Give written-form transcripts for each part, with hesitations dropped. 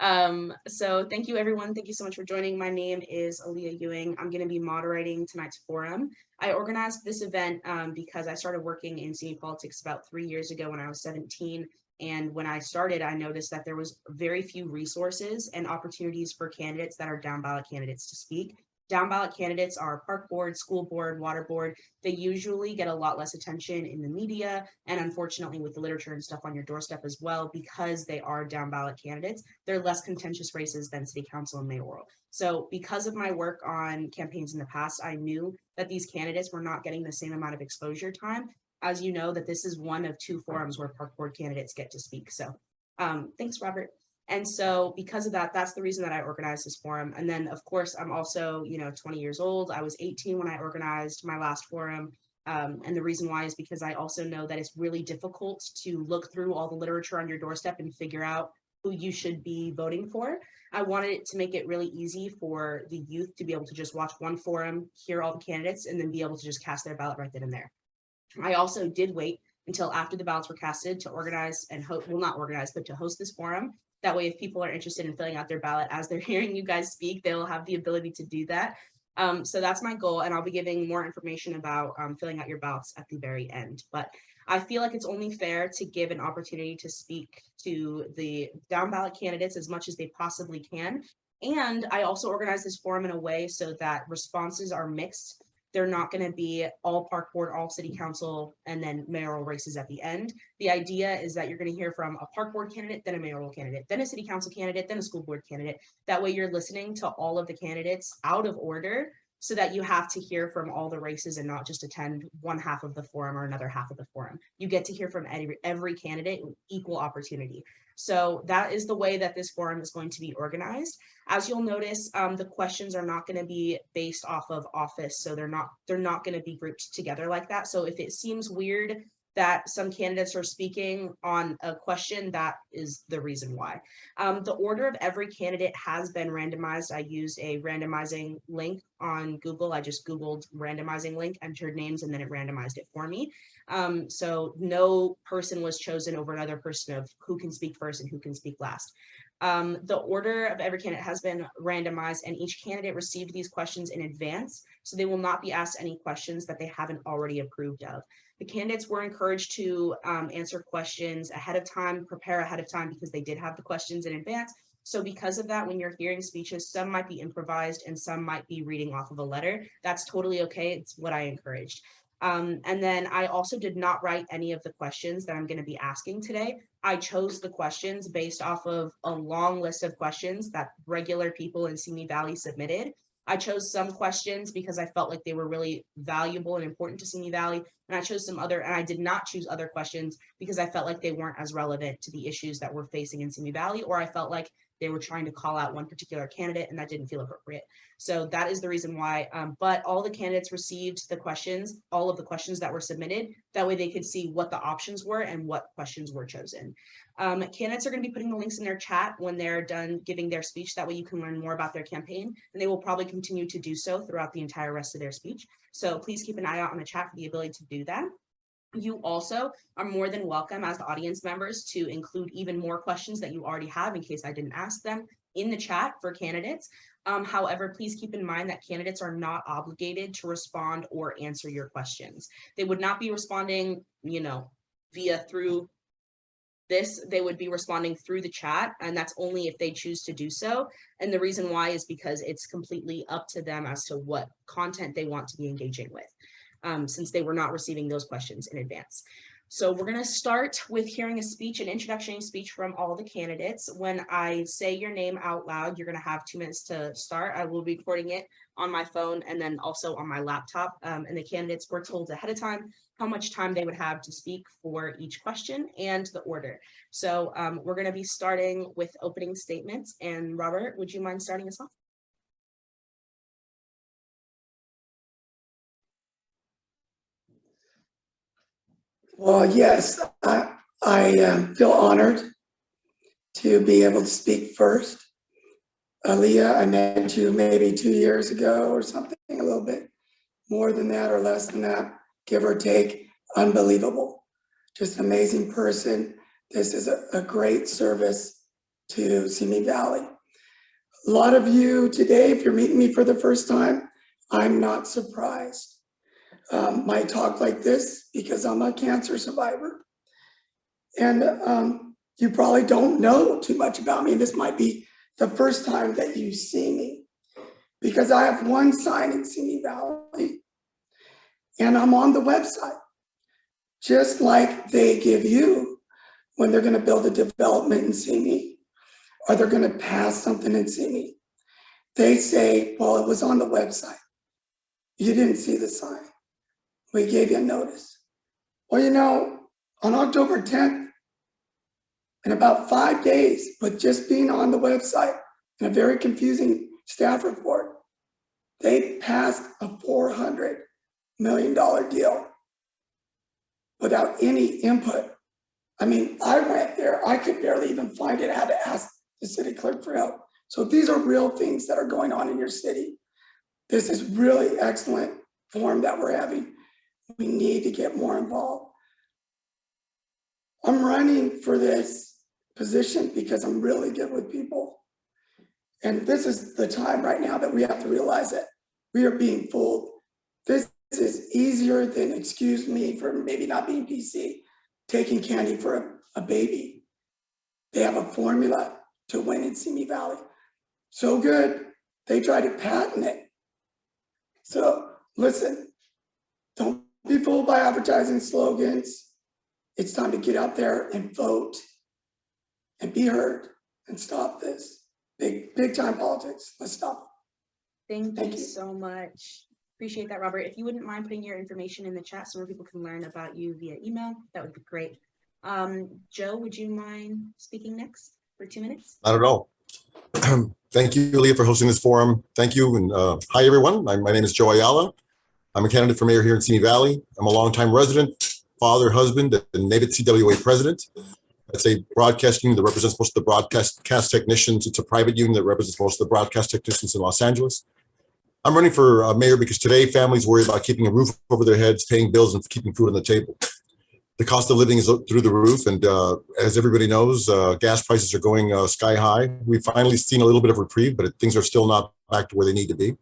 So thank you, everyone. Thank you so much for joining. My name is Aleyah Ewing. I'm going to be moderating tonight's forum. I organized this event because I started working in city politics about 3 years ago when I was 17. And when I started, I noticed that there was very few resources and opportunities for candidates that are down ballot candidates to speak. Down ballot candidates are park board, school board, water board. They usually get a lot less attention in the media and unfortunately with the literature and stuff on your doorstep as well because they are down ballot candidates. They're less contentious races than city council and mayoral. So because of my work on campaigns in the past, I knew that these candidates were not getting the same amount of exposure time. As you know, that this is one of 2 forums where park board candidates get to speak. So thanks, Robert. And so because of that, that's the reason that I organized this forum. And then of course, I'm also, 20 years old. I was 18 when I organized my last forum. And the reason why is because I also know that it's really difficult to look through all the literature on your doorstep and figure out who you should be voting for. I wanted it to make it really easy for the youth to be able to just watch one forum, hear all the candidates, and then be able to just cast their ballot right then and there. I also did wait until after the ballots were casted to organize and not organize, but to host this forum. That way, if people are interested in filling out their ballot as they're hearing you guys speak, they'll have the ability to do that. So that's my goal, and I'll be giving more information about filling out your ballots at the very end. But I feel like it's only fair to give an opportunity to speak to the down ballot candidates as much as they possibly can. And I also organize this forum in a way so that responses are mixed. They're not going to be all park board, all city council, and then mayoral races at the end. The idea is that you're going to hear from a park board candidate, then a mayoral candidate, then a city council candidate, then a school board candidate. That way you're listening to all of the candidates out of order so that you have to hear from all the races and not just attend one half of the forum or another half of the forum. You get to hear from every candidate with equal opportunity. So that is the way that this forum is going to be organized. As you'll notice, the questions are not going to be based off of office, so they're not going to be grouped together like that. So if it seems weird that some candidates are speaking on a question, that is the reason why. The order of every candidate has been randomized. I used a randomizing link on Google. I just Googled randomizing link, entered names, and then it randomized it for me. So no person was chosen over another person of who can speak first and who can speak last. The order of every candidate has been randomized and each candidate received these questions in advance, so they will not be asked any questions that they haven't already approved of. The candidates were encouraged to answer questions ahead of time, prepare ahead of time because they did have the questions in advance. So because of that, when you're hearing speeches, some might be improvised and some might be reading off of a letter. That's totally okay. It's what I encouraged. And then I also did not write any of the questions that I'm going to be asking today. I chose the questions based off of a long list of questions that regular people in Simi Valley submitted. I chose some questions because I felt like they were really valuable and important to Simi Valley. And I chose some other, and I did not choose other questions because I felt like they weren't as relevant to the issues that we're facing in Simi Valley, or I felt like they were trying to call out one particular candidate and that didn't feel appropriate. So that is the reason why, but all the candidates received the questions, all of the questions that were submitted. That way they could see what the options were and what questions were chosen. Candidates are going to be putting the links in their chat when they're done giving their speech. That way you can learn more about their campaign, and they will probably continue to do so throughout the entire rest of their speech. So please keep an eye out on the chat for the ability to do that. You also are more than welcome as audience members to include even more questions that you already have in case I didn't ask them in the chat for candidates. However, please keep in mind that candidates are not obligated to respond or answer your questions. They would not be responding, via through this, they would be responding through the chat, and that's only if they choose to do so. And the reason why is because it's completely up to them as to what content they want to be engaging with. Since they were not receiving those questions in advance. So we're going to start with hearing a speech, an introductory speech from all the candidates. When I say your name out loud, you're going to have 2 minutes to start. I will be recording it on my phone and then also on my laptop. And the candidates were told ahead of time how much time they would have to speak for each question and the order. So we're going to be starting with opening statements. And Robert, would you mind starting us off? Well, yes, I feel honored to be able to speak first. Aleyah, I met you maybe 2 years ago or something, a little bit more than that or less than that, give or take. Unbelievable. Just an amazing person. This is a great service to Simi Valley. A lot of you today, if you're meeting me for the first time, I'm not surprised. Might talk like this because I'm a cancer survivor. And you probably don't know too much about me. This might be the first time that you see me because I have one sign in Simi Valley and I'm on the website, just like they give you when they're going to build a development in Simi or they're going to pass something in Simi. They say, well, it was on the website. You didn't see the sign. We gave you a notice. Well, you know, on October 10th, in about 5 days, but just being on the website and a very confusing staff report, they passed a $400 million deal without any input. I mean, I went there, I could barely even find it. I had to ask the city clerk for help. So these are real things that are going on in your city. This is really excellent forum that we're having. We need to get more involved. I'm running for this position because I'm really good with people. And this is the time right now that we have to realize that we are being fooled. This is easier than, excuse me for maybe not being PC, taking candy for a baby. They have a formula to win in Simi Valley. So good, they tried to patent it. So listen, don't be fooled by advertising slogans. It's time to get out there and vote and be heard and stop this big time politics. Let's stop. Thank you so much. Appreciate that, Robert. If you wouldn't mind putting your information in the chat so more people can learn about you via email, that would be great. Joe, would you mind speaking next for 2 minutes? Not at all. Thank you, Aleyah, for hosting this forum. Thank you, and hi, everyone. My name is Joe Ayala. I'm a candidate for mayor here in Simi Valley. I'm a longtime resident, father, husband, and native CWA president. It's a broadcast union that represents most of the broadcast technicians. It's a private union that represents most of the broadcast technicians in Los Angeles. I'm running for mayor because today families worry about keeping a roof over their heads, paying bills, and keeping food on the table. The cost of living is through the roof, and as everybody knows, gas prices are going sky high. We've finally seen a little bit of reprieve, but things are still not back to where they need to be.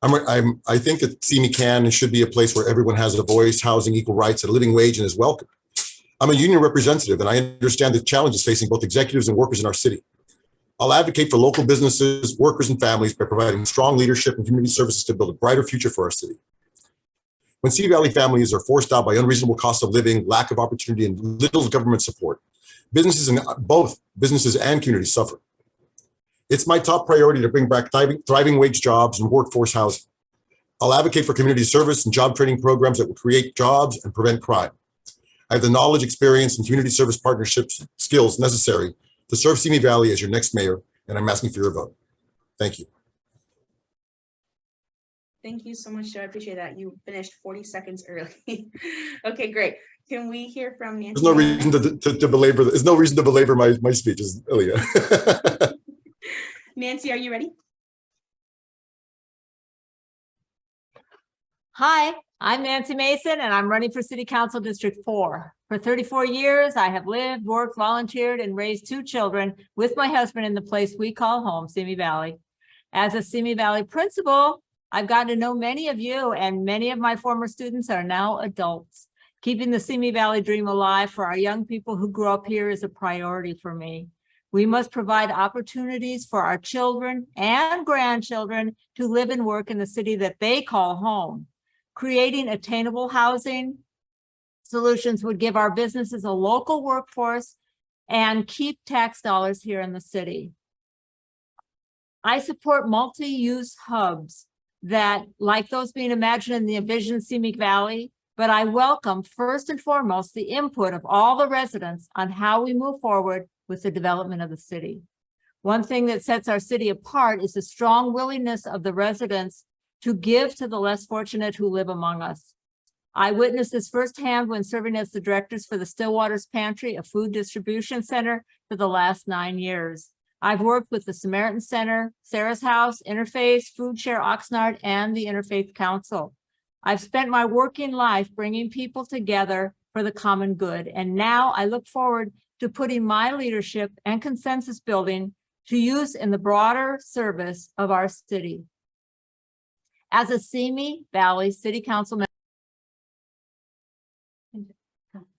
I think that Simi can and should be a place where everyone has a voice, housing, equal rights, and a living wage, and is welcome. I'm a union representative, and I understand the challenges facing both executives and workers in our city. I'll advocate for local businesses, workers, and families by providing strong leadership and community services to build a brighter future for our city. When Simi Valley families are forced out by unreasonable cost of living, lack of opportunity, and little government support, businesses and communities suffer. It's my top priority to bring back thriving wage jobs and workforce housing. I'll advocate for community service and job training programs that will create jobs and prevent crime. I have the knowledge, experience, and community service partnerships skills necessary to serve Simi Valley as your next mayor, and I'm asking for your vote. Thank you. Thank you so much, Joe. I appreciate that. You finished 40 seconds early. Okay, great. Can we hear from Nancy? There's no reason to belabor. There's no reason to belabor my speeches, Aleyah. Nancy, are you ready? Hi, I'm Nancy Mason, and I'm running for City Council District 4. For 34 years, I have lived, worked, volunteered, and raised 2 children with my husband in the place we call home, Simi Valley. As a Simi Valley principal, I've gotten to know many of you, and many of my former students are now adults. Keeping the Simi Valley dream alive for our young people who grew up here is a priority for me. We must provide opportunities for our children and grandchildren to live and work in the city that they call home. Creating attainable housing solutions would give our businesses a local workforce and keep tax dollars here in the city. I support multi-use hubs that, like those being imagined in the envisioned Simi Valley, but I welcome first and foremost the input of all the residents on how we move forward with the development of the city. One thing that sets our city apart is the strong willingness of the residents to give to the less fortunate who live among us. I witnessed this firsthand when serving as the directors for the Stillwater's Pantry, a food distribution center, for the last 9 years. I've worked with the Samaritan Center, Sarah's House, Interfaith, Food Share Oxnard, and the Interfaith Council. I've spent my working life bringing people together for the common good, and now I look forward to putting my leadership and consensus building to use in the broader service of our city. As a Simi Valley City Council member,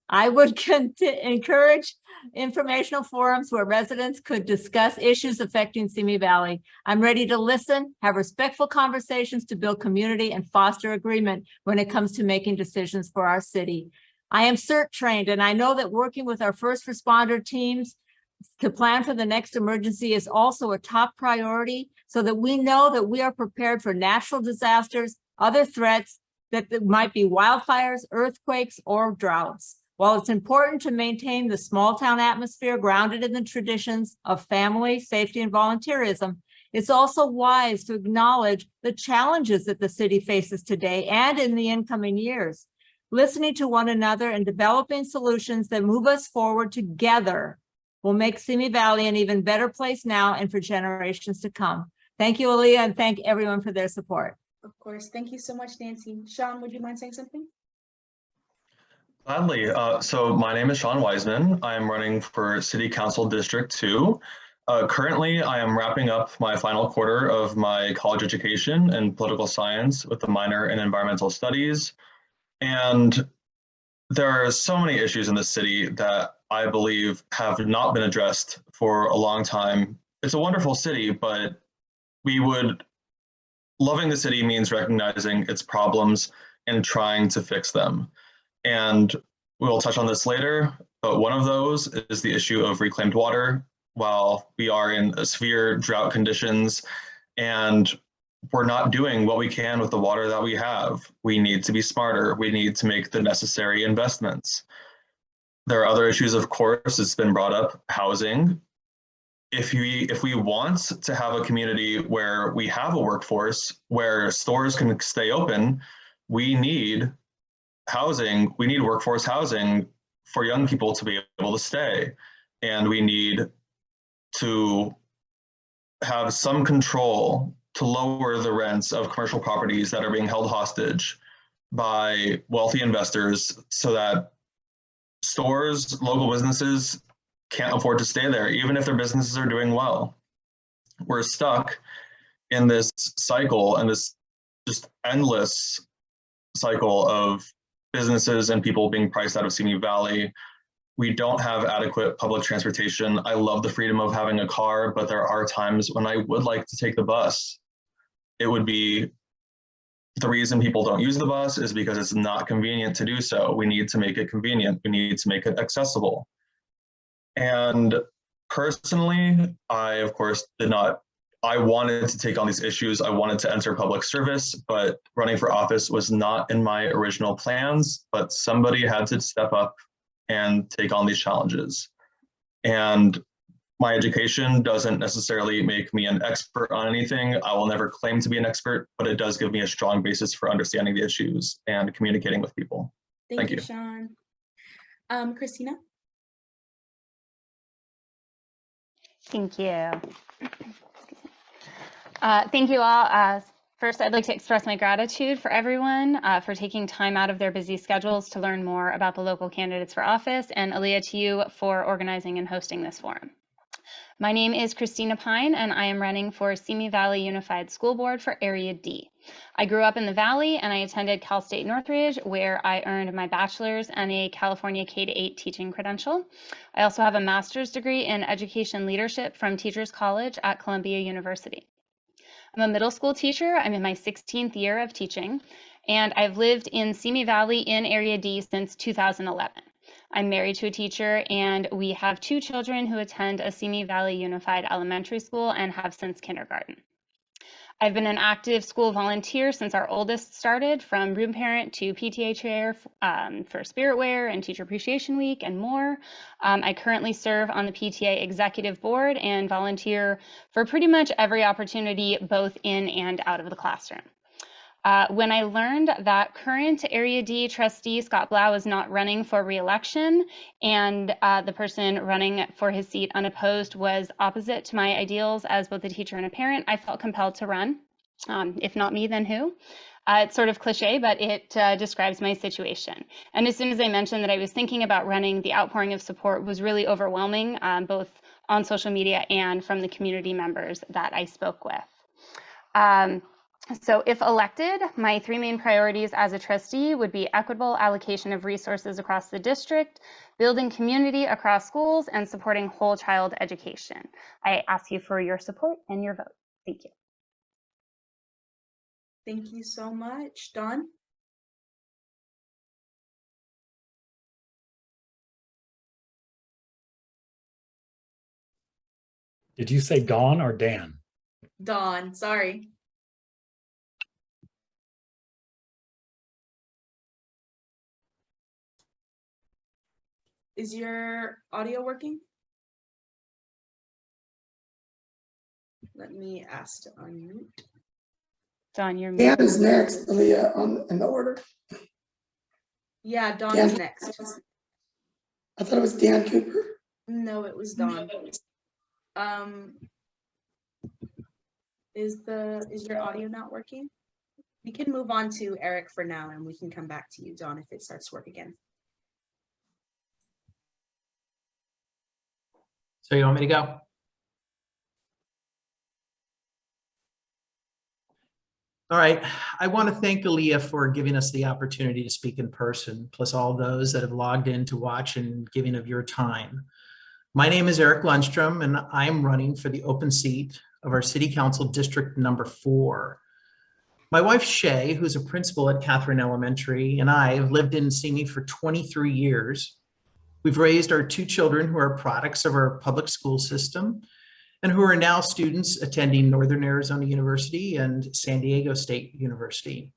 I would encourage informational forums where residents could discuss issues affecting Simi Valley. I'm ready to listen, have respectful conversations to build community and foster agreement when it comes to making decisions for our city. I am CERT trained, and I know that working with our first responder teams to plan for the next emergency is also a top priority, so that we know that we are prepared for natural disasters, other threats that might be wildfires, earthquakes, or droughts. While it's important to maintain the small town atmosphere grounded in the traditions of family, safety, and volunteerism, it's also wise to acknowledge the challenges that the city faces today and in the incoming years. Listening to one another and developing solutions that move us forward together will make Simi Valley an even better place now and for generations to come. Thank you, Aleyah, and thank everyone for their support. Of course. Thank you so much, Nancy. Sean, would you mind saying something? Gladly. So my name is Sean Weisman. I am running for City Council District 2. Currently, I am wrapping up my final quarter of my college education in political science with a minor in environmental studies. And there are so many issues in the city that I believe have not been addressed for a long time. It's a wonderful city, but loving the city means recognizing its problems and trying to fix them. And we'll touch on this later, but one of those is the issue of reclaimed water. While we are in severe drought conditions and we're not doing what we can with the water that we have, we need to be smarter. We need to make the necessary investments. There are other issues, of course, it's been brought up, housing. If we want to have a community where we have a workforce, where stores can stay open, we need housing, we need workforce housing for young people to be able to stay. And we need to have some control to lower the rents of commercial properties that are being held hostage by wealthy investors so that stores, local businesses can't afford to stay there, even if their businesses are doing well. We're stuck in this cycle and this just endless cycle of businesses and people being priced out of Simi Valley. We don't have adequate public transportation. I love the freedom of having a car, but there are times when I would like to take the bus. It would be, the reason people don't use the bus is because it's not convenient to do so. We need to make it convenient. We need to make it accessible. And personally, I, of course, I wanted to take on these issues. I wanted to enter public service, but running for office was not in my original plans, but somebody had to step up and take on these challenges. And my education doesn't necessarily make me an expert on anything. I will never claim to be an expert, but it does give me a strong basis for understanding the issues and communicating with people. Thank you. Sean. Kristina? Thank you. Thank you all. First, I'd like to express my gratitude for everyone for taking time out of their busy schedules to learn more about the local candidates for office, and Aleyah, to you for organizing and hosting this forum. My name is Kristina Pine, and I am running for Simi Valley Unified School Board for Area D. I grew up in the Valley, and I attended Cal State Northridge, where I earned my bachelor's and a California K-8 teaching credential. I also have a master's degree in education leadership from Teachers College at Columbia University. I'm a middle school teacher. I'm in my 16th year of teaching, and I've lived in Simi Valley in Area D since 2011. I'm married to a teacher, and we have 2 children who attend a Simi Valley Unified Elementary School and have since kindergarten. I've been an active school volunteer since our oldest started, from room parent to PTA chair for Spirit Wear and Teacher Appreciation Week and more. I currently serve on the PTA Executive Board and volunteer for pretty much every opportunity, both in and out of the classroom. When I learned that current Area D trustee Scott Blau was not running for re-election, and the person running for his seat unopposed was opposite to my ideals as both a teacher and a parent, I felt compelled to run. If not me, then who? It's sort of cliche, but it describes my situation. And as soon as I mentioned that I was thinking about running, the outpouring of support was really overwhelming, both on social media and from the community members that I spoke with. So if elected, my three main priorities as a trustee would be equitable allocation of resources across the district, building community across schools, and supporting whole child education. I ask you for your support and your vote. Thank you. Thank you so much. Dawn? Did you say Dawn or Dan? Dawn, sorry. Is your audio working? Let me ask to unmute. Dawn, you're Dan muted. is next, Aleyah, in the order. Yeah, Dawn Dan. is next. I thought it was Dan Cooper. No, it was Dawn. Is your audio not working? We can move on to Eric for now, and we can come back to you, Dawn, if it starts to work again. So you want me to go? All right. I want to thank Aleyah for giving us the opportunity to speak in person, plus all those that have logged in to watch and giving of your time. My name is Eric Lundstrom, and I'm running for the open seat of our City Council District number 4. My wife, Shay, who's a principal at Catherine Elementary, and I have lived in Simi for 23 years. We've raised our 2 children who are products of our public school system and who are now students attending Northern Arizona University and San Diego State University.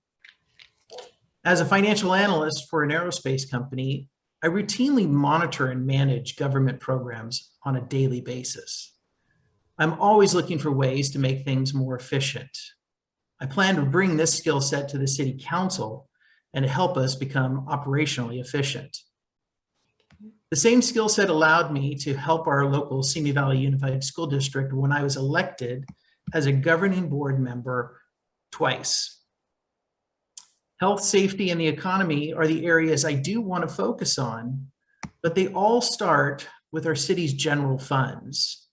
As a financial analyst for an aerospace company, I routinely monitor and manage government programs on a daily basis. I'm always looking for ways to make things more efficient. I plan to bring this skill set to the City Council and to help us become operationally efficient. The same skill set allowed me to help our local Simi Valley Unified School District when I was elected as a governing board member twice. Health, safety, and the economy are the areas I do want to focus on, but they all start with our city's general funds.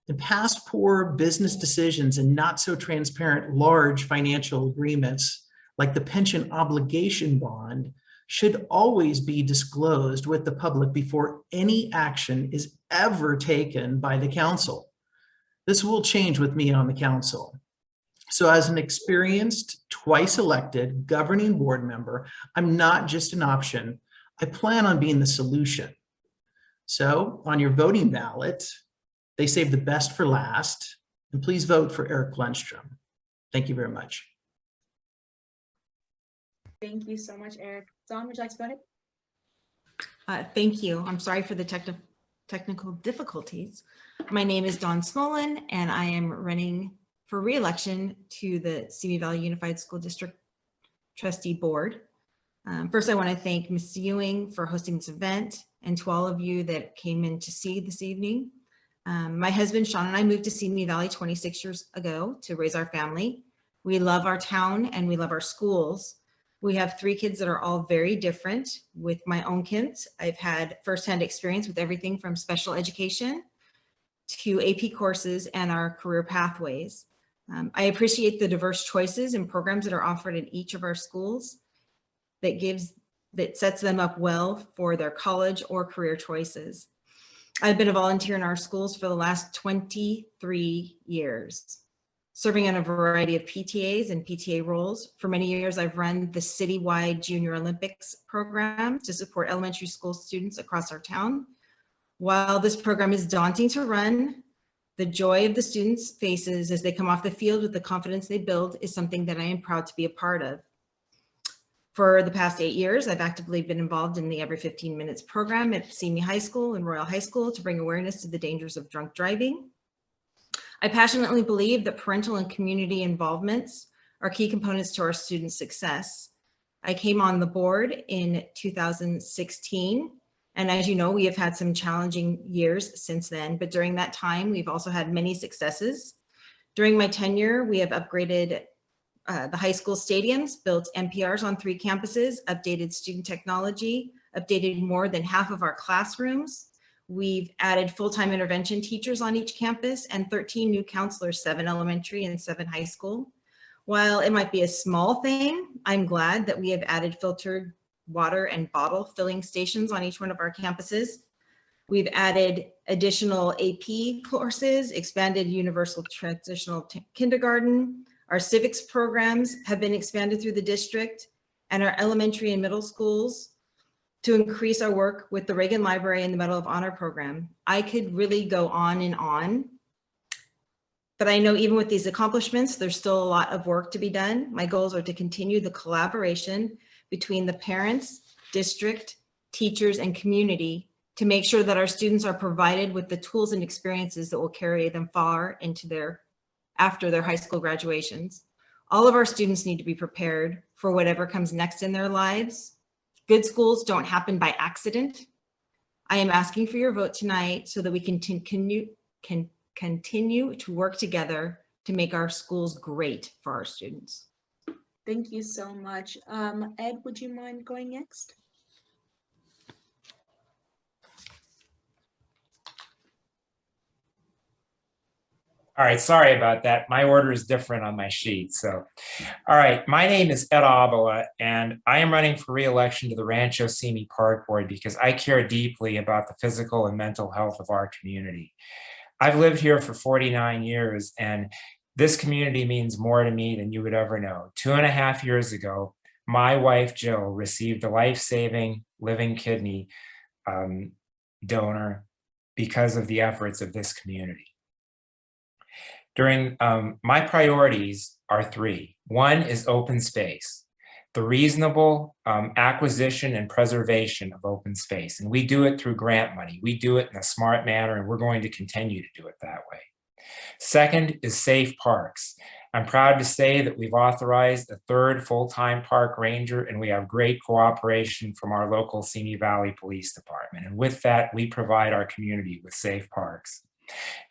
The past poor business decisions and not so transparent large financial agreements like the pension obligation bond should always be disclosed with the public before any action is ever taken by the council. This will change with me on the council. So as an experienced, twice elected governing board member, I'm not just an option. I plan on being the solution. So on your voting ballot, they save the best for last, and please vote for Eric Lundstrom. Thank you very much. Thank you so much, Eric. Dawn, would you like to go ahead? Thank you. I'm sorry for the technical difficulties. My name is Dawn Smollen, and I am running for re-election to the Simi Valley Unified School District Trustee Board. First, I want to thank Ms. Ewing for hosting this event, and to all of you that came in to see this evening. My husband, Sean, and I moved to Simi Valley 26 years ago to raise our family. We love our town and we love our schools. We have 3 kids that are all very different. With my own kids, I've had firsthand experience with everything from special education to AP courses and our career pathways. I appreciate the diverse choices and programs that are offered in each of our schools that sets them up well for their college or career choices. I've been a volunteer in our schools for the last 23 years, serving on a variety of PTAs and PTA roles. For many years, I've run the citywide Junior Olympics program to support elementary school students across our town. While this program is daunting to run, the joy of the students' faces as they come off the field with the confidence they build is something that I am proud to be a part of. For the past 8 years, I've actively been involved in the Every 15 Minutes program at Simi High School and Royal High School to bring awareness to the dangers of drunk driving. I passionately believe that parental and community involvements are key components to our students' success. I came on the board in 2016, and as you know, we have had some challenging years since then, but during that time, we've also had many successes. During my tenure, we have upgraded the high school stadiums, built NPRs on 3 campuses, updated student technology, updated more than half of our classrooms. We've added full-time intervention teachers on each campus and 13 new counselors, 7 elementary and 7 high school. While it might be a small thing, I'm glad that we have added filtered water and bottle filling stations on each one of our campuses. We've added additional AP courses, expanded universal transitional kindergarten. Our civics programs have been expanded through the district, and our elementary and middle schools to increase our work with the Reagan Library and the Medal of Honor program. I could really go on, but I know even with these accomplishments, there's still a lot of work to be done. My goals are to continue the collaboration between the parents, district, teachers, and community to make sure that our students are provided with the tools and experiences that will carry them far into after their high school graduations. All of our students need to be prepared for whatever comes next in their lives. Good schools don't happen by accident. I am asking for your vote tonight so that we can continue to work together to make our schools great for our students. Thank you so much. Ed, would you mind going next? All right, sorry about that. My order is different on my sheet. So, all right, my name is Abele, and I am running for re-election to the Rancho Simi Park Board because I care deeply about the physical and mental health of our community. I've lived here for 49 years, and this community means more to me than you would ever know. 2.5 years ago, my wife, Jill, received a life-saving living kidney donor because of the efforts of this community. My priorities are 3. One is open space, the reasonable acquisition and preservation of open space. And we do it through grant money. We do it in a smart manner, and we're going to continue to do it that way. Second is safe parks. I'm proud to say that we've authorized a 3rd full-time park ranger, and we have great cooperation from our local Simi Valley Police Department. And with that, we provide our community with safe parks.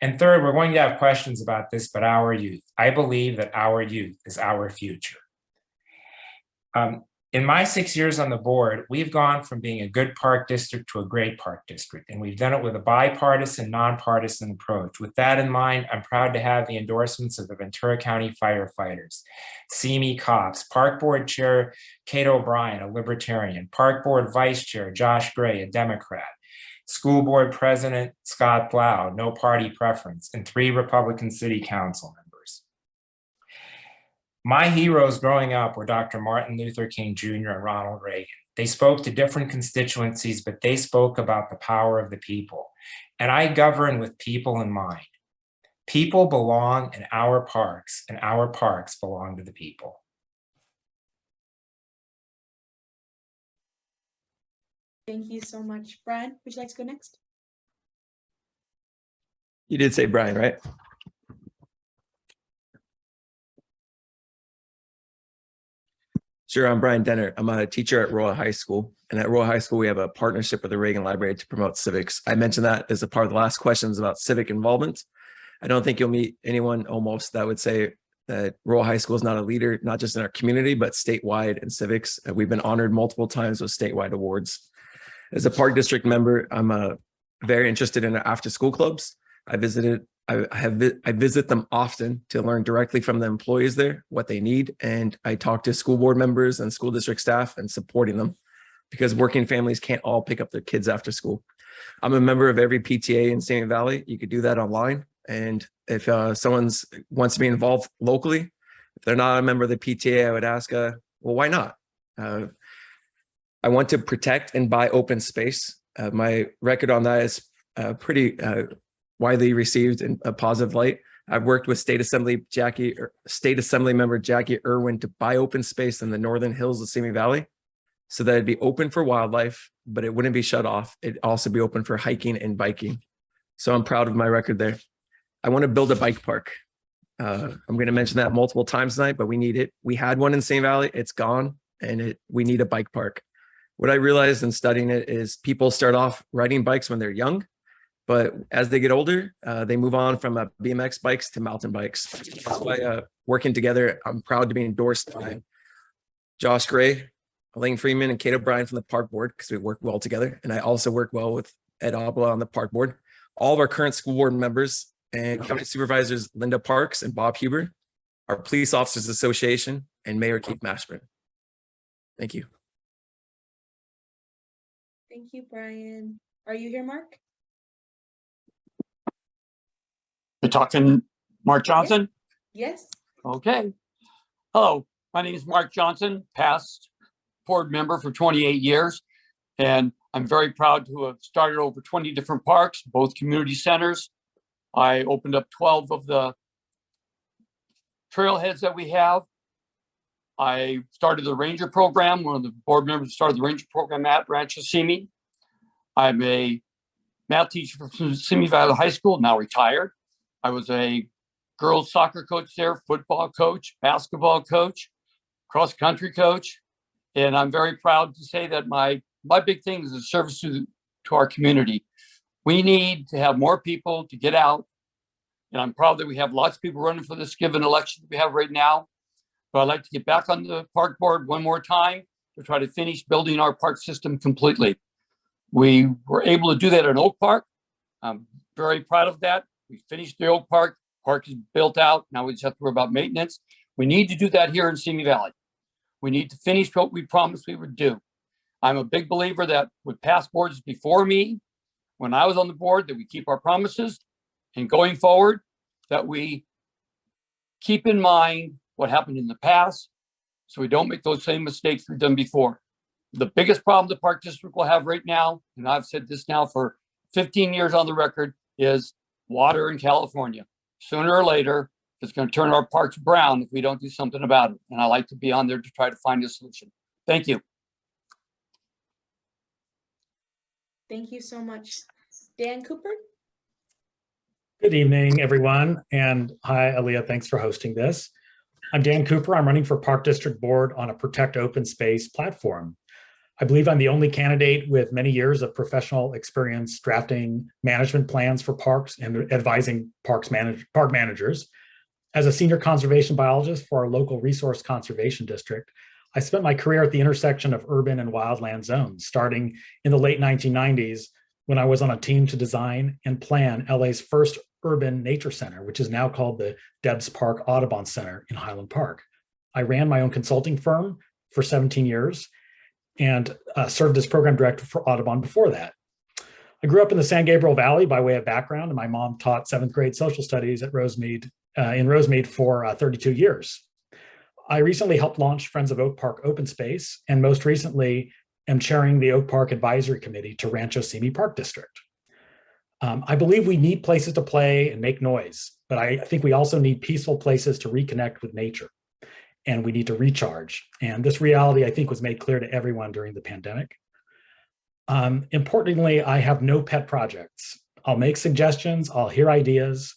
And third, we're going to have questions about this, but our youth. I believe that our youth is our future. In my 6 years on the board, we've gone from being a good park district to a great park district, and we've done it with a bipartisan, nonpartisan approach. With that in mind, I'm proud to have the endorsements of the Ventura County firefighters, Simi cops, Park Board Chair Kate O'Brien, a Libertarian, Park Board Vice Chair Josh Gray, a Democrat, School Board President Scott Blau, no party preference, and 3 Republican City Council members. My heroes growing up were Dr. Martin Luther King Jr. and Ronald Reagan. They spoke to different constituencies, but they spoke about the power of the people. And I govern with people in mind. People belong in our parks, and our parks belong to the people. Thank you so much. Brian, would you like to go next? You did say Brian, right? Sure, I'm Brian Dennert. I'm a teacher at Royal High School. And at Royal High School, we have a partnership with the Reagan Library to promote civics. I mentioned that as a part of the last questions about civic involvement. I don't think you'll meet anyone almost that would say that Royal High School is not a leader, not just in our community, but statewide in civics. We've been honored multiple times with statewide awards. As a park district member, I'm very interested in after school clubs. I visit them often to learn directly from the employees there what they need, and I talk to school board members and school district staff and supporting them because working families can't all pick up their kids after school. I'm a member of every PTA in Simi Valley. You could do that online, and if someone wants to be involved locally, if they're not a member of the PTA, I would ask, well, why not? I want to protect and buy open space. My record on that is pretty widely received in a positive light. I've worked with State Assembly member Jackie Irwin to buy open space in the northern hills of Simi Valley so that it'd be open for wildlife, but it wouldn't be shut off. It'd also be open for hiking and biking. So I'm proud of my record there. I want to build a bike park. I'm going to mention that multiple times tonight, but we need it. We had one in Simi Valley, it's gone, and we need a bike park. What I realized in studying it is people start off riding bikes when they're young, But as they get older, they move on from BMX bikes to mountain bikes. That's why working together, I'm proud to be endorsed by Josh Gray, Elaine Freeman, and Kate O'Brien from the park board because we work well together. And I also work well with Ed Abele on the park board. All of our current school board members and county supervisors, Linda Parks and Bob Huber, our Police Officers Association, and Mayor Keith Mashburn. Thank you. Thank you, Brian. Are you here, Mark? You're talking Mark Johnson? Yes. Okay. Hello, my name is Mark Johnson, past board member for 28 years. And I'm very proud to have started over 20 different parks, both community centers. I opened up 12 of the trailheads that we have. I started the ranger program, one of the board members started the ranger program at Rancho Simi. I'm a math teacher from Simi Valley High School, now retired. I was a girls soccer coach there, football coach, basketball coach, cross country coach. And I'm very proud to say that my big thing is the service to our community. We need to have more people to get out. And I'm proud that we have lots of people running for this given election that we have right now. But I'd like to get back on the park board one more time to try to finish building our park system completely. We were able to do that in Oak Park. I'm very proud of that. We finished the Oak Park. Park is built out. Now we just have to worry about maintenance. We need to do that here in Simi Valley. We need to finish what we promised we would do. I'm a big believer that with past boards before me, when I was on the board, that we keep our promises, and going forward, that we keep in mind what happened in the past so we don't make those same mistakes we've done before. The biggest problem the park district will have right now, and I've said this now for 15 years on the record, is water in California. Sooner or later, it's going to turn our parks brown if we don't do something about it. And I like to be on there to try to find a solution. Thank you. Thank you so much. Dan Cooper? Good evening, everyone. And hi, Aleyah, thanks for hosting this. I'm Dan Cooper. I'm running for Park District Board on a Protect Open Space platform. I believe I'm the only candidate with many years of professional experience drafting management plans for parks and advising park managers. As a senior conservation biologist for our local resource conservation district, I spent my career at the intersection of urban and wildland zones, starting in the late 1990s when I was on a team to design and plan LA's first urban nature center, which is now called the Debs Park Audubon Center in Highland Park. I ran my own consulting firm for 17 years and served as program director for Audubon before that. I grew up in the San Gabriel Valley by way of background, and my mom taught 7th grade social studies at Rosemead in Rosemead for 32 years. I recently helped launch Friends of Oak Park Open Space, and most recently am chairing the Oak Park Advisory Committee to Rancho Simi Park District. I believe we need places to play and make noise, but I think we also need peaceful places to reconnect with nature, and we need to recharge. And this reality, I think, was made clear to everyone during the pandemic. Importantly, I have no pet projects. I'll make suggestions, I'll hear ideas,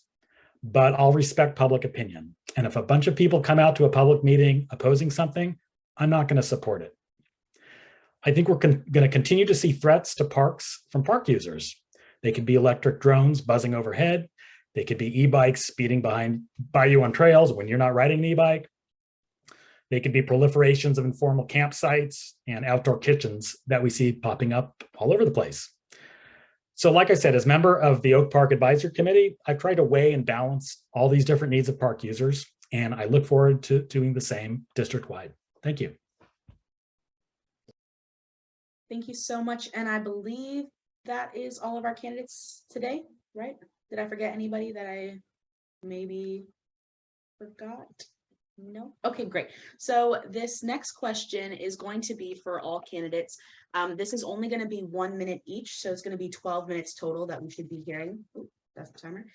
but I'll respect public opinion. And if a bunch of people come out to a public meeting opposing something, I'm not going to support it. I think we're going to continue to see threats to parks from park users. They could be electric drones buzzing overhead. They could be e-bikes speeding by you on trails when you're not riding an e-bike. They could be proliferations of informal campsites and outdoor kitchens that we see popping up all over the place. So like I said, as member of the Oak Park Advisory Committee, I've tried to weigh and balance all these different needs of park users, and I look forward to doing the same district-wide. Thank you. Thank you so much. And I believe that is all of our candidates today, right? Did I forget anybody that I maybe forgot? No? Okay, great. So this next question is going to be for all candidates. This is only going to be 1 minute each, so it's going to be 12 minutes total that we should be hearing. Ooh, that's the timer.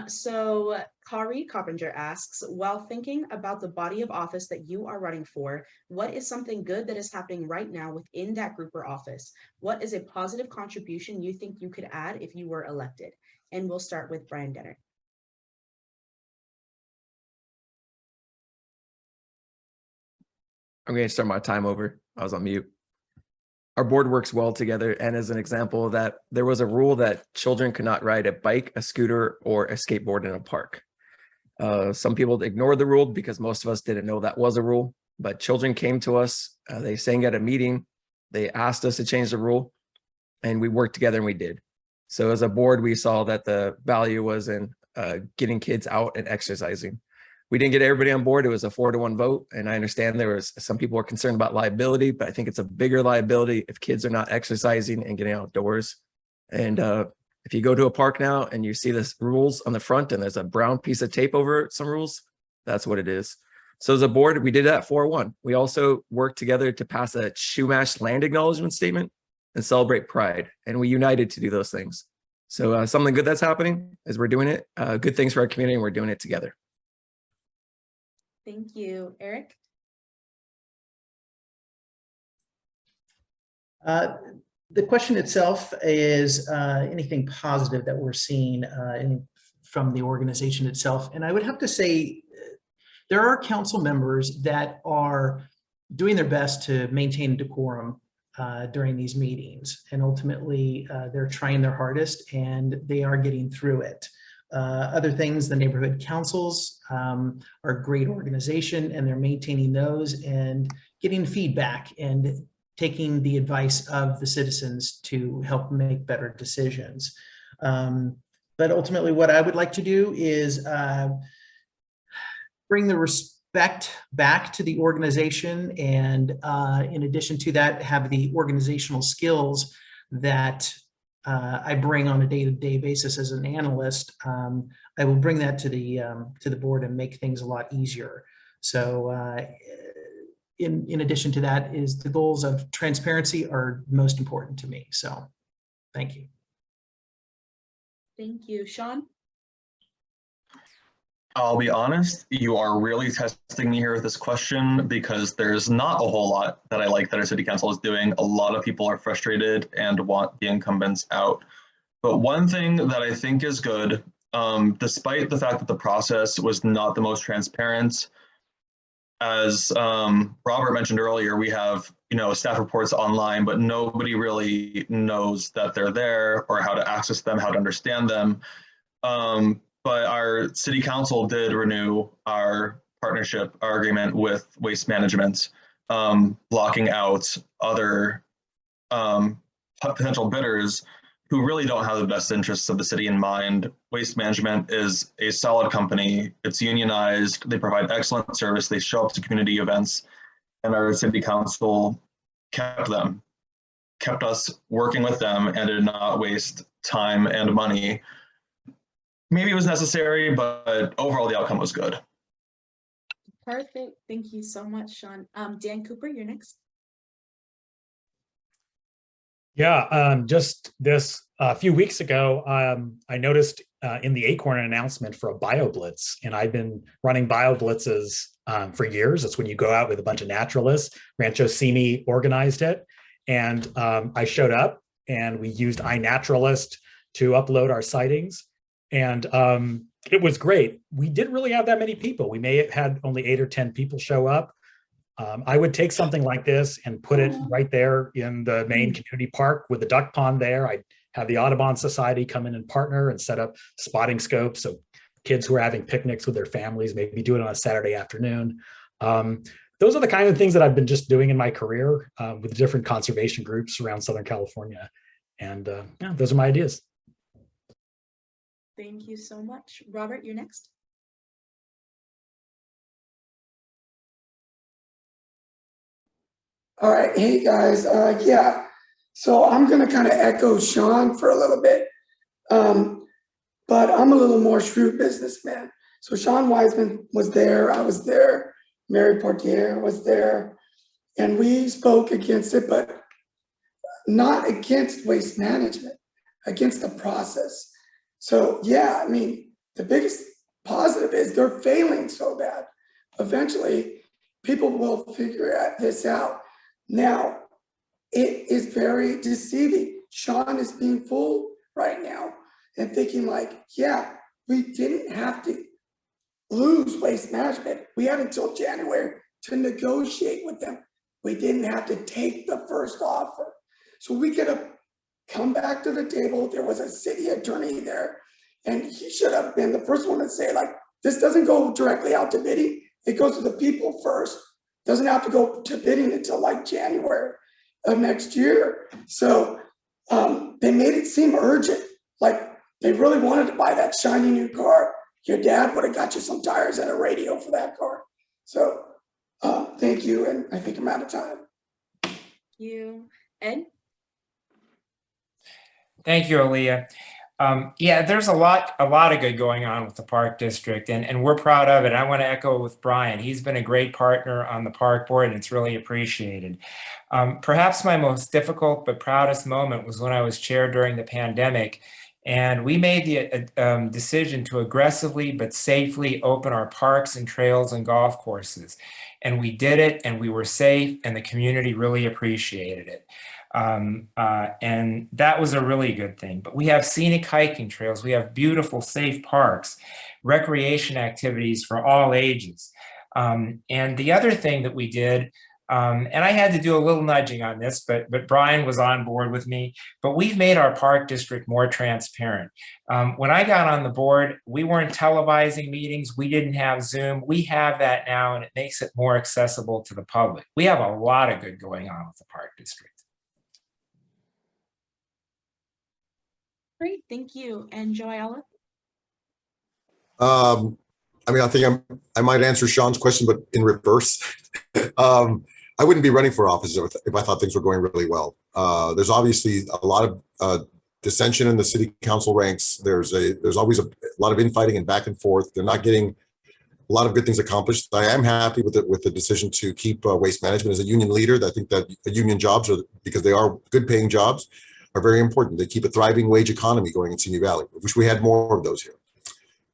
So Kari Coppinger asks, while thinking about the body of office that you are running for, what is something good that is happening right now within that group or office? What is a positive contribution you think you could add if you were elected? And we'll start with Brian Dennert. I'm going to start my time over. I was on mute. our board works well together. And as an example of that, there was a rule that children could not ride a bike, a scooter, or a skateboard in a park. Some people ignored the rule because most of us didn't know that was a rule, but children came to us, they sang at a meeting, they asked us to change the rule, and we worked together and we did. So as a board, we saw that the value was in getting kids out and exercising. We didn't get everybody on board. It was a 4-to-1 vote. And I understand there was some people were concerned about liability, but I think it's a bigger liability if kids are not exercising and getting outdoors. And if you go to a park now and you see the rules on the front and there's a brown piece of tape over some rules, that's what it is. So as a board, we did that 4-1. We also worked together to pass a Chumash land acknowledgement statement and celebrate Pride. And we united to do those things. So something good that's happening is we're doing it. Good things for our community, and we're doing it together. Thank you. Eric? The question itself is anything positive that we're seeing from the organization itself. And I would have to say there are council members that are doing their best to maintain decorum during these meetings. And ultimately, they're trying their hardest and they are getting through it. Other things, the neighborhood councils are a great organization, and they're maintaining those and getting feedback and taking the advice of the citizens to help make better decisions. But ultimately, what I would like to do is bring the respect back to the organization, and in addition to that, have the organizational skills that I bring on a day-to-day basis as an analyst. I will bring that to the board and make things a lot easier. So in addition to that, is the goals of transparency are most important to me. So thank you. Thank you. Sean? I'll be honest, you are really testing me here with this question because there's not a whole lot that I like that our city council is doing. A lot of people are frustrated and want the incumbents out. But one thing that I think is good, despite the fact that the process was not the most transparent, as Robert mentioned earlier, we have staff reports online, but nobody really knows that they're there or how to access them, how to understand them. But our city council did renew our partnership, our agreement with Waste Management, blocking out other potential bidders who really don't have the best interests of the city in mind. Waste Management is a solid company. It's unionized. They provide excellent service. They show up to community events, and our city council kept us working with them and did not waste time and money. Maybe it was necessary, but overall the outcome was good. Perfect. Thank you so much, Sean. Dan Cooper, you're next. Yeah, just this a few weeks ago, I noticed in the Acorn an announcement for a bio blitz, and I've been running bio blitzes for years. It's when you go out with a bunch of naturalists. Rancho Simi organized it, and I showed up, and we used iNaturalist to upload our sightings, and it was great. We didn't really have that many people. We may have had only 8 or 10 people show up. I would take something like this and put it right there in the main community park with the duck pond there. I'd have the Audubon Society come in and partner and set up spotting scopes. So kids who are having picnics with their families, maybe do it on a Saturday afternoon. Those are the kind of things that I've been just doing in my career with different conservation groups around Southern California. And yeah, those are my ideas. Thank you so much. Robert, you're next. All right, hey guys, yeah. So I'm gonna kind of echo Sean for a little bit, but I'm a little more shrewd businessman. So Sean Weisman was there, I was there, Mary Portier was there, and we spoke against it, but not against waste management, against the process. So yeah, I mean, the biggest positive is they're failing so bad. Eventually, people will figure this out. Now, it is very deceiving. Sean is being fooled right now and thinking like, yeah, we didn't have to lose waste management. We had until January to negotiate with them. We didn't have to take the first offer. So we could have come back to the table. There was a city attorney there, and he should have been the first one to say, like, this doesn't go directly out to bidding. It goes to the people first. Doesn't have to go to bidding until like January of next year. So they made it seem urgent, like they really wanted to buy that shiny new car. Your dad would have got you some tires and a radio for that car. So thank you, and I think I'm out of time. Thank you. Ed? Thank you, Aleyah. Yeah, there's a lot of good going on with the Park District, and we're proud of it. I want to echo with Brian. He's been a great partner on the Park Board, and it's really appreciated. Perhaps my most difficult but proudest moment was when I was chair during the pandemic, and we made the decision to aggressively but safely open our parks and trails and golf courses. And we did it, and we were safe, and the community really appreciated it. And that was a really good thing. But we have scenic hiking trails, we have beautiful, safe parks, recreation activities for all ages. And the other thing that we did, and I had to do a little nudging on this, but Brian was on board with me, but we've made our park district more transparent. When I got on the board, we weren't televising meetings, we didn't have Zoom, we have that now, and it makes it more accessible to the public. We have a lot of good going on with the park district. Great, thank you. And Joe Ayala? I mean, I think I might answer Sean's question, but in reverse. I wouldn't be running for office if I thought things were going really well. There's obviously a lot of dissension in the city council ranks. There's always a lot of infighting and back and forth. They're not getting a lot of good things accomplished. I am happy with the decision to keep waste management as a union leader. I think that union jobs, because they are good paying jobs, are very important. They keep a thriving wage economy going in Simi Valley. I wish we had more of those here.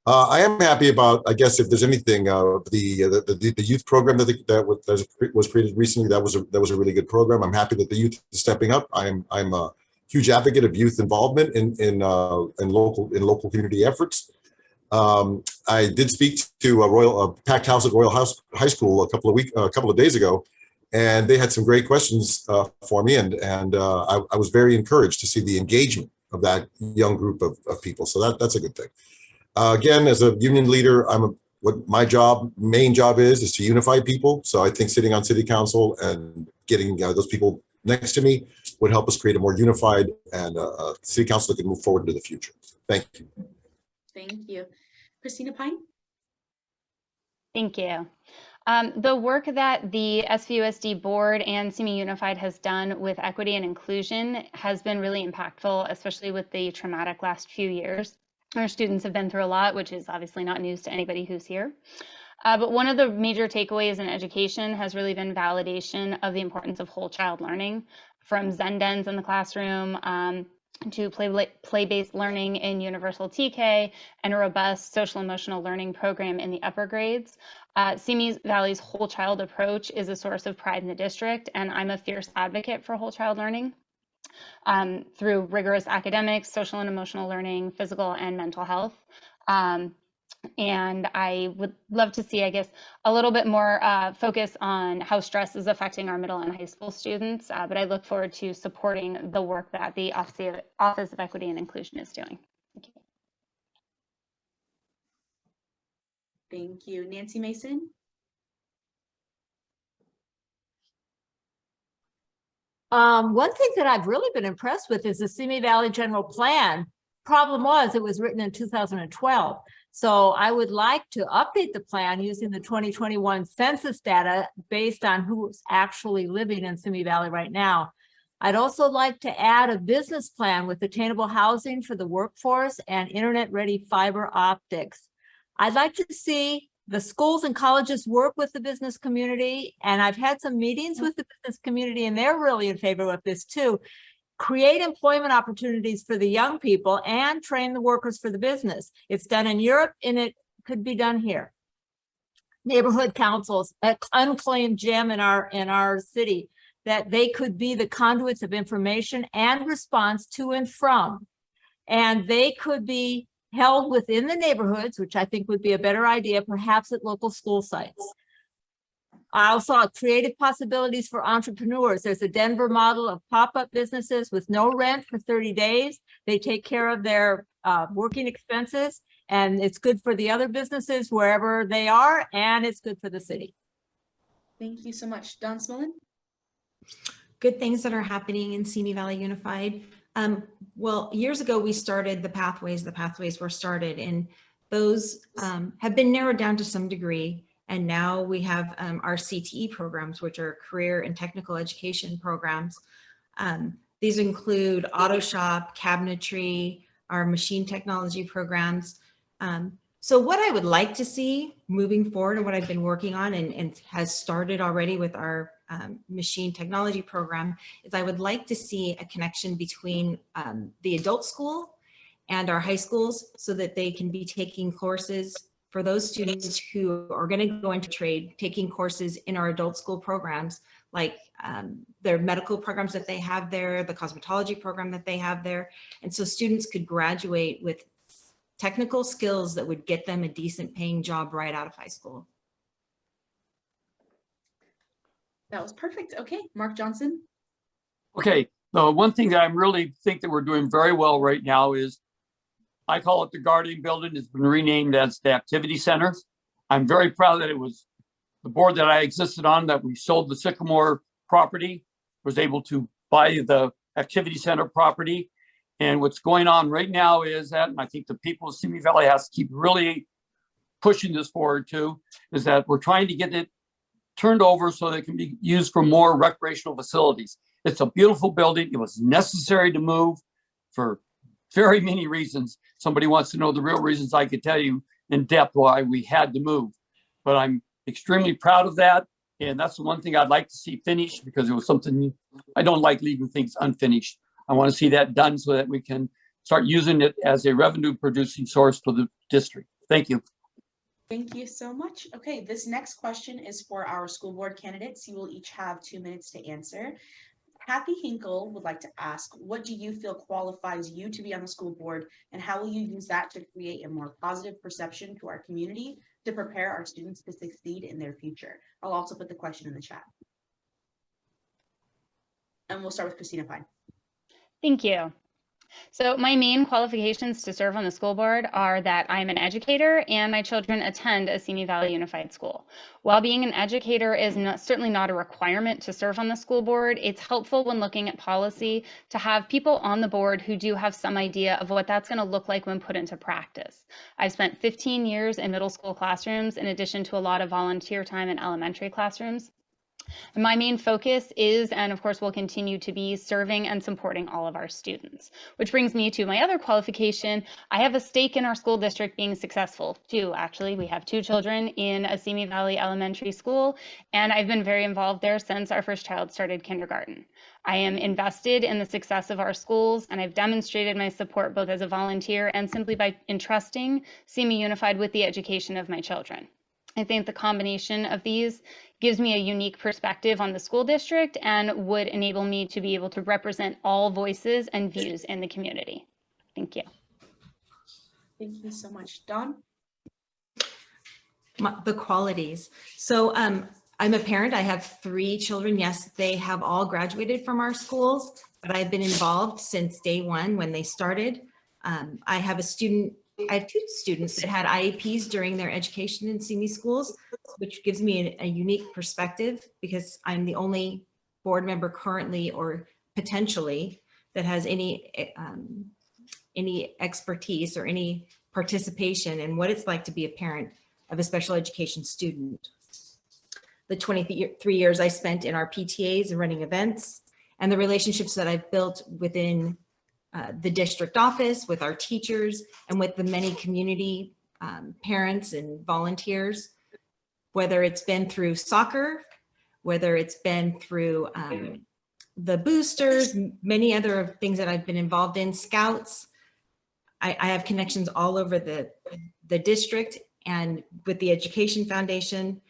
I am happy about, I guess, if there's anything, the youth program that was created recently. That was a really good program. I'm happy that the youth is stepping up. I'm a huge advocate of youth involvement in local community efforts. I did speak to a packed house at Royal High School a couple of days ago, and they had some great questions for me, and I was very encouraged to see the engagement of that young group of people. So that's a good thing. Again, as a union leader, what my main job is to unify people. So I think sitting on city council and getting those people next to me would help us create a more unified and city council that can move forward into the future. Thank you. Thank you. Kristina Pine? Thank you. The work that the SVUSD board and Simi Unified has done with equity and inclusion has been really impactful, especially with the traumatic last few years. Our students have been through a lot, which is obviously not news to anybody who's here. But one of the major takeaways in education has really been validation of the importance of whole child learning, from Zen dens in the classroom to play-based learning in universal TK and a robust social emotional learning program in the upper grades. Simi Valley's whole child approach is a source of pride in the district, and I'm a fierce advocate for whole child learning. Through rigorous academics, social and emotional learning, physical and mental health. And I would love to see, I guess, a little bit more focus on how stress is affecting our middle and high school students. But I look forward to supporting the work that the Office of Equity and Inclusion is doing. Thank you. Thank you. Nancy Mason? One thing that I've really been impressed with is the Simi Valley General Plan. Problem was, it was written in 2012. So I would like to update the plan using the 2021 census data based on who's actually living in Simi Valley right now. I'd also like to add a business plan with attainable housing for the workforce and internet-ready fiber optics. I'd like to see the schools and colleges work with the business community, and I've had some meetings with the business community, and they're really in favor of this too. Create employment opportunities for the young people and train the workers for the business. It's done in Europe, and it could be done here. Neighborhood councils, an unclaimed gem in our city, that they could be the conduits of information and response to and from, and they could be held within the neighborhoods, which I think would be a better idea, perhaps at local school sites. I also saw creative possibilities for entrepreneurs. There's a Denver model of pop-up businesses with no rent for 30 days. They take care of their working expenses, and it's good for the other businesses wherever they are, and it's good for the city. Thank you so much. Don Smollen? Good things that are happening in Simi Valley Unified. Well, years ago, we started the pathways. The pathways were started, and those have been narrowed down to some degree. And now we have our CTE programs, which are career and technical education programs. These include auto shop, cabinetry, our machine technology programs. So what I would like to see moving forward, and what I've been working on and has started already with our machine technology program, is I would like to see a connection between the adult school and our high schools, so that they can be taking courses for those students who are going to go into trade, taking courses in our adult school programs, like their medical programs that they have there, the cosmetology program that they have there. And so students could graduate with technical skills that would get them a decent paying job right out of high school. That was perfect. Okay, Mark Johnson. Okay, the one thing that I really think that we're doing very well right now is, I call it the Guardian Building. It's been renamed as the Activity Center. I'm very proud that it was the board that I existed on that we sold the Sycamore property, was able to buy the Activity Center property. And what's going on right now is that, and I think the people of Simi Valley has to keep really pushing this forward too, is that we're trying to get it turned over so that it can be used for more recreational facilities. It's a beautiful building. It was necessary to move for very many reasons. Somebody wants to know the real reasons, I could tell you in depth why we had to move. But I'm extremely proud of that. And that's the one thing I'd like to see finished, because it was something, I don't like leaving things unfinished. I want to see that done so that we can start using it as a revenue producing source for the district. Thank you. Thank you so much. Okay, this next question is for our school board candidates. You will each have 2 minutes to answer. Kathy Hinkle would like to ask, what do you feel qualifies you to be on the school board, and how will you use that to create a more positive perception to our community to prepare our students to succeed in their future? I'll also put the question in the chat. And we'll start with Kristina Pine. Thank you. So my main qualifications to serve on the school board are that I'm an educator and my children attend a Simi Valley Unified School. While being an educator is certainly not a requirement to serve on the school board, it's helpful when looking at policy to have people on the board who do have some idea of what that's going to look like when put into practice. I've spent 15 years in middle school classrooms, in addition to a lot of volunteer time in elementary classrooms. And my main focus is, and of course will continue to be, serving and supporting all of our students. Which brings me to my other qualification. I have a stake in our school district being successful too. Actually, we have 2 children in a Simi Valley elementary school, and I've been very involved there since our first child started kindergarten. I am invested in the success of our schools, and I've demonstrated my support both as a volunteer and simply by entrusting Simi Unified with the education of my children. I think the combination of these gives me a unique perspective on the school district and would enable me to be able to represent all voices and views in the community. Thank you. Thank you so much. Dawn? The qualities. So I'm a parent. I have 3 children. Yes, they have all graduated from our schools, but I've been involved since day one when they started. I have 2 students that had IEPs during their education in Simi schools, which gives me a unique perspective, because I'm the only board member currently or potentially that has any expertise or any participation in what it's like to be a parent of a special education student. The 23 years I spent in our PTAs and running events, and the relationships that I've built within the district office, with our teachers, and with the many community parents and volunteers, whether it's been through soccer, whether it's been through the boosters, many other things that I've been involved in, scouts. I have connections all over the district and with the Education Foundation.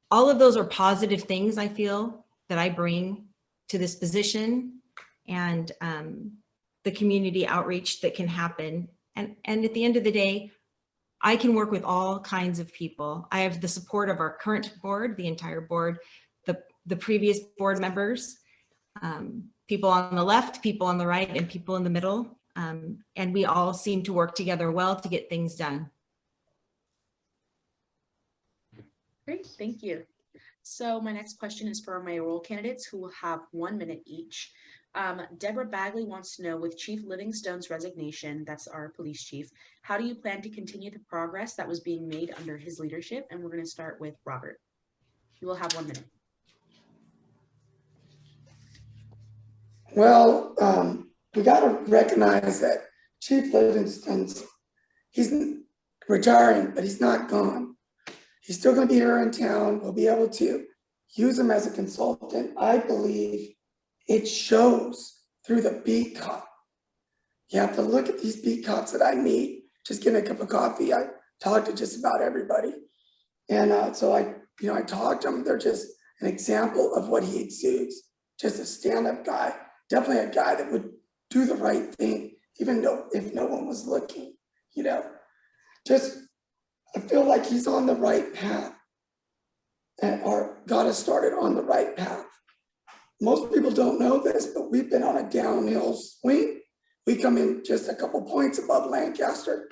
All of those are positive things I feel that I bring to this position, and the community outreach that can happen. And at the end of the day, I can work with all kinds of people. I have the support of our current board, the entire board, the previous board members, people on the left, people on the right, and people in the middle. And we all seem to work together well to get things done. Great, thank you. So my next question is for our mayoral candidates who will have 1 minute each. Deborah Bagley wants to know, with Chief Livingstone's resignation, that's our police chief, how do you plan to continue the progress that was being made under his leadership? And we're going to start with Robert. You will have 1 minute. Well, we got to recognize that Chief Livingstone's, he's retiring, but he's not gone. He's still going to be here in town. We'll be able to use him as a consultant. I believe it shows through the beat cop. You have to look at these beat cops that I meet, just getting a cup of coffee. I talk to just about everybody. And so I talk to them. They're just an example of what he exudes. Just a stand-up guy. Definitely a guy that would do the right thing, even though if no one was looking, just, I feel like he's on the right path or got us started on the right path. Most people don't know this, but we've been on a downhill swing. We come in just a couple points above Lancaster,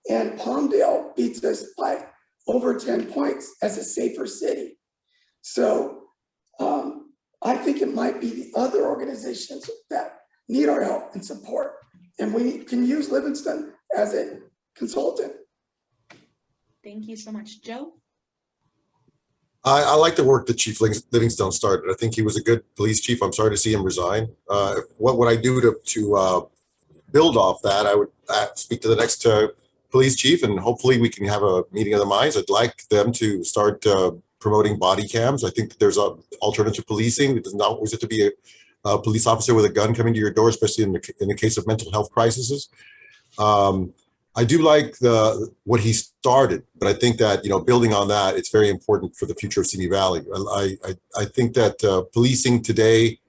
and Palmdale beats us by over 10 points as a safer city. So I think it might be the other organizations that need our help and support, and we can use Livingston as a consultant. Thank you so much. Joe? I like the work that Chief Livingstone started. I think he was a good police chief. I'm sorry to see him resign. What would I do to build off that? I would speak to the next police chief, and hopefully we can have a meeting of the minds. I'd like them to start promoting body cams. I think that there's alternative policing. It does not always have to be a police officer with a gun coming to your door, especially in the case of mental health crises. I do like what he started, but I think that, building on that, it's very important for the future of Simi Valley. I think that policing today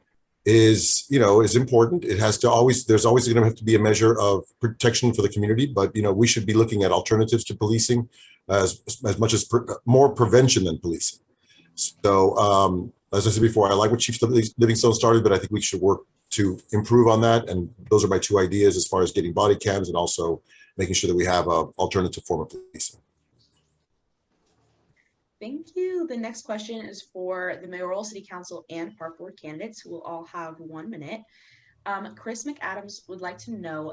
is important. It has to there's always going to have to be a measure of protection for the community, but, we should be looking at alternatives to policing as much as more prevention than policing. So, as I said before, I like what Chief Livingstone started, but I think we should work to improve on that. And those are my two ideas as far as getting body cams and also making sure that we have an alternative form of policing. Thank you. The next question is for the mayoral, city council, and park board candidates, who will all have 1 minute. Chris McAdams would like to know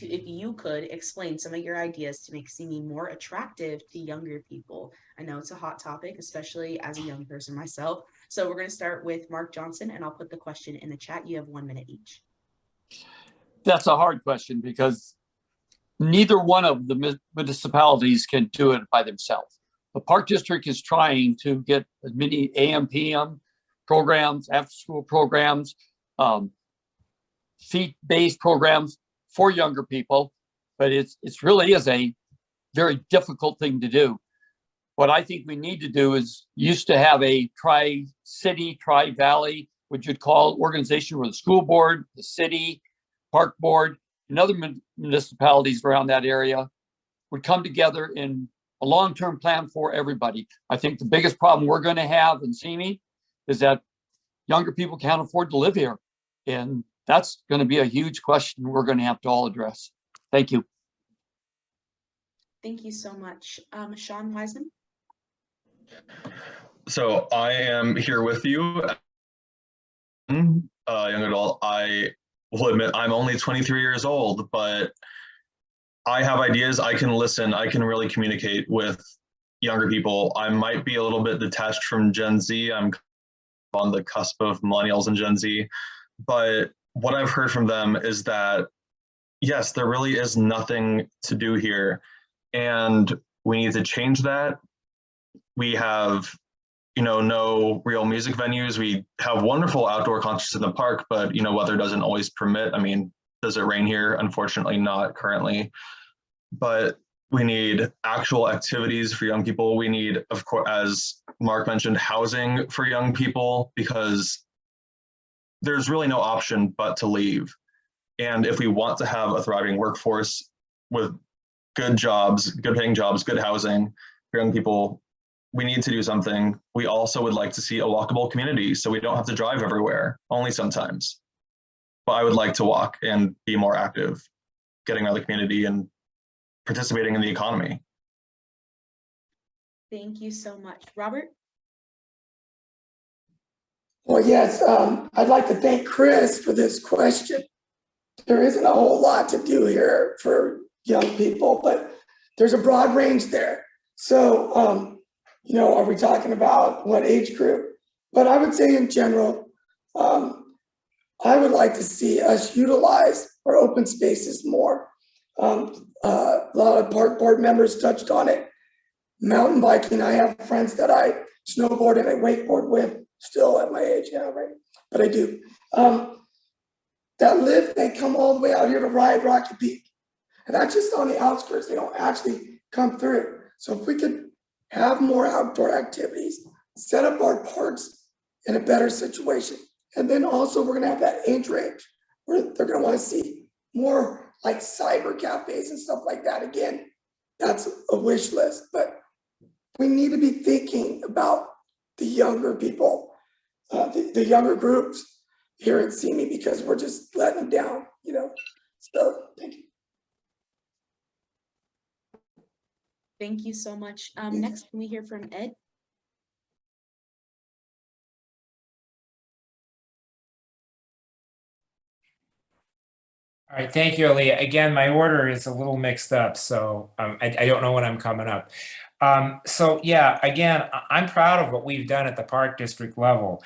if you could explain some of your ideas to make Simi more attractive to younger people. I know it's a hot topic, especially as a young person myself. So we're going to start with Mark Johnson, and I'll put the question in the chat. You have 1 minute each. That's a hard question because neither one of the municipalities can do it by themselves. The Park District is trying to get as many AM/PM programs, after-school programs, feet-based programs for younger people, but it's really is a very difficult thing to do. What I think we need to do is used to have a tri-city, tri-valley, what you'd call organization where the school board, the city, park board, and other municipalities around that area would come together in a long-term plan for everybody. I think the biggest problem we're going to have in Simi is that younger people can't afford to live here. And that's going to be a huge question we're going to have to all address. Thank you. Thank you so much. Sean Weisman? So I am here with you, young adult. I will admit I'm only 23 years old, but I have ideas. I can listen. I can really communicate with younger people. I might be a little bit detached from Gen Z. I'm on the cusp of millennials and Gen Z, but what I've heard from them is that, yes, there really is nothing to do here, and we need to change that. We have, no real music venues. We have wonderful outdoor concerts in the park, but, weather doesn't always permit. I mean, does it rain here? Unfortunately, not currently. But we need actual activities for young people. We need, of course, as Mark mentioned, housing for young people, because there's really no option but to leave. And if we want to have a thriving workforce with good jobs, good paying jobs, good housing for young people. We need to do something. We also would like to see a walkable community so we don't have to drive everywhere, only sometimes. But I would like to walk and be more active, getting out of the community and participating in the economy. Thank you so much. Robert? Well, yes, I'd like to thank Chris for this question. There isn't a whole lot to do here for young people, but there's a broad range there. So, you know, are we talking about what age group? But I would say in general, I would like to see us utilize our open spaces more. A lot of park board members touched on it. Mountain biking, I have friends that I snowboard and I wakeboard with, still at my age, yeah, right? But I do. That live, they come all the way out here to ride Rocky Peak. And that's just on the outskirts, they don't actually come through. So if we could have more outdoor activities, set up our parks in a better situation. And then also we're gonna have that age range where they're gonna wanna see more like cyber cafes and stuff like that. Again, that's a wish list, but we need to be thinking about the younger people, the younger groups here at Simi, because we're just letting them down, you know? So thank you. Thank you so much. Next, can we hear from Ed? All right, thank you, Aleyah. Again, my order is a little mixed up, so I don't know when I'm coming up. So yeah, again, I'm proud of what we've done at the Park District level.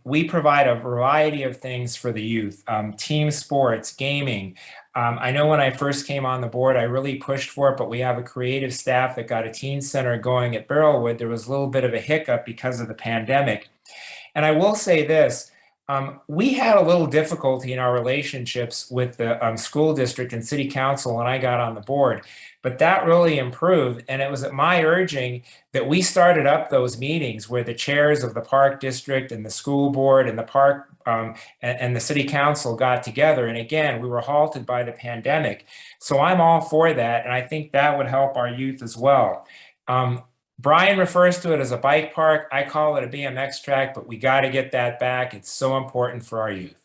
We provide a variety of things for the youth, team sports, gaming. I know when I first came on the board, I really pushed for it, but we have a creative staff that got a teen center going at Barrelwood. There was a little bit of a hiccup because of the pandemic. And I will say this, we had a little difficulty in our relationships with the school district and city council when I got on the board, but that really improved. And it was at my urging that we started up those meetings where the chairs of the park district and the school board and the park and the city council got together. And again, we were halted by the pandemic. So I'm all for that. And I think that would help our youth as well. Brian refers to it as a bike park. I call it a BMX track, but we got to get that back. It's so important for our youth.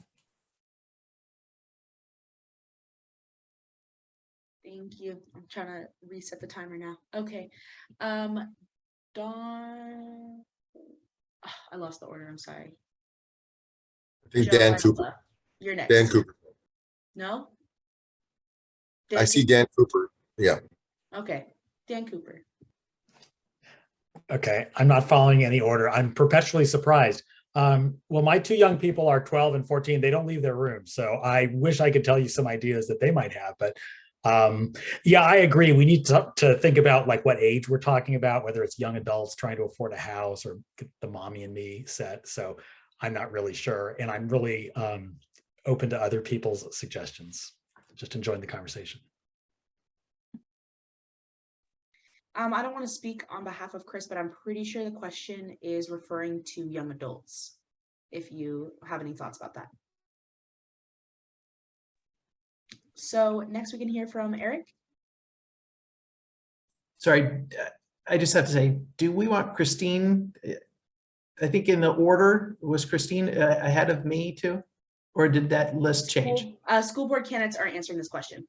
Thank you. I'm trying to reset the timer now. Okay. Dawn. Oh, I lost the order. I'm sorry. I think Joe, Dan Ayala, Cooper. you're next. Dan Cooper. No? I see Dan Cooper. Yeah. Okay. Dan Cooper. Okay, I'm not following any order. I'm perpetually surprised. Well, my two young people are 12 and 14. They don't leave their room. So I wish I could tell you some ideas that they might have, but yeah, I agree. We need to think about like what age we're talking about, whether it's young adults trying to afford a house or get the mommy and me set. So I'm not really sure. And I'm really open to other people's suggestions. Just enjoying the conversation. I don't want to speak on behalf of Chris, but I'm pretty sure the question is referring to young adults. If you have any thoughts about that. So next we can hear from Eric. Sorry, I just have to say, do we want Christine? I think in the order, was Christine ahead of me too? Or did that list change? School board candidates are answering this question.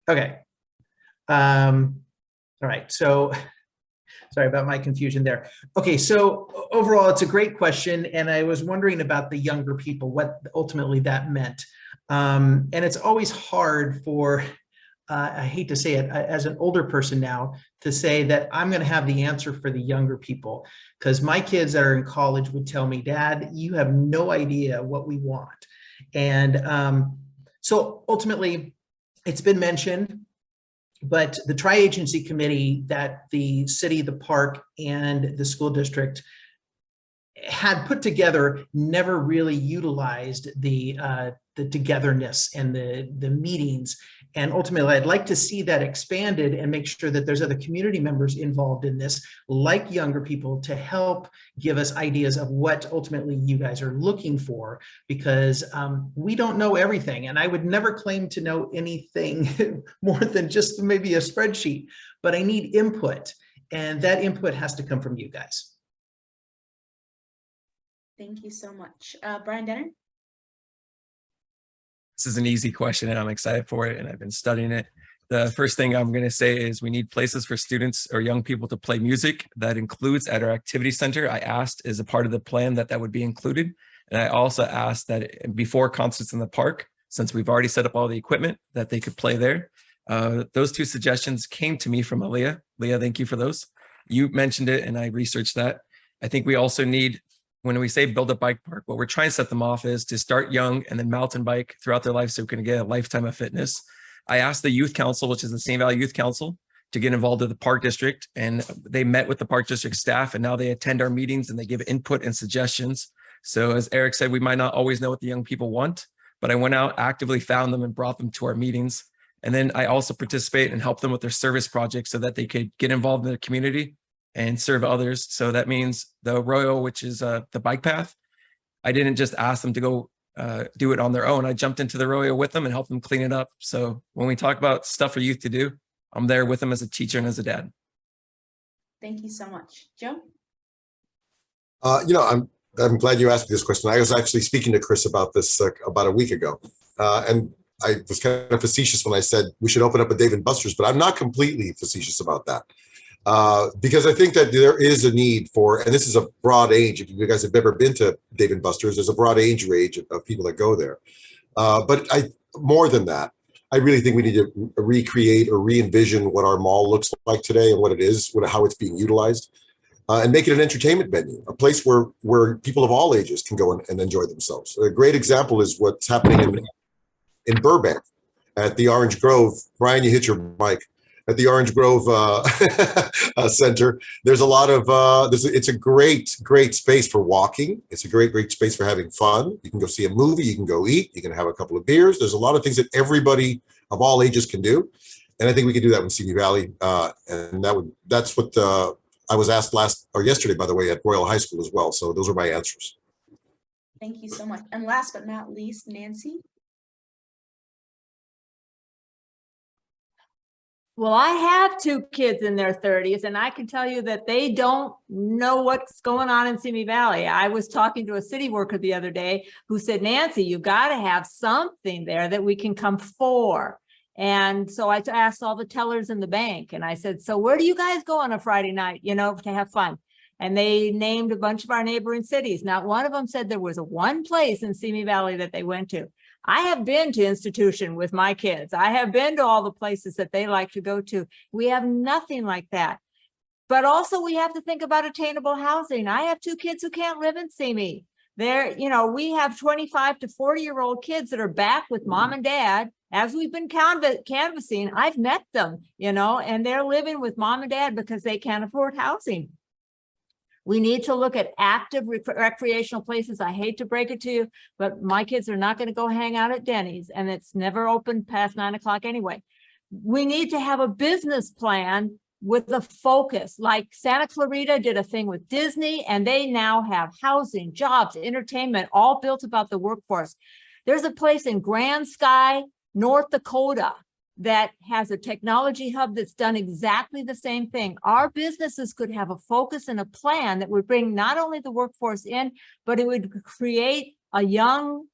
Okay. All right, so sorry about my confusion there. Okay, so overall, it's a great question. And I was wondering about the younger people, what ultimately that meant. And it's always hard for, I hate to say it, as an older person now, to say that I'm gonna have the answer for the younger people. Because my kids that are in college would tell me, Dad, you have no idea what we want. And so ultimately, it's been mentioned, but the tri-agency committee that the city, the park, and the school district had put together never really utilized the togetherness and the meetings And ultimately, I'd like to see that expanded and make sure that there's other community members involved in this, like younger people, to help give us ideas of what ultimately you guys are looking for, because we don't know everything. And I would never claim to know anything more than just maybe a spreadsheet, but I need input. And that input has to come from you guys. Thank you so much. Brian Dennert? This is an easy question and I'm excited for it and I've been studying it. The first thing I'm going to say is we need places for students or young people to play music. That includes at our activity center. I asked as a part of the plan that would be included. And I also asked that before concerts in the park, since we've already set up all the equipment, that they could play there. Those two suggestions came to me from Aleyah. Aleyah, thank you for those. You mentioned it and I researched that. I think we also need, when we say build a bike park, what we're trying to set them off is to start young and then mountain bike throughout their life so we can get a lifetime of fitness. I asked the youth council, which is the Simi Valley Youth Council, to get involved with the park district, and they met with the park district staff and now they attend our meetings and they give input and suggestions. So as Eric said, we might not always know what the young people want, but I went out, actively found them and brought them to our meetings. And then I also participate and help them with their service projects so that they could get involved in the community and serve others. So that means the Arroyo, which is the bike path. I didn't just ask them to go do it on their own. I jumped into the Arroyo with them and helped them clean it up. So when we talk about stuff for youth to do, I'm there with them as a teacher and as a dad. Thank you so much. Joe? I'm glad you asked me this question. I was actually speaking to Chris about this about a week ago. And I was kind of facetious when I said we should open up a Dave & Buster's, but I'm not completely facetious about that. Because I think that there is a need for, and this is a broad age. If you guys have ever been to Dave & Buster's, there's a broad age range of people that go there. But more than that, I really think we need to recreate or re-envision what our mall looks like today and what it is, how it's being utilized, and make it an entertainment venue, a place where people of all ages can go and enjoy themselves. A great example is what's happening in Burbank at the Orange Grove. Brian, you hit your mic. At the Orange Grove Center, there's a lot of, it's a great space for walking. It's a great space for having fun. You can go see a movie, you can go eat, you can have a couple of beers. There's a lot of things that everybody of all ages can do. And I think we can do that in Simi Valley. And that's what I was asked yesterday, by the way, at Royal High School as well. So those are my answers. Thank you so much. And last but not least, Nancy? Well, I have two kids in their 30s, and I can tell you that they don't know what's going on in Simi Valley. I was talking to a city worker the other day who said, Nancy, you got to have something there that we can come for. And so I asked all the tellers in the bank, and I said, so where do you guys go on a Friday night, to have fun? And they named a bunch of our neighboring cities. Not one of them said there was one place in Simi Valley that they went to. I have been to institution with my kids. I have been to all the places that they like to go to. We have nothing like that. But also we have to think about attainable housing. I have two kids who can't live in Simi. We have 25 to 40-year-old kids that are back with mom and dad. As we've been canvassing, I've met them, and they're living with mom and dad because they can't afford housing. We need to look at active recreational places. I hate to break it to you, but my kids are not going to go hang out at Denny's, and it's never open past 9 o'clock anyway. We need to have a business plan with the focus, like Santa Clarita did a thing with Disney, and they now have housing, jobs, entertainment, all built about the workforce. There's a place in Grand Sky, North Dakota, that has a technology hub that's done exactly the same thing. Our businesses could have a focus and a plan that would bring not only the workforce in, but it would create a young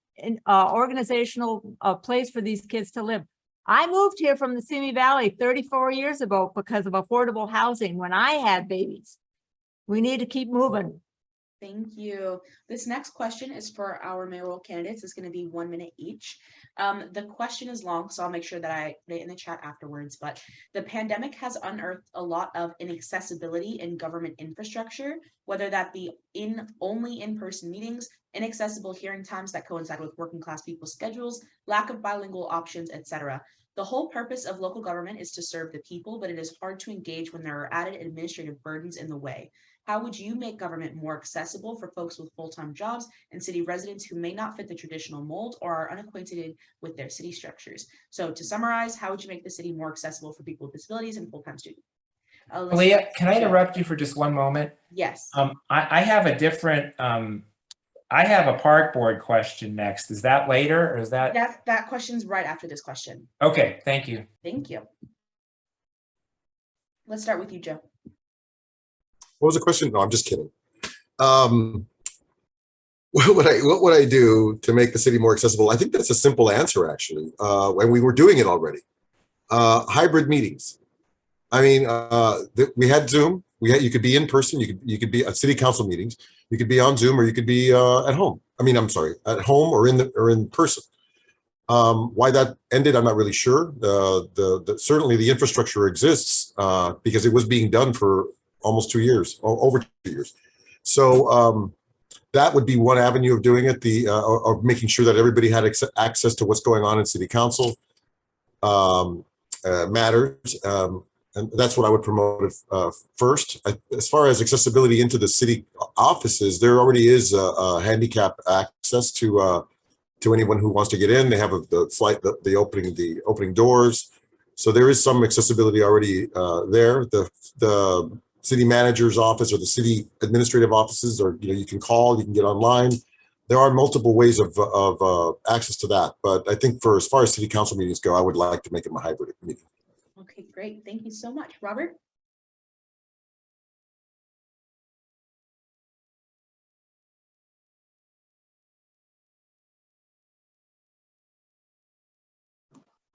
organizational place for these kids to live. I moved here from the Simi Valley 34 years ago because of affordable housing when I had babies. We need to keep moving. Thank you. This next question is for our mayoral candidates. It's going to be 1 minute each. The question is long, so I'll make sure that I put it in the chat afterwards. But the pandemic has unearthed a lot of inaccessibility in government infrastructure, whether that be only in-person meetings, inaccessible hearing times that coincide with working class people's schedules, lack of bilingual options, etc. The whole purpose of local government is to serve the people, but it is hard to engage when there are added administrative burdens in the way. How would you make government more accessible for folks with full-time jobs and city residents who may not fit the traditional mold or are unacquainted with their city structures? So to summarize, how would you make the city more accessible for people with disabilities and full-time students? Aleyah, can I interrupt you for just one moment? Yes. I have a different, I have a park board question next. Is that later or is that? That question's right after this question. Okay, thank you. Thank you. Let's start with you, Joe. What was the question? No, I'm just kidding. What would I do to make the city more accessible? I think that's a simple answer, actually. And we were doing it already. Hybrid meetings. I mean, we had Zoom. You could be in person. You could be at city council meetings. You could be on Zoom, or you could be at home. I mean, I'm sorry, at home or in person. Why that ended, I'm not really sure. Certainly the infrastructure exists because it was being done for almost 2 years, over 2 years. So that would be one avenue of doing it. Of making sure that everybody had access to what's going on in city council matters. And that's what I would promote first. As far as accessibility into the city offices, there already is a handicap access to anyone who wants to get in. They have the opening doors, so there is some accessibility already there. The city manager's office or the city administrative offices, or you can call, you can get online. There are multiple ways of access to that. But I think as far as city council meetings go, I would like to make them a hybrid meeting. Okay, great. Thank you so much. Robert?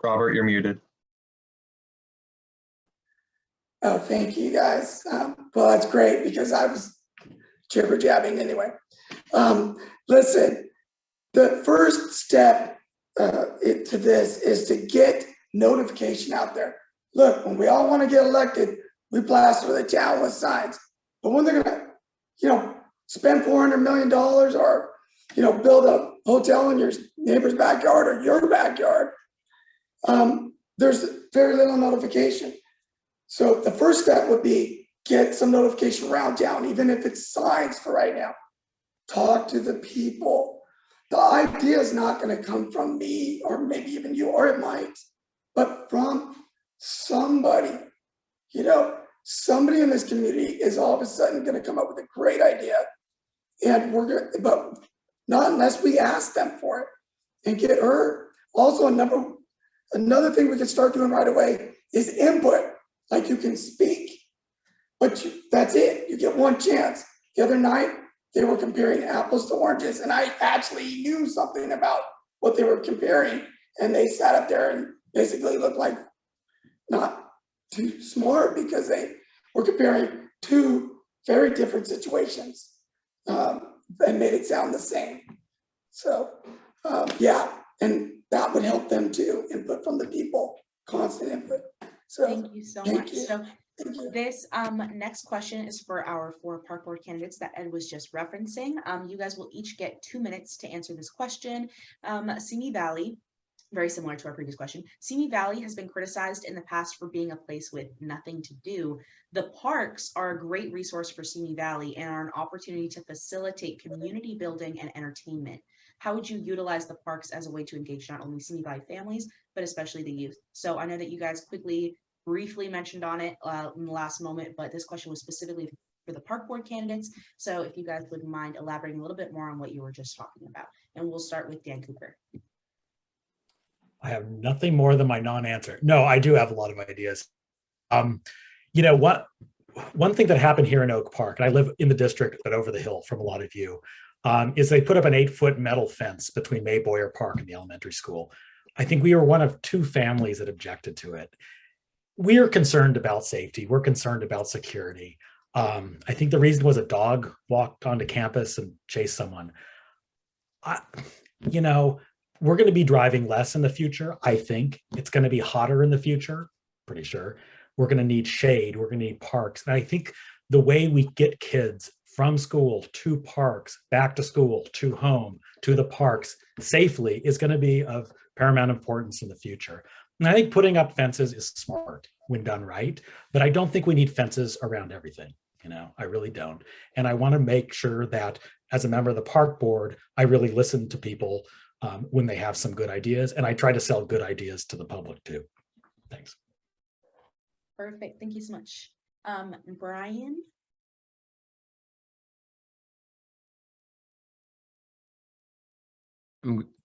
Robert, you're muted. Oh, thank you guys. Well, that's great because I was jibber jabbing anyway. Listen, the first step to this is to get notification out there. Look, when we all want to get elected, we plaster the town with signs. But when they're gonna, spend $400 million or, build a hotel in your neighbor's backyard or your backyard, there's very little notification. So the first step would be get some notification around town, even if it's signs for right now. Talk to the people. The idea is not going to come from me or maybe even you, or it might, but from somebody. Somebody in this community is all of a sudden going to come up with a great idea, and but not unless we ask them for it and get heard. Also, another thing we can start doing right away is input. Like, you can speak, but that's it. You get one chance. The other night, they were comparing apples to oranges, and I actually knew something about what they were comparing, and they sat up there and basically looked like not too smart because they were comparing two very different situations and made it sound the same. So, yeah, and that would help them too, input from the people, constant input. So thank you so much. So this next question is for our 4 park board candidates that Ed was just referencing. You guys will each get 2 minutes to answer this question. Simi Valley, very similar to our previous question. Simi Valley has been criticized in the past for being a place with nothing to do. The parks are a great resource for Simi Valley and are an opportunity to facilitate community building and entertainment. How would you utilize the parks as a way to engage not only Simi Valley families, but especially the youth? So I know that you guys briefly mentioned on it in the last moment, but this question was specifically for the park board candidates. So if you guys wouldn't mind elaborating a little bit more on what you were just talking about. And we'll start with Dan Cooper. I have nothing more than my non-answer. No, I do have a lot of ideas. One thing that happened here in Oak Park, and I live in the district but over the hill from a lot of you, is they put up an 8-foot metal fence between May Boyer Park and the elementary school. I think we were one of 2 families that objected to it. We are concerned about safety. We're concerned about security. I think the reason was a dog walked onto campus and chased someone. We're going to be driving less in the future. I think it's going to be hotter in the future. Pretty sure. We're going to need shade. We're going to need parks. And I think the way we get kids from school to parks, back to school, to home, to the parks safely is going to be of paramount importance in the future. And I think putting up fences is smart when done right, but I don't think we need fences around everything. I really don't. And I want to make sure that as a member of the park board, I really listen to people when they have some good ideas, and I try to sell good ideas to the public too. Thanks. Perfect. Thank you so much. Brian?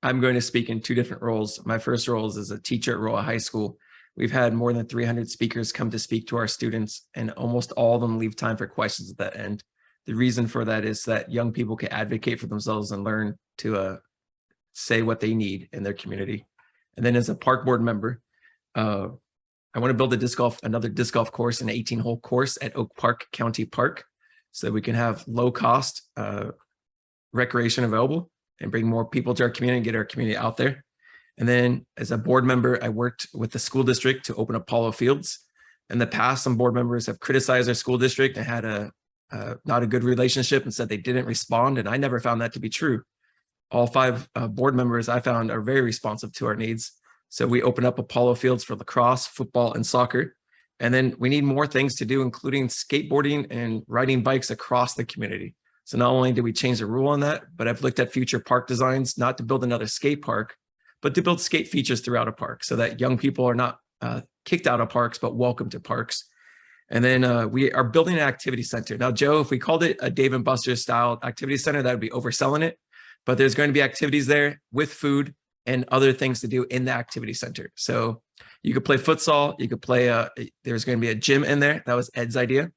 I'm going to speak in two different roles. My first role is as a teacher at Royal High School. We've had more than 300 speakers come to speak to our students, and almost all of them leave time for questions at that end. The reason for that is that young people can advocate for themselves and learn to say what they need in their community. And then as a park board member, I want to build another disc golf course, an 18-hole course at Oak Park County Park, so we can have low cost recreation available and bring more people to our community and get our community out there. And then as a board member, I worked with the school district to open up Polo Fields. In the past, some board members have criticized our school district and had not a good relationship and said they didn't respond. And I never found that to be true. All 5 board members I found are very responsive to our needs. So we opened up Apollo Fields for lacrosse, football, and soccer. And then we need more things to do, including skateboarding and riding bikes across the community. So not only did we change the rule on that, but I've looked at future park designs, not to build another skate park, but to build skate features throughout a park so that young people are not kicked out of parks, but welcome to parks. And then we are building an activity center. Now, Joe, if we called it a Dave & Buster's style activity center, that would be overselling it. But there's going to be activities there with food and other things to do in the activity center. So you could play futsal, you could play, there's going to be a gym in there. That was Ed's idea.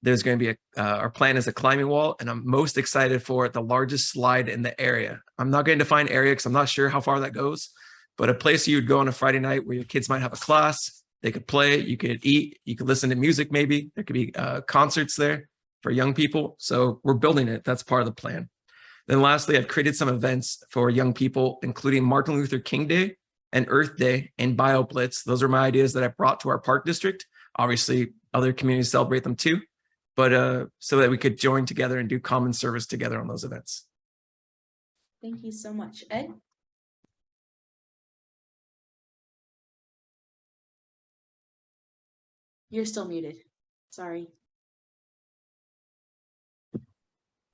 There's going to be our plan is a climbing wall, and I'm most excited for the largest slide in the area. I'm not going to define area because I'm not sure how far that goes, but a place you'd go on a Friday night where your kids might have a class, they could play, you could eat, you could listen to music maybe. There could be concerts there for young people. So we're building it. That's part of the plan. Then lastly, I've created some events for young people, including Martin Luther King Day and Earth Day and Bio Blitz. Those are my ideas that I brought to our park district. Obviously, other communities celebrate them too, but so that we could join together and do common service together on those events. Thank you so much. Ed? You're still muted. Sorry.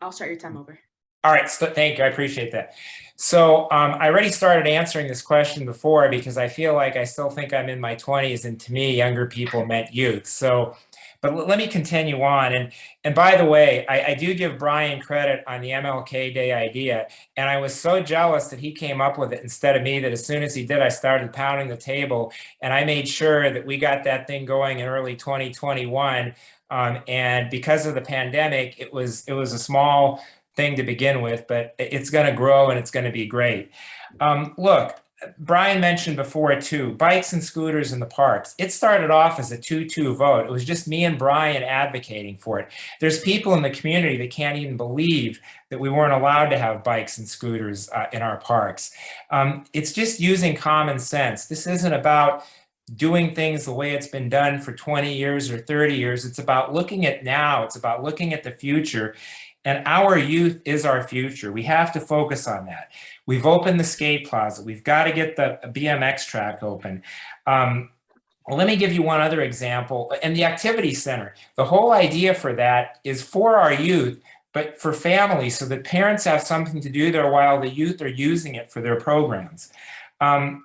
I'll start your time over. All right, so thank you. I appreciate that. So I already started answering this question before because I feel like I still think I'm in my 20s, and to me, younger people meant youth. So, but let me continue on. And by the way, I do give Brian credit on the MLK Day idea. And I was so jealous that he came up with it instead of me, that as soon as he did, I started pounding the table. And I made sure that we got that thing going in early 2021. And because of the pandemic, it was a small thing to begin with, but it's going to grow and it's going to be great. Look, Brian mentioned before too, bikes and scooters in the parks. It started off as a 2-2 vote. It was just me and Brian advocating for it. There's people in the community that can't even believe that we weren't allowed to have bikes and scooters in our parks. It's just using common sense. This isn't about doing things the way it's been done for 20 years or 30 years. It's about looking at now. It's about looking at the future. And our youth is our future. We have to focus on that. We've opened the skate plaza. We've got to get the BMX track open. Let me give you one other example. And the activity center, the whole idea for that is for our youth, but for families, so that parents have something to do there while the youth are using it for their programs. And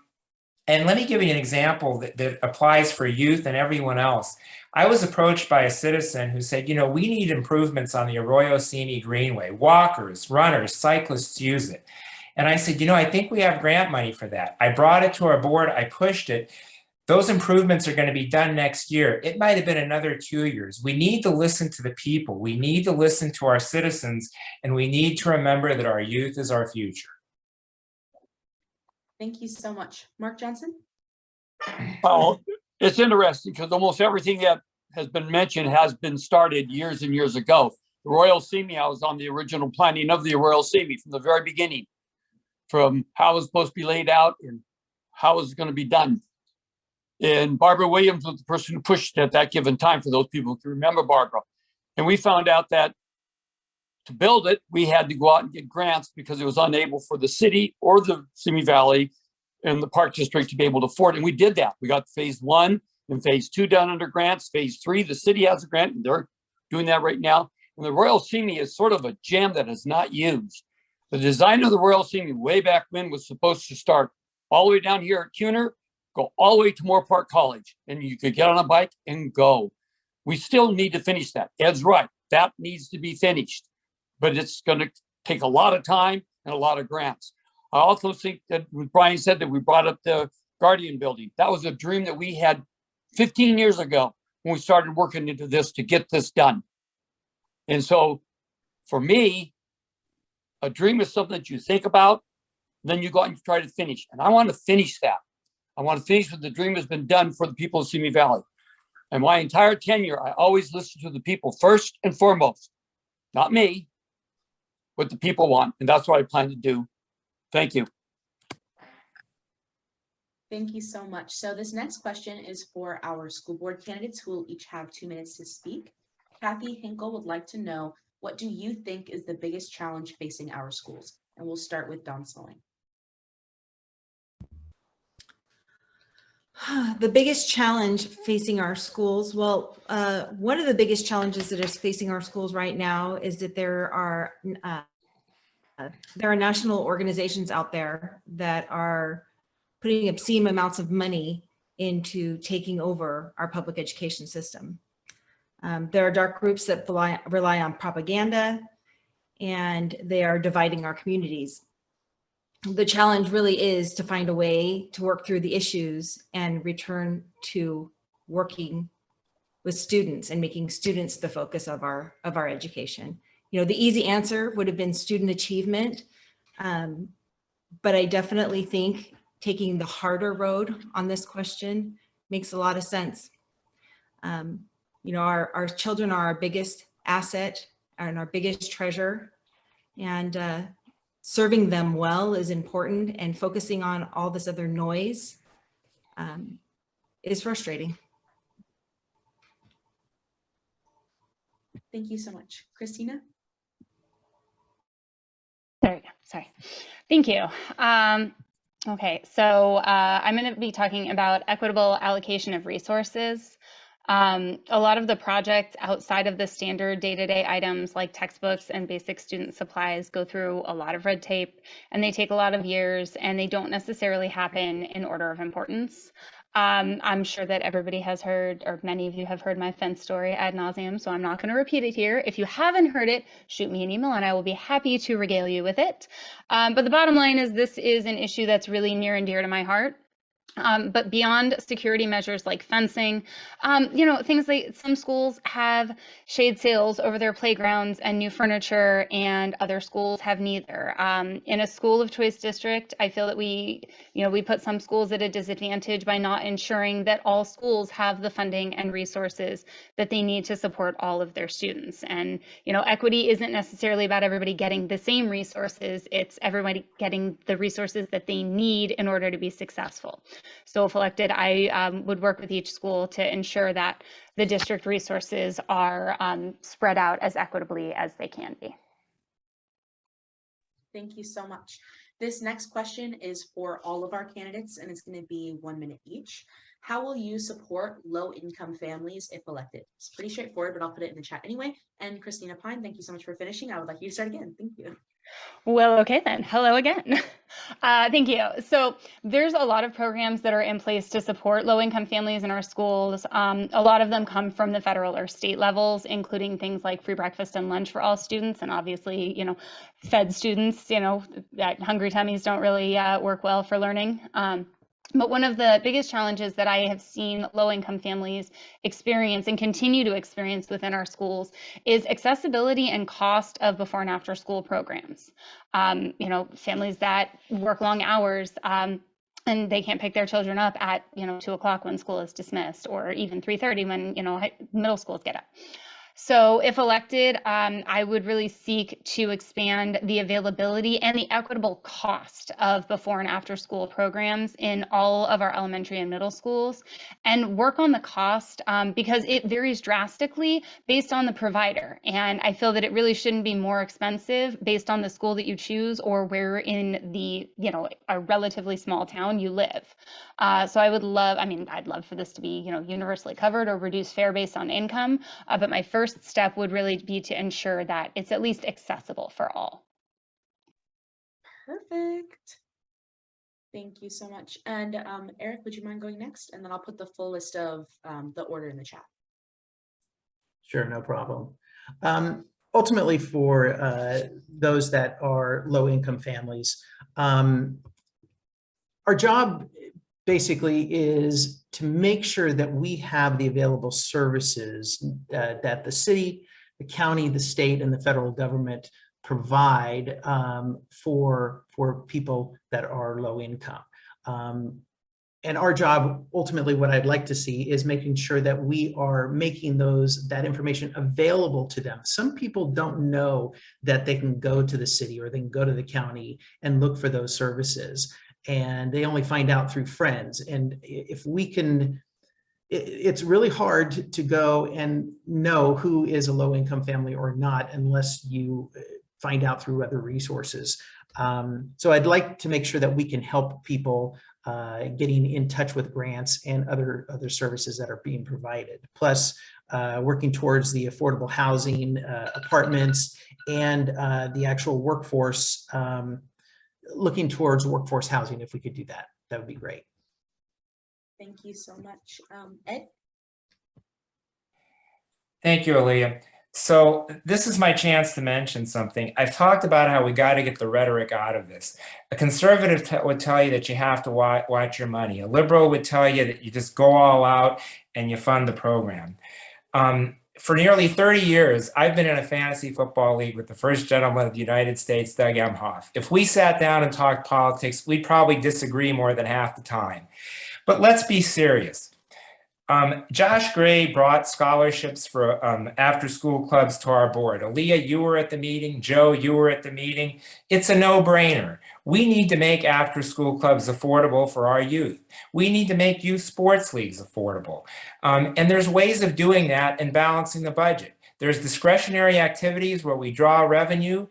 let me give you an example that applies for youth and everyone else. I was approached by a citizen who said, we need improvements on the Arroyo Simi Greenway. Walkers, runners, cyclists use it. And I said, I think we have grant money for that. I brought it to our board. I pushed it. Those improvements are going to be done next year. It might have been another 2 years. We need to listen to the people. We need to listen to our citizens. And we need to remember that our youth is our future. Thank you so much. Mark Johnson? Well, it's interesting because almost everything that has been mentioned has been started years and years ago. The Royal Simi, I was on the original planning of the Royal Simi from the very beginning, from how it was supposed to be laid out and how it was going to be done. And Barbara Williams was the person who pushed it at that given time, for those people who can remember Barbara. And we found out that to build it, we had to go out and get grants because it was unable for the city or the Simi Valley in the park district to be able to afford it. And we did that. We got phase 1 and phase 2 done under grants. Phase 3, the city has a grant, and they're doing that right now. And the Royal Simi is sort of a gem that is not used. The design of the Royal Simi way back when was supposed to start all the way down here at Cuner, go all the way to Moore Park College, and you could get on a bike and go. We still need to finish that. Ed's right. That needs to be finished, but it's going to take a lot of time and a lot of grants. I also think that when Brian said that we brought up the Guardian building, that was a dream that we had 15 years ago when we started working into this to get this done. And so for me, a dream is something that you think about, then you go out and try to finish. And I want to finish that. I want to finish what the dream has been done for the people of Simi Valley. And my entire tenure, I always listen to the people first and foremost, not me, what the people want. And that's what I plan to do. Thank you. Thank you so much. So this next question is for our school board candidates who will each have 2 minutes to speak. Kathy Hinkle would like to know, what do you think is the biggest challenge facing our schools? And we'll start with Don Smollen. The biggest challenge facing our schools, well, one of the biggest challenges that is facing our schools right now is that there are national organizations out there that are putting obscene amounts of money into taking over our public education system. There are dark groups that rely on propaganda, and they are dividing our communities. The challenge really is to find a way to work through the issues and return to working with students and making students the focus of our education. You know, the easy answer would have been student achievement, but I definitely think taking the harder road on this question makes a lot of sense. You know, our children are our biggest asset and our biggest treasure, and serving them well is important, and focusing on all this other noise is frustrating. Thank you so much. Kristina? There we go. Sorry. Thank you. Okay, so I'm going to be talking about equitable allocation of resources. A lot of the projects outside of the standard day-to-day items like textbooks and basic student supplies go through a lot of red tape, and they take a lot of years, and they don't necessarily happen in order of importance. I'm sure that everybody has heard, or many of you have heard, my fence story ad nauseum, so I'm not going to repeat it here. If you haven't heard it, shoot me an email and I will be happy to regale you with it. But the bottom line is this is an issue that's really near and dear to my heart. But beyond security measures like fencing, you know, things like some schools have shade sails over their playgrounds and new furniture, and other schools have neither. In a school of choice district, I feel that we put some schools at a disadvantage by not ensuring that all schools have the funding and resources that they need to support all of their students. And, you know, equity isn't necessarily about everybody getting the same resources. It's everybody getting the resources that they need in order to be successful. So if elected, I would work with each school to ensure that the district resources are spread out as equitably as they can be. Thank you so much. This next question is for all of our candidates, and it's going to be 1 minute each. How will you support low-income families if elected? It's pretty straightforward, but I'll put it in the chat anyway. And Kristina Pine, thank you so much for finishing. I would like you to start again. Thank you. Well, okay then. Hello again. Thank you. So there's a lot of programs that are in place to support low-income families in our schools. A lot of them come from the federal or state levels, including things like free breakfast and lunch for all students, and obviously, you know, fed students, you know, that hungry tummies don't really work well for learning. But one of the biggest challenges that I have seen low-income families experience and continue to experience within our schools is accessibility and cost of before and after school programs. You know, families that work long hours and they can't pick their children up at, you know, 2 o'clock when school is dismissed, or even 3:30 when, you know, middle schools get up. So if elected, I would really seek to expand the availability and the equitable cost of before and after school programs in all of our elementary and middle schools, and work on the cost because it varies drastically based on the provider. And I feel that it really shouldn't be more expensive based on the school that you choose or where in the, a relatively small town you live. So I would love, I'd love for this to be, universally covered or reduced fare based on income. But my first step would really be to ensure that it's at least accessible for all. Perfect. Thank you so much. And Eric, would you mind going next? And then I'll put the full list of the order in the chat. Sure, no problem. Ultimately, for those that are low-income families, our job basically is to make sure that we have the available services that the city, the county, the state, and the federal government provide for people that are low income. And our job, ultimately, what I'd like to see is making sure that we are making that information available to them. Some people don't know that they can go to the city or they can go to the county and look for those services, and they only find out through friends. And if we can, it's really hard to go and know who is a low-income family or not unless you find out through other resources. So I'd like to make sure that we can help people getting in touch with grants and other services that are being provided. Plus, working towards the affordable housing, apartments, and the actual workforce, looking towards workforce housing. If we could do that, that would be great. Thank you so much. Ed? Thank you, Aleyah. So this is my chance to mention something. I've talked about how we got to get the rhetoric out of this. A conservative would tell you that you have to watch your money. A liberal would tell you that you just go all out and you fund the program. For nearly 30 years, I've been in a fantasy football league with the first gentleman of the United States, Doug Emhoff. If we sat down and talked politics, we'd probably disagree more than half the time. But let's be serious. Josh Gray brought scholarships for after-school clubs to our board. Aleyah, you were at the meeting. Joe, you were at the meeting. It's a no-brainer. We need to make after-school clubs affordable for our youth. We need to make youth sports leagues affordable. And there's ways of doing that and balancing the budget. There's discretionary activities where we draw revenue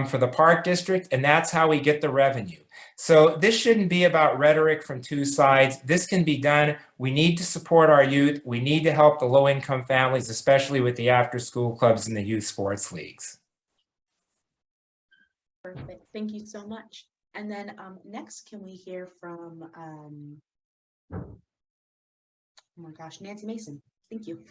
for the park district, and that's how we get the revenue. So this shouldn't be about rhetoric from two sides. This can be done. We need to support our youth. We need to help the low-income families, especially with the after-school clubs and the youth sports leagues. Perfect. Thank you so much. And then next, can we hear from, oh my gosh, Nancy Mason. Thank you.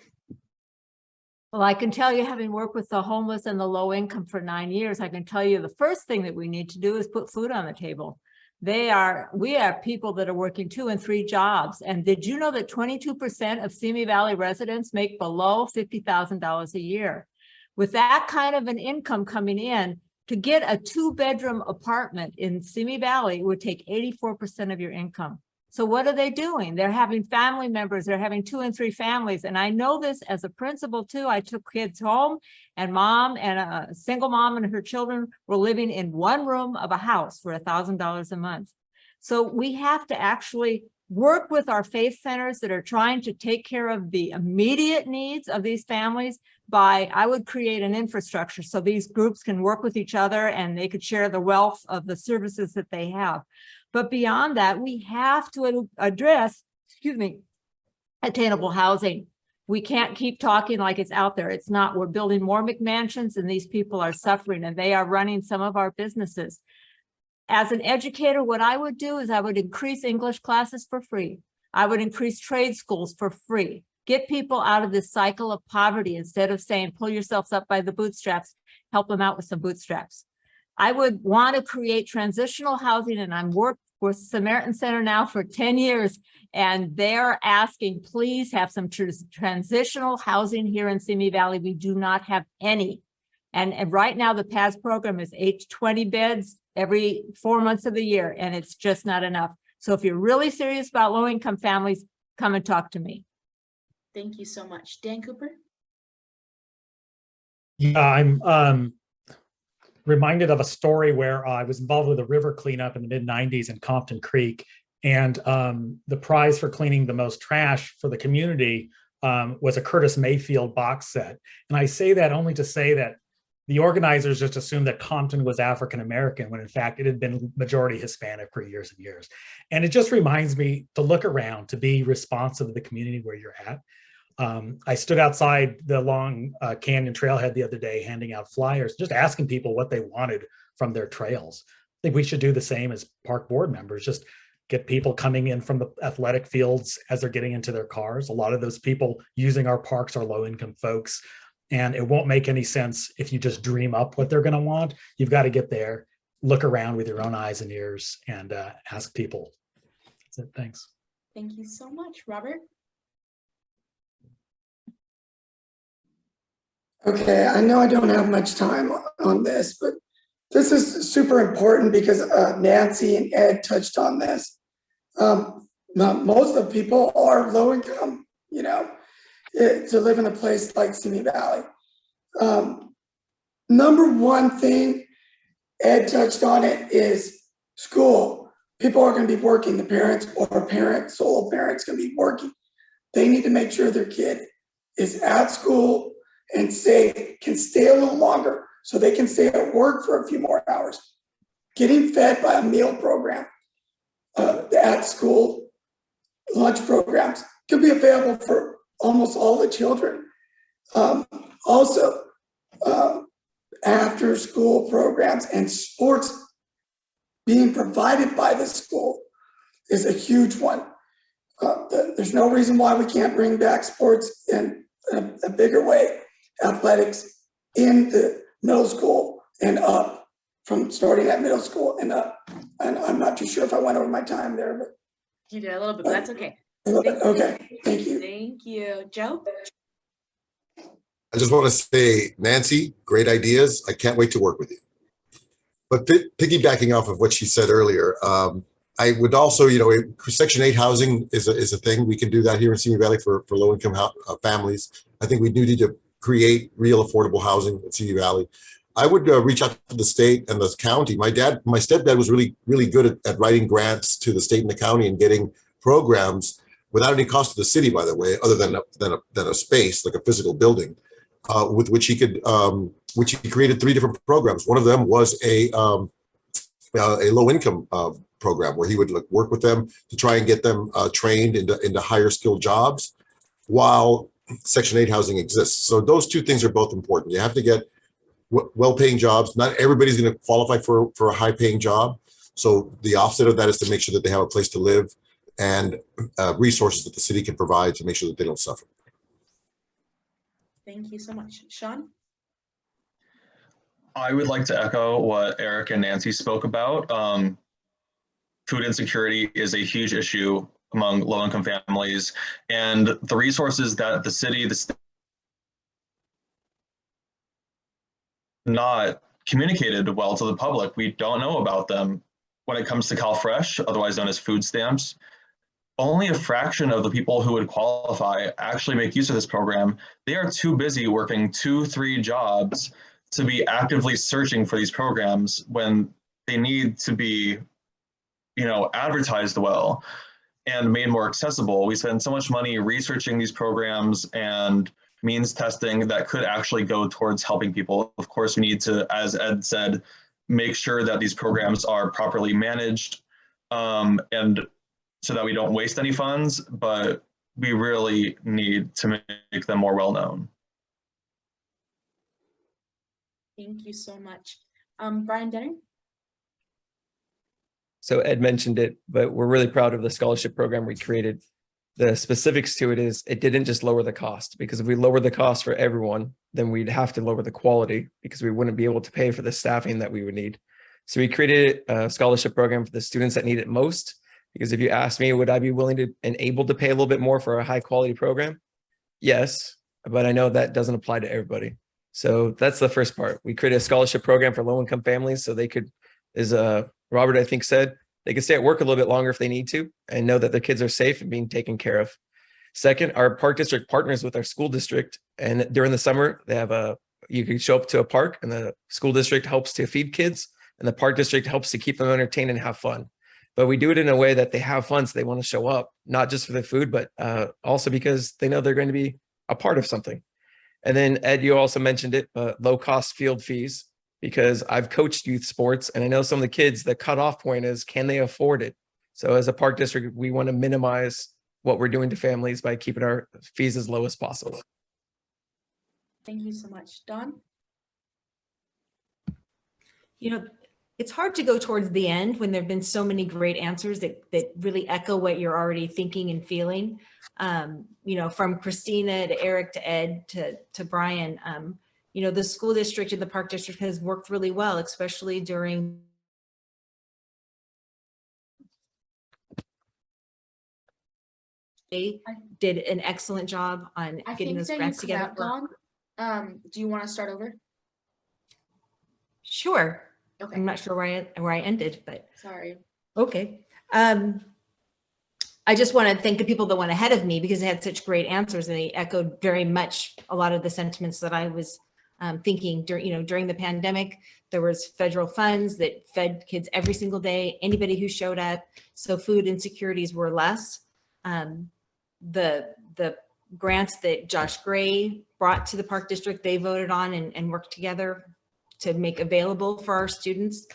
Well, I can tell you, having worked with the homeless and the low income for 9 years, I can tell you the first thing that we need to do is put food on the table. We have people that are working 2 and 3 jobs. And did you know that 22% of Simi Valley residents make below $50,000 a year? With that kind of an income coming in, to get a 2-bedroom apartment in Simi Valley would take 84% of your income. So what are they doing? They're having family members. They're having 2 and 3 families. And I know this as a principal too. I took kids home, and mom and a single mom and her children were living in one room of a house for $1,000 a month. So we have to actually work with our faith centers that are trying to take care of the immediate needs of these families I would create an infrastructure so these groups can work with each other and they could share the wealth of the services that they have. But beyond that, we have to address, attainable housing. We can't keep talking like it's out there. It's not. We're building more McMansions and these people are suffering and they are running some of our businesses. As an educator, what I would do is I would increase English classes for free. I would increase trade schools for free. Get people out of this cycle of poverty instead of saying, pull yourselves up by the bootstraps, help them out with some bootstraps. I would want to create transitional housing, and I'm worked with Samaritan Center now for 10 years, and they're asking, please have some transitional housing here in Simi Valley. We do not have any. And right now the PAS program is 8 to 20 beds every 4 months of the year, and it's just not enough. So if you're really serious about low-income families, come and talk to me. Thank you so much. Dan Cooper? Yeah, I'm reminded of a story where I was involved with a river cleanup in the mid-90s in Compton Creek. And the prize for cleaning the most trash for the community was a Curtis Mayfield box set. And I say that only to say that the organizers just assumed that Compton was African-American, when in fact it had been majority Hispanic for years and years. And it just reminds me to look around, to be responsive to the community where you're at. I stood outside the Long Canyon Trailhead the other day handing out flyers, just asking people what they wanted from their trails. I think we should do the same as park board members, just get people coming in from the athletic fields as they're getting into their cars. A lot of those people using our parks are low-income folks, and it won't make any sense if you just dream up what they're going to want. You've got to get there, look around with your own eyes and ears, and ask people. That's it. Thanks. Thank you so much, Robert. Okay, I know I don't have much time on this, but this is super important because Nancy and Ed touched on this. Most of the people are low income, to live in a place like Simi Valley. Number one thing, Ed touched on it, is school. People are going to be working. The parents or solo parents going to be working. They need to make sure their kid is at school and can stay a little longer so they can stay at work for a few more hours. Getting fed by a meal program at school, lunch programs could be available for almost all the children. Also, after school programs and sports being provided by the school is a huge one. There's no reason why we can't bring back sports in a bigger way. Athletics in the middle school and up, from starting at middle school and up. And I'm not too sure if I went over my time there, but You did a little bit, but that's okay. Okay, thank you. Thank you. Joe? I just want to say, Nancy, great ideas. I can't wait to work with you. But piggybacking off of what she said earlier, I would also, Section 8 housing is a thing. We can do that here in Simi Valley for low-income families. I think we do need to create real affordable housing in Simi Valley. I would reach out to the state and the county. My stepdad was really, really good at writing grants to the state and the county and getting programs without any cost to the city, by the way, other than a space, like a physical building, with which he created 3 different programs. One of them was a low-income program where he would work with them to try and get them trained into higher skilled jobs while Section 8 housing exists. So those 2 things are both important. You have to get well-paying jobs. Not everybody's going to qualify for a high-paying job. So the offset of that is to make sure that they have a place to live and resources that the city can provide to make sure that they don't suffer. Thank you so much. Sean? I would like to echo what Eric and Nancy spoke about. Food insecurity is a huge issue among low-income families, and the resources that the city, the state, not communicated well to the public. We don't know about them. When it comes to CalFresh, otherwise known as food stamps, only a fraction of the people who would qualify actually make use of this program. They are too busy working 2-3 jobs to be actively searching for these programs when they need to be, advertised well and made more accessible. We spend so much money researching these programs and means testing that could actually go towards helping people. Of course, we need to, as Ed said, make sure that these programs are properly managed and so that we don't waste any funds, but we really need to make them more well-known. Thank you so much. Brian Dennert? So Ed mentioned it, but we're really proud of the scholarship program we created. The specifics to it is it didn't just lower the cost, because if we lowered the cost for everyone, then we'd have to lower the quality because we wouldn't be able to pay for the staffing that we would need. So we created a scholarship program for the students that need it most, because if you ask me, would I be willing to and able to pay a little bit more for a high quality program? Yes, but I know that doesn't apply to everybody. So that's the first part. We created a scholarship program for low income families so they could, as Robert, I think, said, they can stay at work a little bit longer if they need to and know that their kids are safe and being taken care of. Second, our park district partners with our school district, and during the summer, they have you can show up to a park and the school district helps to feed kids and the park district helps to keep them entertained and have fun. But we do it in a way that they have fun, so they want to show up, not just for the food, but also because they know they're going to be a part of something. And then Ed, you also mentioned it, low cost field fees, because I've coached youth sports and I know some of the kids, the cutoff point is, can they afford it? So as a park district, we want to minimize what we're doing to families by keeping our fees as low as possible. Thank you so much. Dawn? You know, it's hard to go towards the end when there've been so many great answers that really echo what you're already thinking and feeling. You know, from Kristina to Eric to Ed to Brian, you know, the school district and the park district has worked really well, especially during they did an excellent job on getting those grants together. Dawn, do you want to start over? Sure. Okay. I'm not sure where I ended, but Sorry. okay. I just want to thank the people that went ahead of me because they had such great answers and they echoed very much a lot of the sentiments that I was thinking during the pandemic. There was federal funds that fed kids every single day, anybody who showed up. So food insecurities were less. The grants that Josh Gray brought to the park district, they voted on and worked together to make available for our students,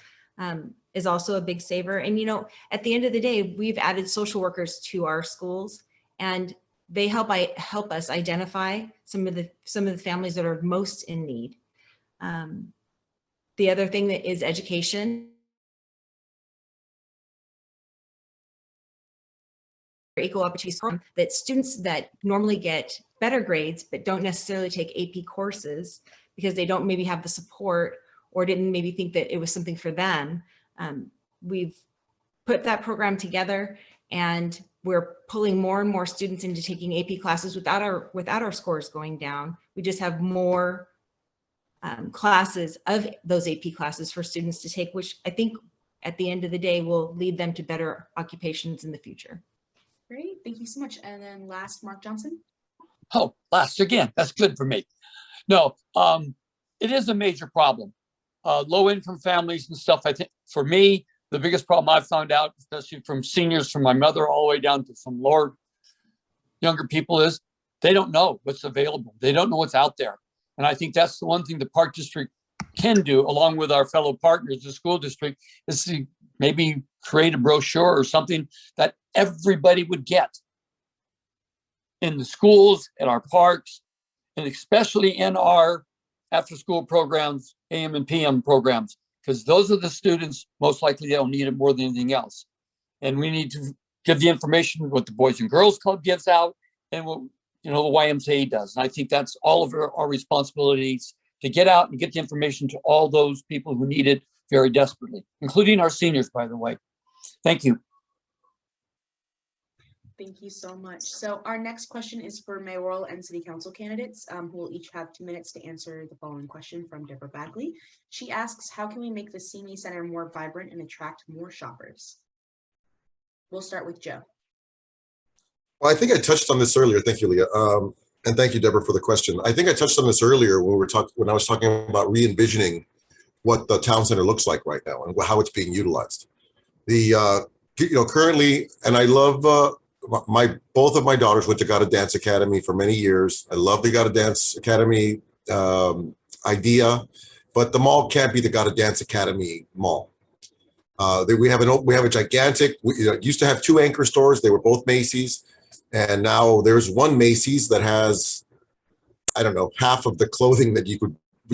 is also a big saver. And, you know, at the end of the day, we've added social workers to our schools and they help us identify some of the families that are most in need. The other thing that is education. Equal opportunities program, that students that normally get better grades but don't necessarily take AP courses because they don't maybe have the support or didn't maybe think that it was something for them. We've put that program together and we're pulling more and more students into taking AP classes without our scores going down. We just have more classes of those AP classes for students to take, which I think at the end of the day will lead them to better occupations in the future. Great, thank you so much. And then last, Mark Johnson. Oh, last again, that's good for me. No, it is a major problem. Low income families and stuff, I think for me, the biggest problem I've found out, especially from seniors, from my mother all the way down to some lower, younger people, is they don't know what's available. They don't know what's out there. And I think that's the one thing the park district can do, along with our fellow partners, the school district, is to maybe create a brochure or something that everybody would get in the schools, at our parks, and especially in our after-school programs, AM and PM programs, because those are the students most likely they'll need it more than anything else. And we need to give the information what the Boys and Girls Club gives out and what the YMCA does. And I think that's all of our responsibilities to get out and get the information to all those people who need it very desperately, including our seniors, by the way. Thank you. Thank you so much. So our next question is for mayoral and city council candidates who will each have 2 minutes to answer the following question from Deborah Bagley. She asks, how can we make the Simi Center more vibrant and attract more shoppers? We'll start with Joe. Well, I think I touched on this earlier. Thank you, Leah. And thank you, Deborah, for the question. I think I touched on this earlier when I was talking about re-envisioning what the town center looks like right now and how it's being utilized. Currently, and I love both of my daughters went to Gotta Dance Academy for many years. I love the Gotta Dance Academy idea, but the mall can't be the Gotta Dance Academy mall. We have a gigantic. It used to have 2 anchor stores. They were both Macy's, and now there's one Macy's that has, I don't know, half of the clothing that you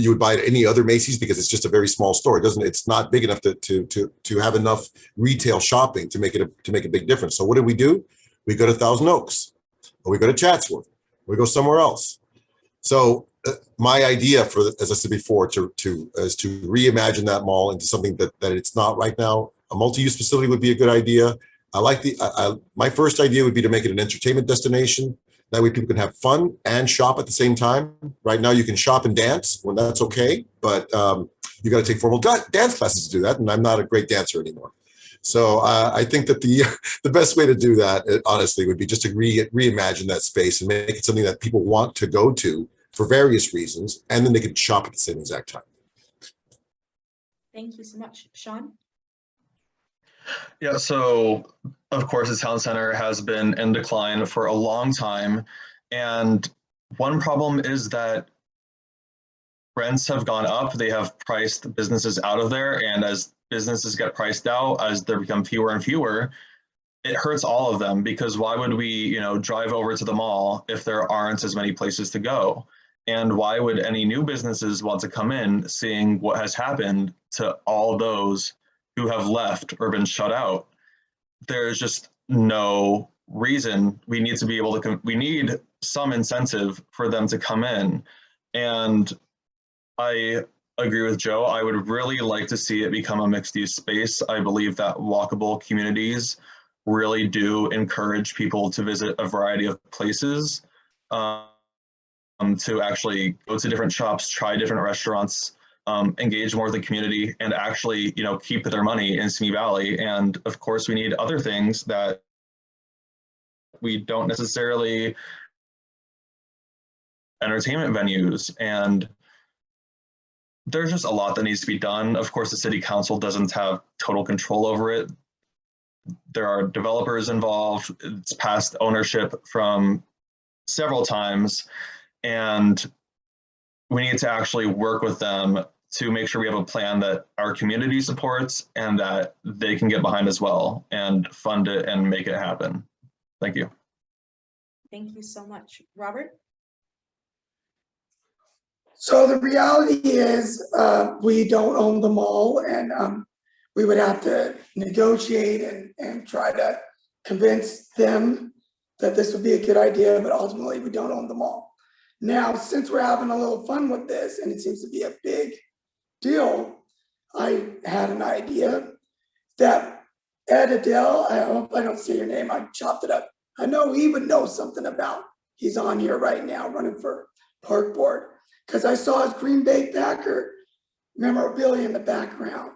would buy at any other Macy's because it's just a very small store. It's not big enough to have enough retail shopping to make a big difference. So what do? We go to Thousand Oaks, or we go to Chatsworth, or we go somewhere else. So my idea as I said before, is to reimagine that mall into something that it's not right now. A multi-use facility would be a good idea. My first idea would be to make it an entertainment destination. That way people can have fun and shop at the same time. Right now you can shop and dance when that's okay, but you got to take formal dance classes to do that. And I'm not a great dancer anymore. So I think that the best way to do that, honestly, would be just to reimagine that space and make it something that people want to go to for various reasons, and then they could shop at the same exact time. Thank you so much. Sean? Yeah, so of course the town center has been in decline for a long time. And one problem is that rents have gone up. They have priced businesses out of there. And as businesses get priced out, as there become fewer and fewer, it hurts all of them, because why would we, drive over to the mall if there aren't as many places to go? And why would any new businesses want to come in, seeing what has happened to all those who have left or been shut out? There's just no reason. We need to be able to, we need some incentive for them to come in. And I agree with Joe. I would really like to see it become a mixed use space. I believe that walkable communities really do encourage people to visit a variety of places, to actually go to different shops, try different restaurants, engage more with the community, and actually, keep their money in Simi Valley. And of course, we need other things that we don't necessarily, entertainment venues, and there's just a lot that needs to be done. Of course, the city council doesn't have total control over it. There are developers involved. It's passed ownership from several times, and we need to actually work with them to make sure we have a plan that our community supports and that they can get behind as well, and fund it and make it happen. Thank you. Thank you so much. Robert? So the reality is we don't own the mall, and we would have to negotiate and try to convince them that this would be a good idea, but ultimately we don't own the mall. Now, since we're having a little fun with this and it seems to be a big deal, I had an idea that Ed Adele, I hope I don't say your name, I chopped it up. I know he would know something about, he's on here right now running for park board, because I saw his Green Bay Packer memorabilia in the background.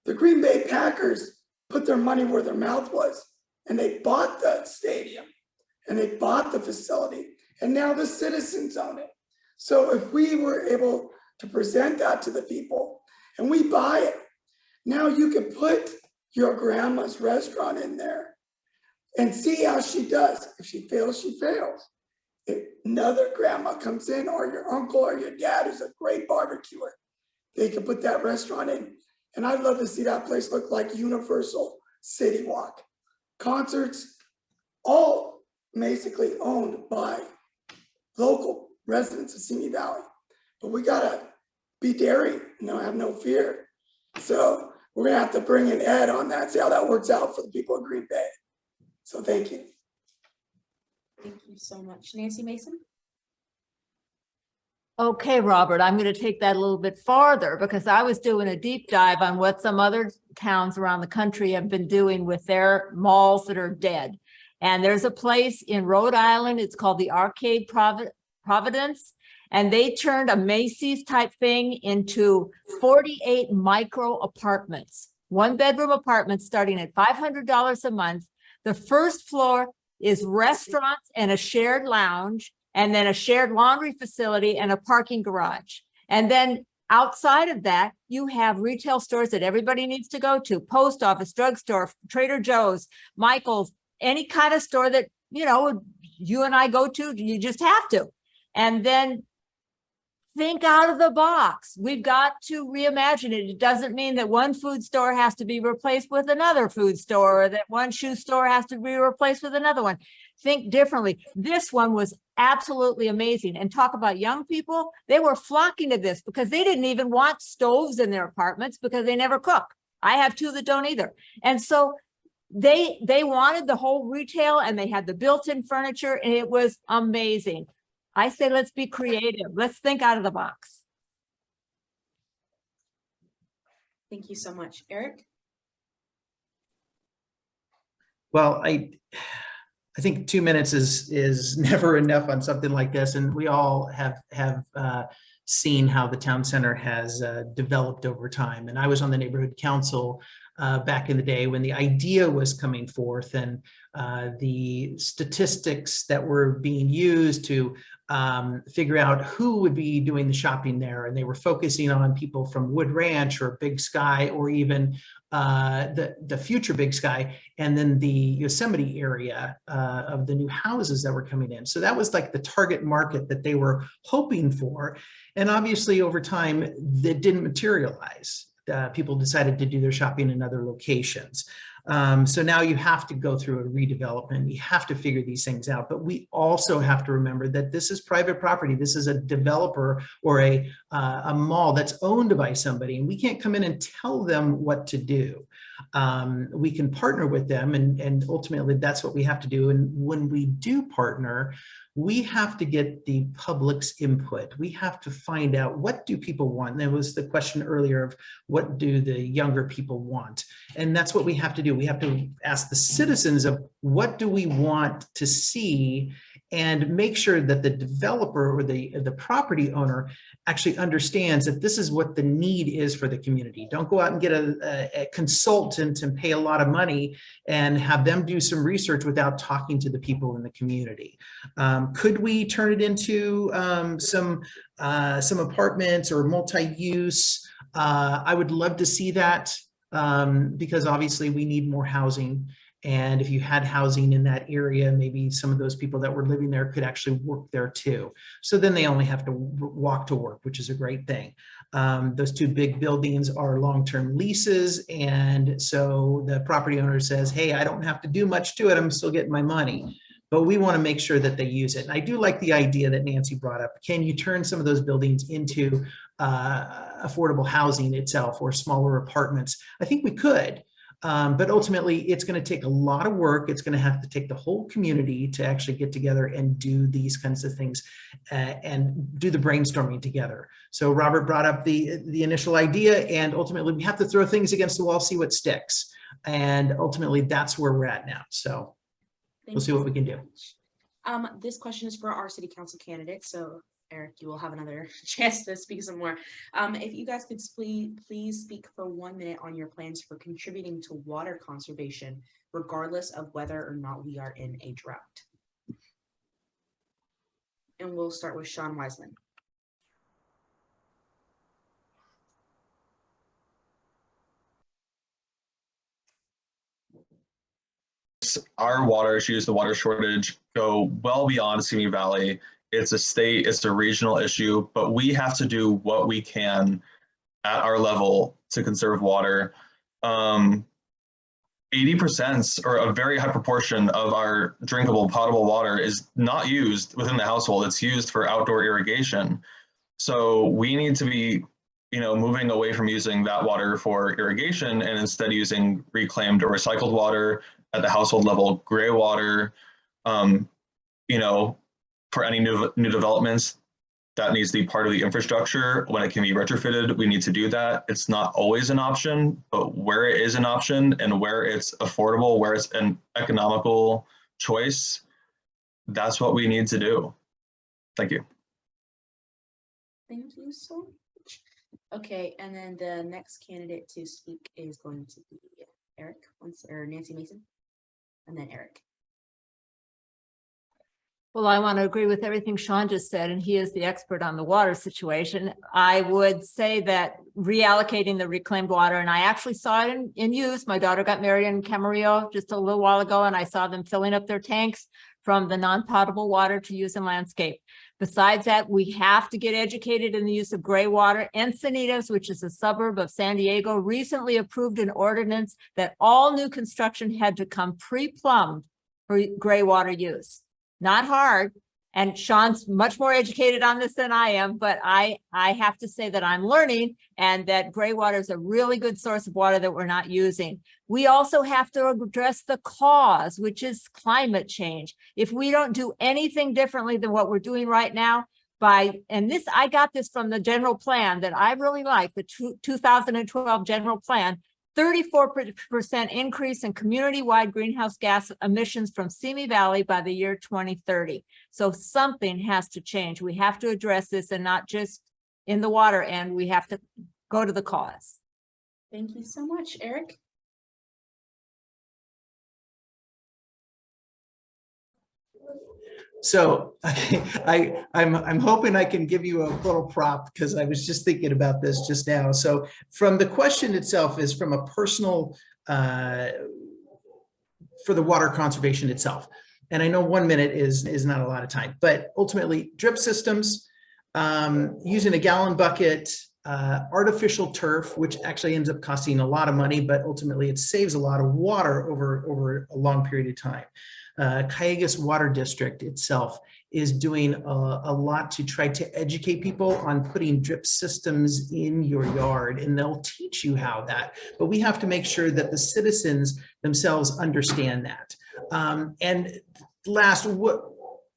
The Green Bay Packers put their money where their mouth was, and they bought the stadium and they bought the facility, and now the citizens own it. So if we were able to present that to the people and we buy it, now you can put your grandma's restaurant in there and see how she does. If she fails, she fails. If another grandma comes in, or your uncle or your dad who's a great barbecuer, they can put that restaurant in. And I'd love to see that place look like Universal City Walk. Concerts, all basically owned by local residents of Simi Valley. But we gotta be daring, have no fear. So we're gonna have to bring in Ed on that, see how that works out for the people of Green Bay. So thank you. Thank you so much. Nancy Mason? Okay, Robert, I'm going to take that a little bit farther, because I was doing a deep dive on what some other towns around the country have been doing with their malls that are dead. And there's a place in Rhode Island, it's called the Arcade Providence, and they turned a Macy's type thing into 48 micro apartments, 1-bedroom apartments starting at $500 a month. The first floor is restaurants and a shared lounge, and then a shared laundry facility and a parking garage. And then outside of that, you have retail stores that everybody needs to go to: post office, drugstore, Trader Joe's, Michael's, any kind of store that, you and I go to, you just have to. And then think out of the box. We've got to reimagine it. It doesn't mean that one food store has to be replaced with another food store, or that one shoe store has to be replaced with another one. Think differently. This one was absolutely amazing. And talk about young people. They were flocking to this because they didn't even want stoves in their apartments because they never cook. I have two that don't either. And so they wanted the whole retail, and they had the built-in furniture, and it was amazing. I say, let's be creative. Let's think out of the box. Thank you so much. Eric? Well, I think 2 minutes is never enough on something like this, and we all have seen how the town center has developed over time. And I was on the neighborhood council back in the day when the idea was coming forth, and the statistics that were being used to figure out who would be doing the shopping there. And they were focusing on people from Wood Ranch or Big Sky, or even the future Big Sky, and then the Yosemite area of the new houses that were coming in. So that was like the target market that they were hoping for. And obviously over time, that didn't materialize. People decided to do their shopping in other locations. So now you have to go through a redevelopment. You have to figure these things out. But we also have to remember that this is private property. This is a developer or a mall that's owned by somebody, and we can't come in and tell them what to do. We can partner with them, and ultimately that's what we have to do. And when we do partner, we have to get the public's input. We have to find out, what do people want? And there was the question earlier of what do the younger people want? And that's what we have to do. We have to ask the citizens of what do we want to see, and make sure that the developer or the property owner actually understands that this is what the need is for the community. Don't go out and get a consultant and pay a lot of money and have them do some research without talking to the people in the community. Could we turn it into some apartments or multi-use? I would love to see that, because obviously we need more housing. And if you had housing in that area, maybe some of those people that were living there could actually work there too. So then they only have to walk to work, which is a great thing. Those two big buildings are long-term leases. And so the property owner says, hey, I don't have to do much to it. I'm still getting my money. But we want to make sure that they use it. And I do like the idea that Nancy brought up. Can you turn some of those buildings into affordable housing itself, or smaller apartments? I think we could. But ultimately, it's going to take a lot of work. It's going to have to take the whole community to actually get together and do these kinds of things and do the brainstorming together. So Robert brought up the initial idea, and ultimately we have to throw things against the wall, see what sticks. And ultimately, that's where we're at now. So we'll see what we can do. This question is for our city council candidate. So Eric, you will have another chance to speak some more. If you guys could please speak for 1 minute on your plans for contributing to water conservation, regardless of whether or not we are in a drought. And we'll start with Sean Weisman. Our water issues, the water shortage, go well beyond Simi Valley. It's a state, it's a regional issue, but we have to do what we can at our level to conserve water. 80% or a very high proportion of our drinkable potable water is not used within the household. It's used for outdoor irrigation. So we need to be, moving away from using that water for irrigation and instead using reclaimed or recycled water at the household level, gray water, for any new developments, that needs to be part of the infrastructure. When it can be retrofitted, we need to do that. It's not always an option, but where it is an option and where it's affordable, where it's an economical choice, that's what we need to do. Thank you. Thank you so much. Okay, and then the next candidate to speak is going to be Eric, or Nancy Mason, and then Eric. Well, I want to agree with everything Sean just said, and he is the expert on the water situation. I would say that reallocating the reclaimed water, and I actually saw it in use. My daughter got married in Camarillo just a little while ago, and I saw them filling up their tanks from the non-potable water to use in landscape. Besides that, we have to get educated in the use of gray water. Encinitas, which is a suburb of San Diego, recently approved an ordinance that all new construction had to come pre-plumbed for gray water use. Not hard. And Sean's much more educated on this than I am, but I have to say that I'm learning, and that gray water is a really good source of water that we're not using. We also have to address the cause, which is climate change. If we don't do anything differently than what we're doing right now, I got this from the general plan that I really like, the 2012 general plan, 34% increase in community-wide greenhouse gas emissions from Simi Valley by the year 2030. So something has to change. We have to address this, and not just in the water end. We have to go to the cause. Thank you so much, Eric. So I'm hoping I can give you a little prop because I was just thinking about this just now. So from the question itself is from a personal, for the water conservation itself. And I know 1 minute is not a lot of time, but ultimately drip systems, using a gallon bucket, artificial turf, which actually ends up costing a lot of money, but ultimately it saves a lot of water over a long period of time. Cayugas Water District itself is doing a lot to try to educate people on putting drip systems in your yard, and they'll teach you how that, but we have to make sure that the citizens themselves understand that. And last,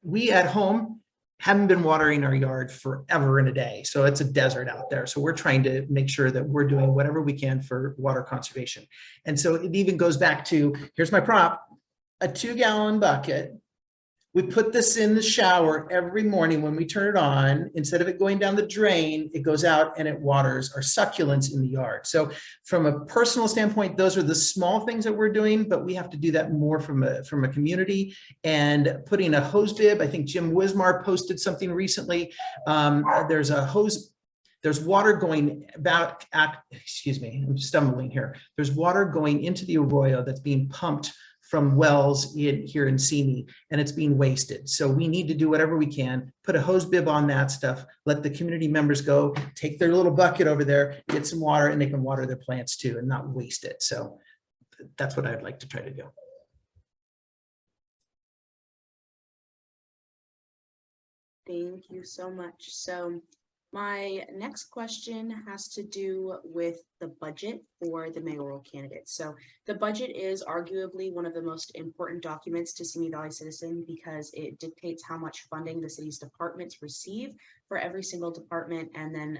we at home haven't been watering our yard forever and a day. So it's a desert out there. So we're trying to make sure that we're doing whatever we can for water conservation. And so it even goes back to, here's my prop, a 2-gallon bucket. We put this in the shower every morning when we turn it on. Instead of it going down the drain, it goes out and it waters our succulents in the yard. So from a personal standpoint, those are the small things that we're doing, but we have to do that more from a community. And putting a hose bib, I think Jim Wismar posted something recently. There's a hose, there's water going about, excuse me, I'm stumbling here. There's water going into the arroyo that's being pumped from wells here in Simi, and it's being wasted. So we need to do whatever we can, put a hose bib on that stuff, let the community members go, take their little bucket over there, get some water, and they can water their plants too and not waste it. So that's what I'd like to try to do. Thank you so much. So my next question has to do with the budget for the mayoral candidates. So the budget is arguably one of the most important documents to Simi Valley citizen because it dictates how much funding the city's departments receive for every single department and then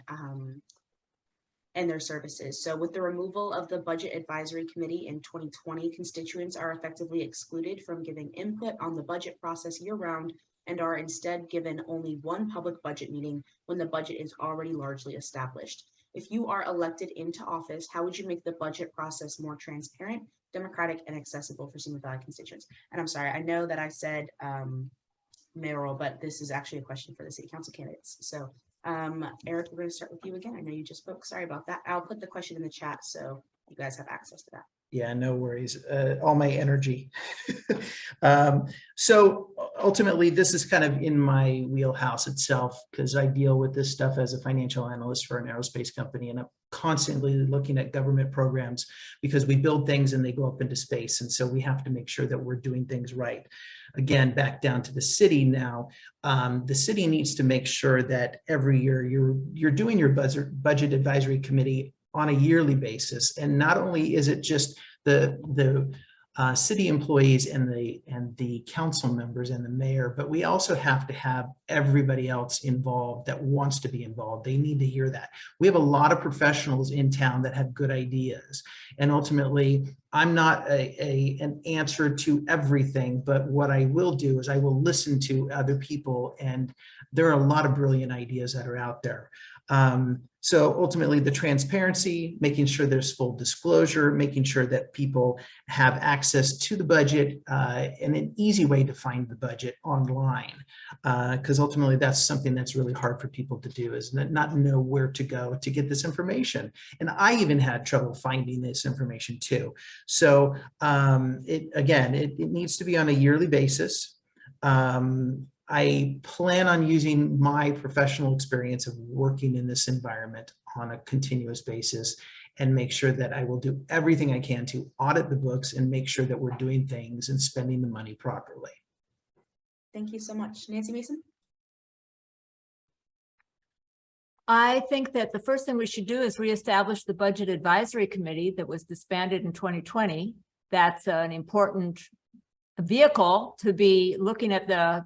and their services. So with the removal of the Budget Advisory Committee in 2020, constituents are effectively excluded from giving input on the budget process year-round and are instead given only one public budget meeting when the budget is already largely established. If you are elected into office, how would you make the budget process more transparent, democratic, and accessible for Simi Valley constituents? And I'm sorry, I know that I said mayoral, but this is actually a question for the city council candidates. So Eric, we're going to start with you again. I know you just spoke. Sorry about that. I'll put the question in the chat so you guys have access to that. Yeah, no worries. All my energy. So ultimately, this is kind of in my wheelhouse itself because I deal with this stuff as a financial analyst for an aerospace company, and I'm constantly looking at government programs because we build things and they go up into space. And so we have to make sure that we're doing things right. Again, back down to the city now, the city needs to make sure that every year you're doing your budget advisory committee on a yearly basis. And not only is it just the city employees and the council members and the mayor, but we also have to have everybody else involved that wants to be involved. They need to hear that. We have a lot of professionals in town that have good ideas. And ultimately, I'm not an answer to everything, but what I will do is I will listen to other people, and there are a lot of brilliant ideas that are out there. So ultimately the transparency, making sure there's full disclosure, making sure that people have access to the budget and an easy way to find the budget online. Because ultimately that's something that's really hard for people to do, is not know where to go to get this information. And I even had trouble finding this information too. So it needs to be on a yearly basis. I plan on using my professional experience of working in this environment on a continuous basis and make sure that I will do everything I can to audit the books and make sure that we're doing things and spending the money properly. Thank you so much. Nancy Mason? I think that the first thing we should do is reestablish the Budget Advisory Committee that was disbanded in 2020. That's an important vehicle to be looking at the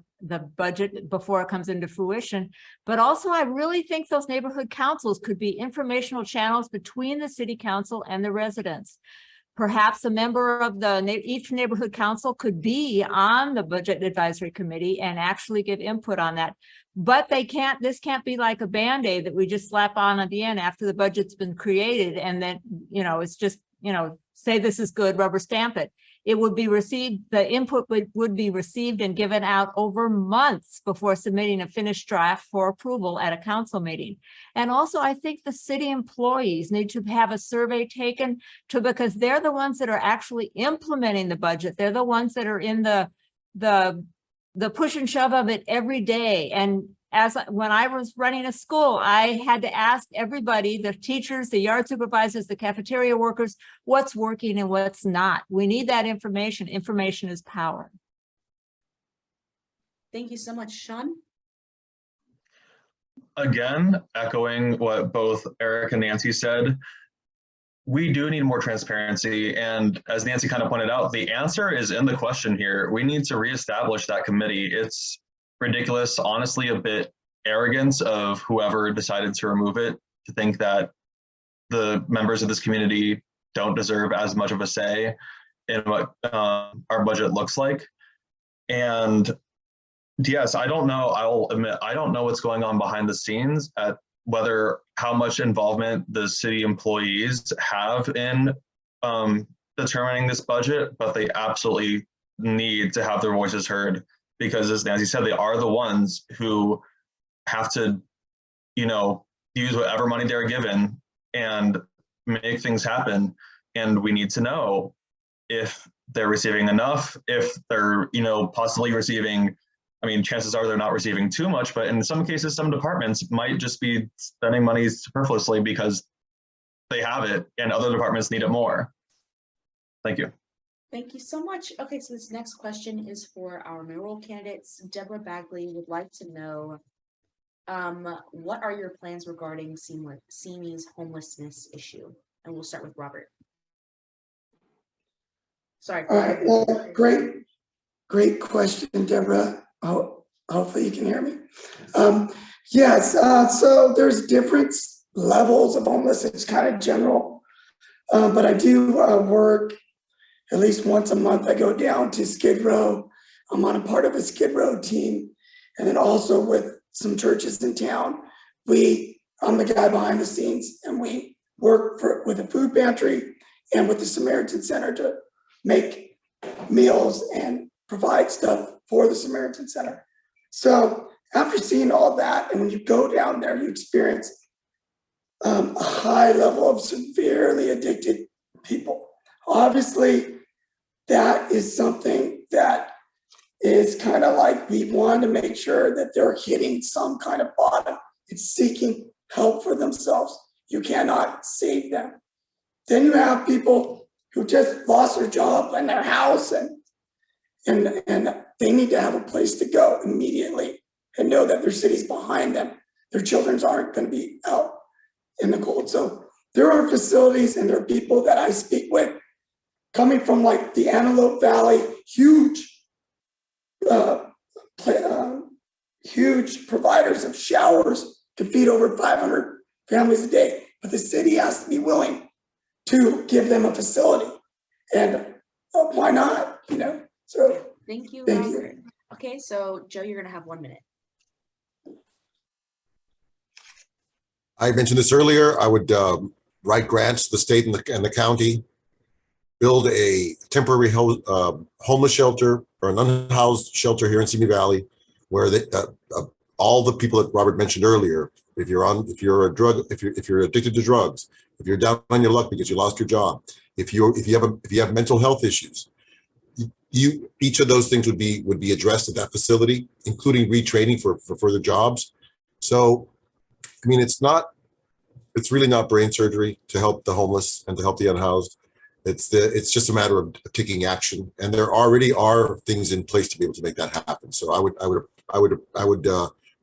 budget before it comes into fruition. But also, I really think those neighborhood councils could be informational channels between the city council and the residents. Perhaps a member of each neighborhood council could be on the Budget Advisory Committee and actually give input on that. But this can't be like a Band-Aid that we just slap on at the end after the budget's been created and then, it's just, say this is good, rubber stamp it. it would be received, the input would be received and given out over months before submitting a finished draft for approval at a council meeting. And also, I think the city employees need to have a survey taken because they're the ones that are actually implementing the budget. They're the ones that are in the push and shove of it every day. And when I was running a school, I had to ask everybody, the teachers, the yard supervisors, the cafeteria workers, what's working and what's not. We need that information. Information is power. Thank you so much, Sean. Again, echoing what both Eric and Nancy said, we do need more transparency. And as Nancy kind of pointed out, the answer is in the question here. We need to reestablish that committee. It's ridiculous, honestly, a bit arrogance of whoever decided to remove it, to think that the members of this community don't deserve as much of a say in what our budget looks like. And yes, I don't know, I'll admit, I don't know what's going on behind the scenes at whether how much involvement the city employees have in determining this budget, but they absolutely need to have their voices heard, because as Nancy said, they are the ones who have to, you know, use whatever money they're given and make things happen. And we need to know if they're receiving enough, if they're, you know, possibly receiving, I mean, chances are they're not receiving too much, but in some cases, some departments might just be spending money superfluously because they have it and other departments need it more. Thank you. Thank you so much. Okay, so this next question is for our mayoral candidates. Deborah Bagley would like to know, what are your plans regarding Simi's homelessness issue? And we'll start with Robert. Sorry. All right, well, great question, Deborah. Hopefully you can hear me. Yes, so there's different levels of homelessness. It's kind of general, but I do work at least once a month. I go down to Skid Row. I'm on a part of a Skid Row team, and then also with some churches in town. I'm the guy behind the scenes, and we work with a food pantry and with the Samaritan Center to make meals and provide stuff for the Samaritan Center. So after seeing all that, and when you go down there, you experience a high level of severely addicted people. Obviously, that is something that is kind of like we want to make sure that they're hitting some kind of bottom. It's seeking help for themselves. You cannot save them. Then you have people who just lost their job and their house, and they need to have a place to go immediately and know that their city's behind them. Their children aren't going to be out in the cold. So there are facilities and there are people that I speak with coming from like the Antelope Valley, huge providers of showers to feed over 500 families a day. But the city has to be willing to give them a facility. And why not, you know? So thank you, thank Robert. you. Okay, so Joe, you're gonna have 1 minute. I mentioned this earlier. I would write grants to the state and the county, build a temporary homeless shelter or an unhoused shelter here in Simi Valley, where all the people that Robert mentioned earlier, if you're addicted to drugs, if you're down on your luck because you lost your job, if you have mental health issues, each of those things would be addressed at that facility, including retraining for further jobs. So, I mean, it's really not brain surgery to help the homeless and to help the unhoused. It's just a matter of taking action, and there already are things in place to be able to make that happen. So I would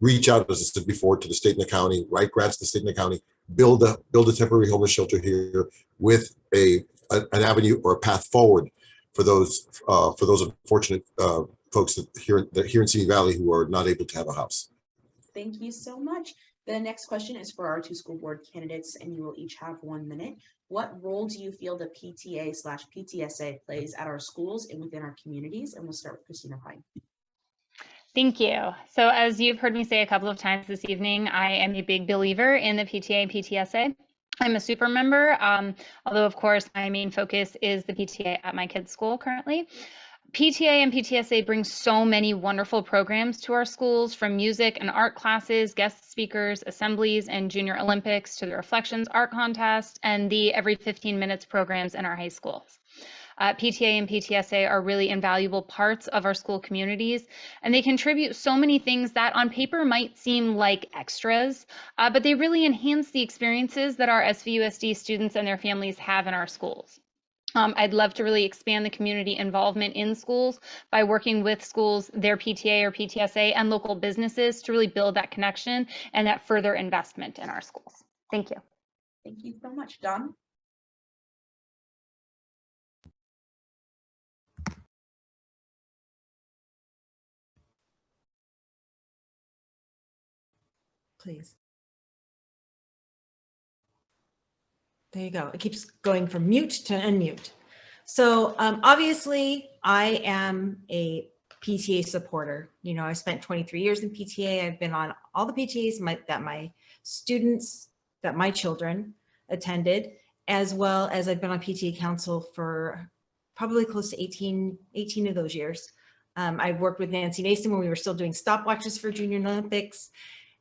reach out, as I said before, to the state and the county, write grants to the state and the county, build a temporary homeless shelter here with an avenue or a path forward for those unfortunate folks that here in Simi Valley who are not able to have a house. Thank you so much. The next question is for our 2 school board candidates, and you will each have 1 minute. What role do you feel the PTA/PTSA plays at our schools and within our communities? And we'll start with Kristina Pine. Thank you. So as you've heard me say a couple of times this evening, I am a big believer in the PTA/PTSA. I'm a super member, although of course my main focus is the PTA at my kids' school currently. PTA and PTSA bring so many wonderful programs to our schools, from music and art classes, guest speakers, assemblies, and Junior Olympics to the Reflections Art Contest and the Every 15 Minutes programs in our high schools. PTA and PTSA are really invaluable parts of our school communities, and they contribute so many things that on paper might seem like extras, but they really enhance the experiences that our SVUSD students and their families have in our schools. I'd love to really expand the community involvement in schools by working with schools, their PTA or PTSA, and local businesses to really build that connection and that further investment in our schools. Thank you. Thank you so much, Don. Please. There you go. It keeps going from mute to unmute. So obviously I am a PTA supporter. You know, I spent 23 years in PTA. I've been on all the PTAs that my students, that my children attended, as well as I've been on PTA council for probably close to 18 of those years. I worked with Nancy Mason when we were still doing stopwatches for Junior Olympics.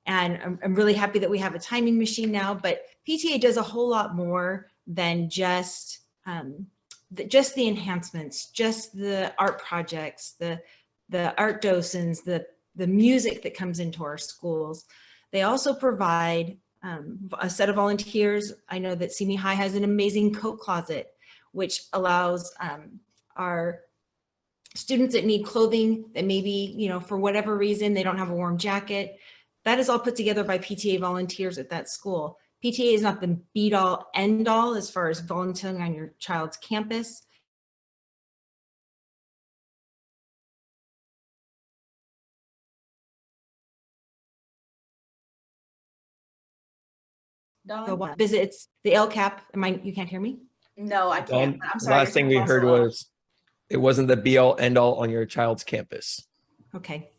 And I'm really happy that we have a timing machine now, but PTA does a whole lot more than just the enhancements, just the art projects, the art docents, the music that comes into our schools. They also provide a set of volunteers. I know that Simi High has an amazing coat closet, which allows our students that need clothing that maybe, you know, for whatever reason, they don't have a warm jacket. That is all put together by PTA volunteers at that school. PTA is not the be-all, end-all as far as volunteering on your child's campus. Don? Visits the LCAP. You can't hear me? No, I can't. I'm sorry. Last thing we heard was it wasn't the be-all, end-all on your child's campus. Okay.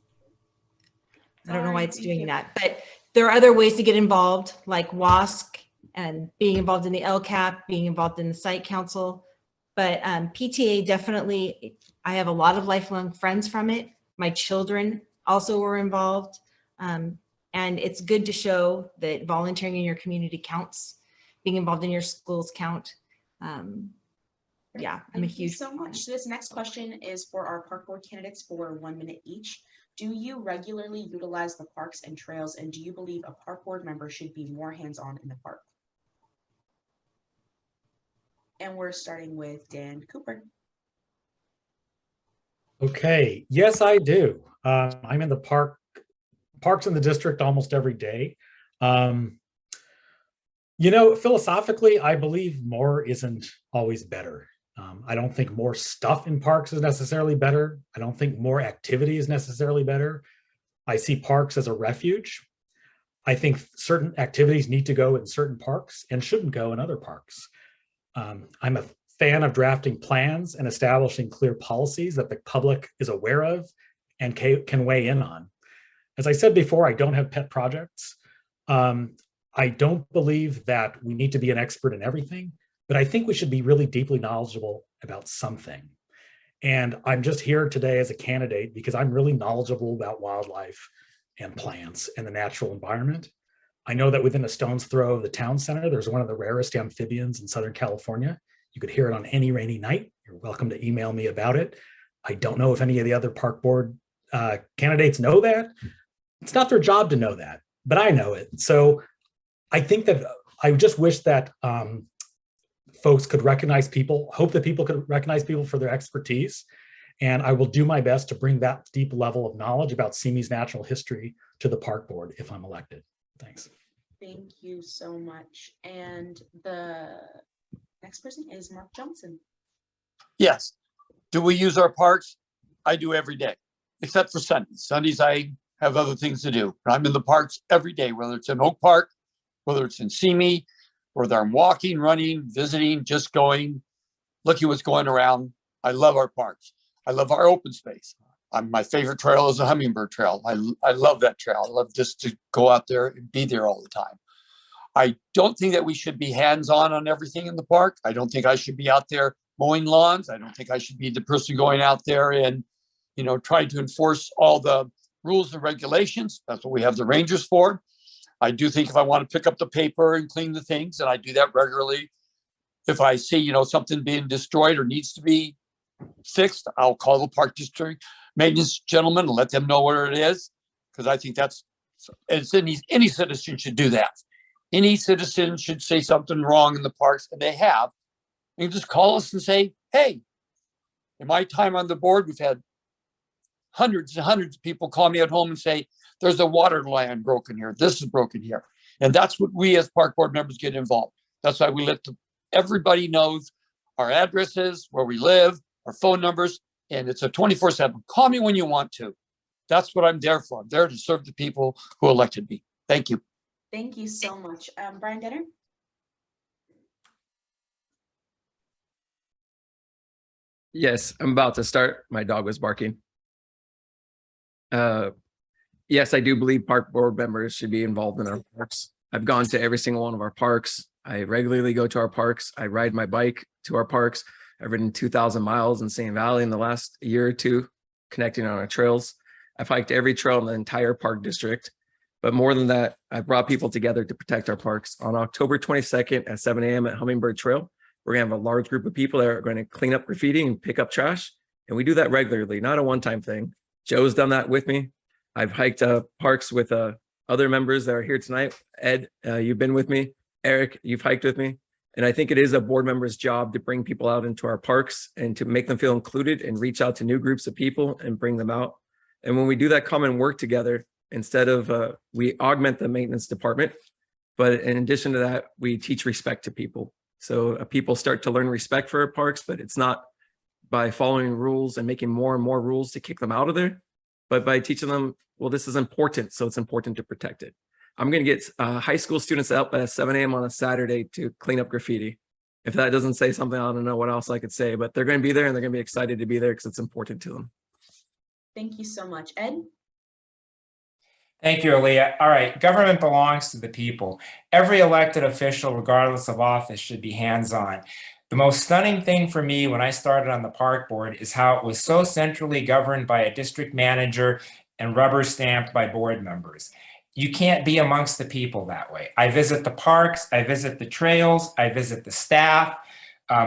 I don't know why it's doing that, but there are other ways to get involved, like WASC and being involved in the LCAP, being involved in the site council. But PTA definitely, I have a lot of lifelong friends from it. My children also were involved. And it's good to show that volunteering in your community counts, being involved in your schools count. Yeah, I'm a huge. Thank you so much. This next question is for our park board candidates for 1 minute each. Do you regularly utilize the parks and trails, and do you believe a park board member should be more hands-on in the park? And we're starting with Dan Cooper. Okay, yes, I do. I'm in the parks in the district almost every day. You know, philosophically, I believe more isn't always better. I don't think more stuff in parks is necessarily better. I don't think more activity is necessarily better. I see parks as a refuge. I think certain activities need to go in certain parks and shouldn't go in other parks. I'm a fan of drafting plans and establishing clear policies that the public is aware of and can weigh in on. As I said before, I don't have pet projects. I don't believe that we need to be an expert in everything, but I think we should be really deeply knowledgeable about something. And I'm just here today as a candidate because I'm really knowledgeable about wildlife and plants and the natural environment. I know that within a stone's throw of the town center, there's one of the rarest amphibians in Southern California. You could hear it on any rainy night. You're welcome to email me about it. I don't know if any of the other park board candidates know that. It's not their job to know that, but I know it. So I think that I just wish that folks could recognize people, hope that people could recognize people for their expertise. And I will do my best to bring that deep level of knowledge about Simi's natural history to the park board if I'm elected. Thanks. Thank you so much. And the next person is Mark Johnson. Yes. Do we use our parks? I do every day, except for Sundays. Sundays, I have other things to do. But I'm in the parks every day, whether it's in Oak Park, whether it's in Simi, whether I'm walking, running, visiting, just going, looking what's going around. I love our parks. I love our open space. My favorite trail is the Hummingbird Trail. I love that trail. I love just to go out there and be there all the time. I don't think that we should be hands-on on everything in the park. I don't think I should be out there mowing lawns. I don't think I should be the person going out there and, trying to enforce all the rules and regulations. That's what we have the rangers for. I do think if I want to pick up the paper and clean the things, and I do that regularly. If I see, something being destroyed or needs to be fixed, I'll call the park district maintenance gentleman and let them know where it is. Because I think any citizen should do that. Any citizen should say something wrong in the parks, and they have. You can just call us and say, hey, in my time on the board, we've had hundreds and hundreds of people call me at home and say, there's a water line broken here. This is broken here. And that's what we as park board members get involved. That's why we let everybody knows our addresses, where we live, our phone numbers, and it's a 24/7. Call me when you want to. That's what I'm there for. I'm there to serve the people who elected me. Thank you. Thank you so much. Brian Dennert? Yes, I'm about to start. My dog was barking. Yes, I do believe park board members should be involved in our parks. I've gone to every single one of our parks. I regularly go to our parks. I ride my bike to our parks. I've ridden 2,000 miles in Simi Valley in the last year or two, connecting on our trails. I've hiked every trail in the entire park district. But more than that, I brought people together to protect our parks. On October 22nd at 7 a.m. at Hummingbird Trail, we're going to have a large group of people that are going to clean up graffiti and pick up trash. And we do that regularly, not a one-time thing. Joe's done that with me. I've hiked parks with other members that are here tonight. Ed, you've been with me. Eric, you've hiked with me. And I think it is a board member's job to bring people out into our parks and to make them feel included and reach out to new groups of people and bring them out. And when we do that common work together, instead of, we augment the maintenance department, but in addition to that, we teach respect to people. So people start to learn respect for our parks, but it's not by following rules and making more and more rules to kick them out of there, but by teaching them, well, this is important, so it's important to protect it. I'm going to get high school students out at 7 a.m. on a Saturday to clean up graffiti. If that doesn't say something, I don't know what else I could say, but they're going to be there and they're going to be excited to be there because it's important to them. Thank you so much. Ed? Thank you, Aleyah. All right, government belongs to the people. Every elected official, regardless of office, should be hands-on. The most stunning thing for me when I started on the park board is how it was so centrally governed by a district manager and rubber stamped by board members. You can't be amongst the people that way. I visit the parks, I visit the trails, I visit the staff.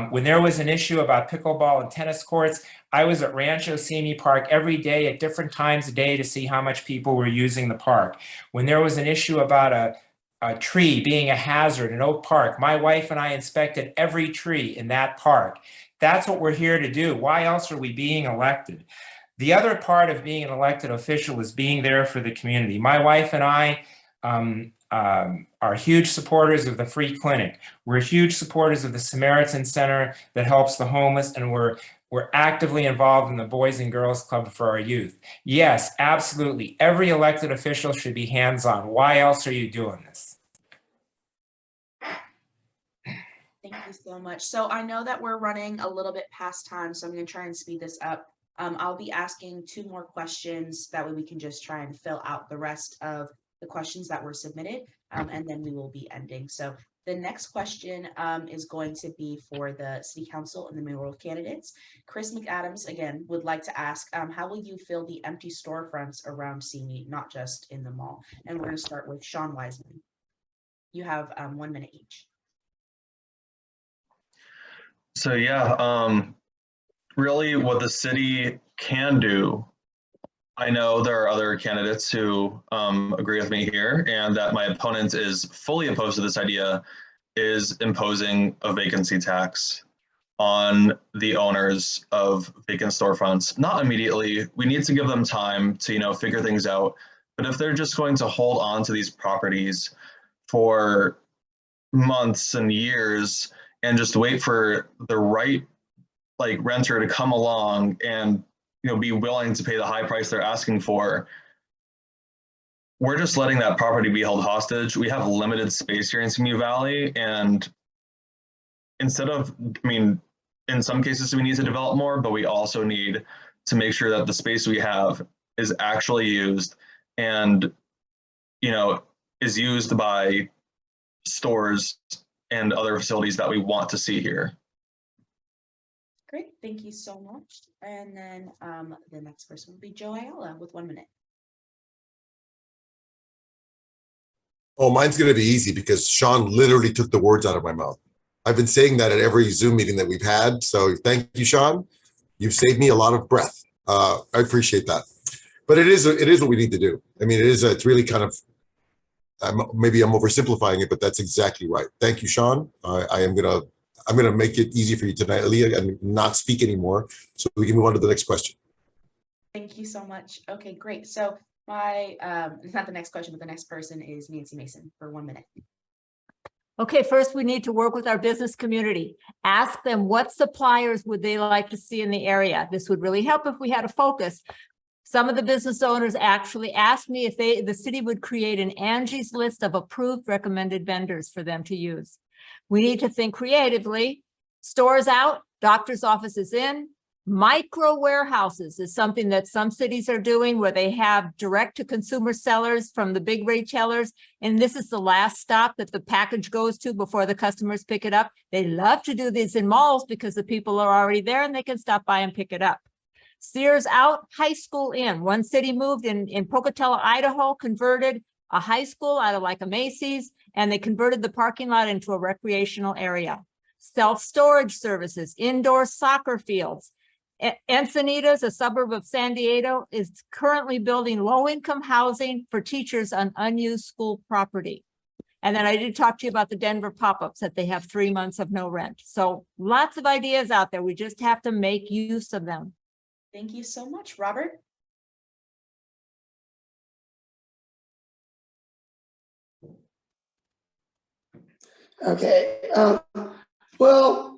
When there was an issue about pickleball and tennis courts, I was at Rancho Simi Park every day at different times a day to see how much people were using the park. When there was an issue about a tree being a hazard in Oak Park, my wife and I inspected every tree in that park. That's what we're here to do. Why else are we being elected? The other part of being an elected official is being there for the community. My wife and I are huge supporters of the free clinic. We're huge supporters of the Samaritan Center that helps the homeless, and we're actively involved in the Boys and Girls Club for our youth. Yes, absolutely. Every elected official should be hands-on. Why else are you doing this? Thank you so much. So I know that we're running a little bit past time, so I'm going to try and speed this up. I'll be asking 2 more questions. That way we can just try and fill out the rest of the questions that were submitted, and then we will be ending. So the next question is going to be for the City Council and the mayoral candidates. Chris McAdams, again, would like to ask, how will you fill the empty storefronts around Simi, not just in the mall? And we're going to start with Sean Weisman. You have 1 minute each. So yeah, really what the city can do, I know there are other candidates who agree with me here, and that my opponent is fully opposed to this idea, is imposing a vacancy tax on the owners of vacant storefronts. Not immediately. We need to give them time to, figure things out. But if they're just going to hold on to these properties for months and years and just wait for the right renter to come along and be willing to pay the high price they're asking for, we're just letting that property be held hostage. We have limited space here in Simi Valley, and instead of, in some cases we need to develop more, but we also need to make sure that the space we have is actually used and is used by stores and other facilities that we want to see here. Great, thank you so much. And then the next person will be Joe Ayala with 1 minute. Oh, mine's going to be easy because Sean literally took the words out of my mouth. I've been saying that at every Zoom meeting that we've had. So thank you, Sean. You've saved me a lot of breath. I appreciate that. But it is what we need to do. I mean, it's really kind of, maybe I'm oversimplifying it, but that's exactly right. Thank you, Sean. I'm gonna make it easy for you tonight, Aleyah, and not speak anymore, so we can move on to the next question. Thank you so much. Okay, great. So my, not the next question, but the next person is Nancy Mason for 1 minute. Okay, first we need to work with our business community. Ask them what suppliers would they like to see in the area. This would really help if we had a focus. Some of the business owners actually asked me if the city would create an Angie's list of approved recommended vendors for them to use. We need to think creatively. Stores out, doctor's offices in. Micro warehouses is something that some cities are doing where they have direct to consumer sellers from the big retailers. And this is the last stop that the package goes to before the customers pick it up. They love to do these in malls because the people are already there and they can stop by and pick it up. Sears out, high school in. One city moved in Pocatello, Idaho, converted a high school out of like a Macy's, and they converted the parking lot into a recreational area. Self-storage services, indoor soccer fields. Encinitas, a suburb of San Diego, is currently building low-income housing for teachers on unused school property. And then I did talk to you about the Denver pop-ups that they have 3 months of no rent. So lots of ideas out there. We just have to make use of them. Thank you so much, Robert. Okay, well,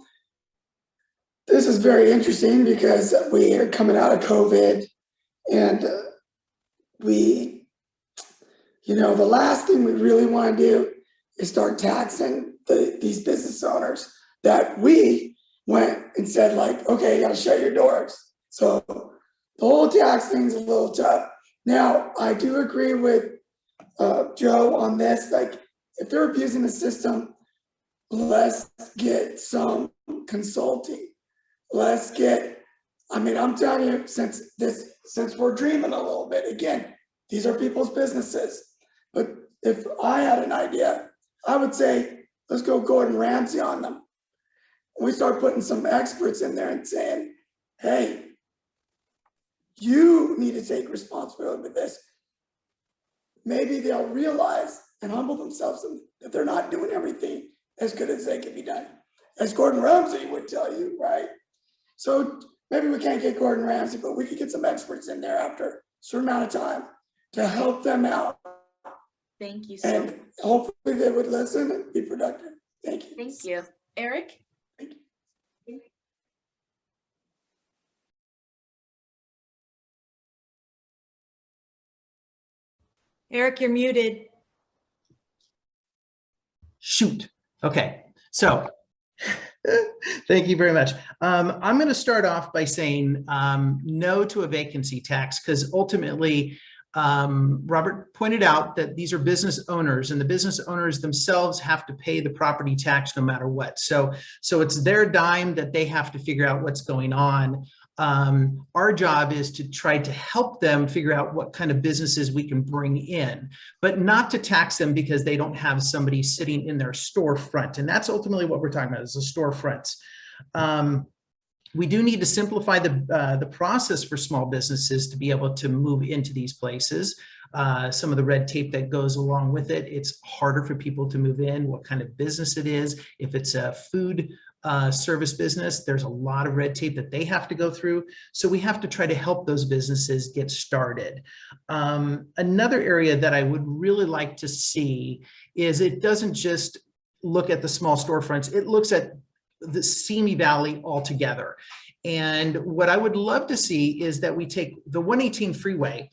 this is very interesting because we are coming out of COVID and the last thing we really want to do is start taxing these business owners that we went and said like, okay, you got to shut your doors. So the whole tax thing's a little tough. Now, I do agree with Joe on this, like if they're abusing the system, let's get some consulting. Let's get, I'm telling you, since we're dreaming a little bit, again, these are people's businesses. But if I had an idea, I would say, let's go Gordon Ramsay on them. We start putting some experts in there and saying, hey, you need to take responsibility for this. Maybe they'll realize and humble themselves that they're not doing everything as good as they can be done. As Gordon Ramsay would tell you, right? So maybe we can't get Gordon Ramsay, but we could get some experts in there after a certain amount of time to help them out. Thank you so much. And hopefully they would listen and be productive. Thank you. Thank you. Eric? Thank you. Eric, you're muted. Shoot. Okay, so thank you very much. I'm going to start off by saying no to a vacancy tax because ultimately, Robert pointed out that these are business owners and the business owners themselves have to pay the property tax no matter what. So it's their dime that they have to figure out what's going on. Our job is to try to help them figure out what kind of businesses we can bring in, but not to tax them because they don't have somebody sitting in their storefront. And that's ultimately what we're talking about is the storefronts. We do need to simplify the process for small businesses to be able to move into these places. Some of the red tape that goes along with it, it's harder for people to move in, what kind of business it is. If it's a food service business, there's a lot of red tape that they have to go through. So we have to try to help those businesses get started. Another area that I would really like to see is it doesn't just look at the small storefronts, it looks at the Simi Valley altogether. And what I would love to see is that we take the 118 freeway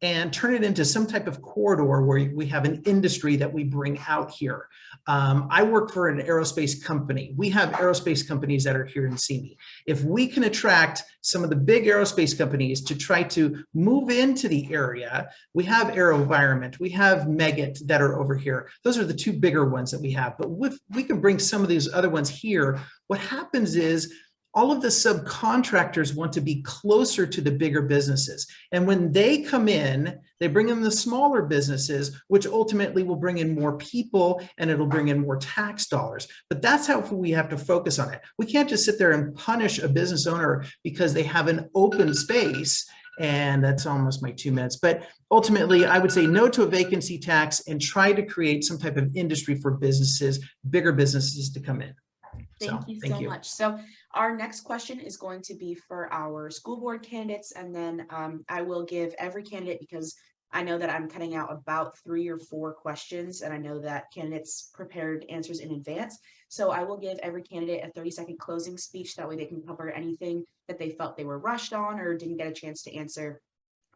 and turn it into some type of corridor where we have an industry that we bring out here. I work for an aerospace company. We have aerospace companies that are here in Simi. If we can attract some of the big aerospace companies to try to move into the area, we have AeroVironment, we have Meggitt that are over here. Those are the two bigger ones that we have, but we can bring some of these other ones here. What happens is all of the subcontractors want to be closer to the bigger businesses. And when they come in, they bring in the smaller businesses, which ultimately will bring in more people and it'll bring in more tax dollars. But that's how we have to focus on it. We can't just sit there and punish a business owner because they have an open space. And that's almost my 2 minutes. But ultimately, I would say no to a vacancy tax and try to create some type of industry for businesses, bigger businesses to come in. Thank you so much. So our next question is going to be for our school board candidates, and then I will give every candidate, because I know that I'm cutting out about 3 or 4 questions, and I know that candidates prepared answers in advance. So I will give every candidate a 30-second closing speech. That way they can cover anything that they felt they were rushed on or didn't get a chance to answer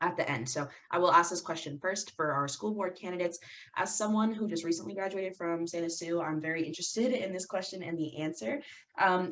at the end. So I will ask this question first for our school board candidates. As someone who just recently graduated from Santa Sue, I'm very interested in this question and the answer.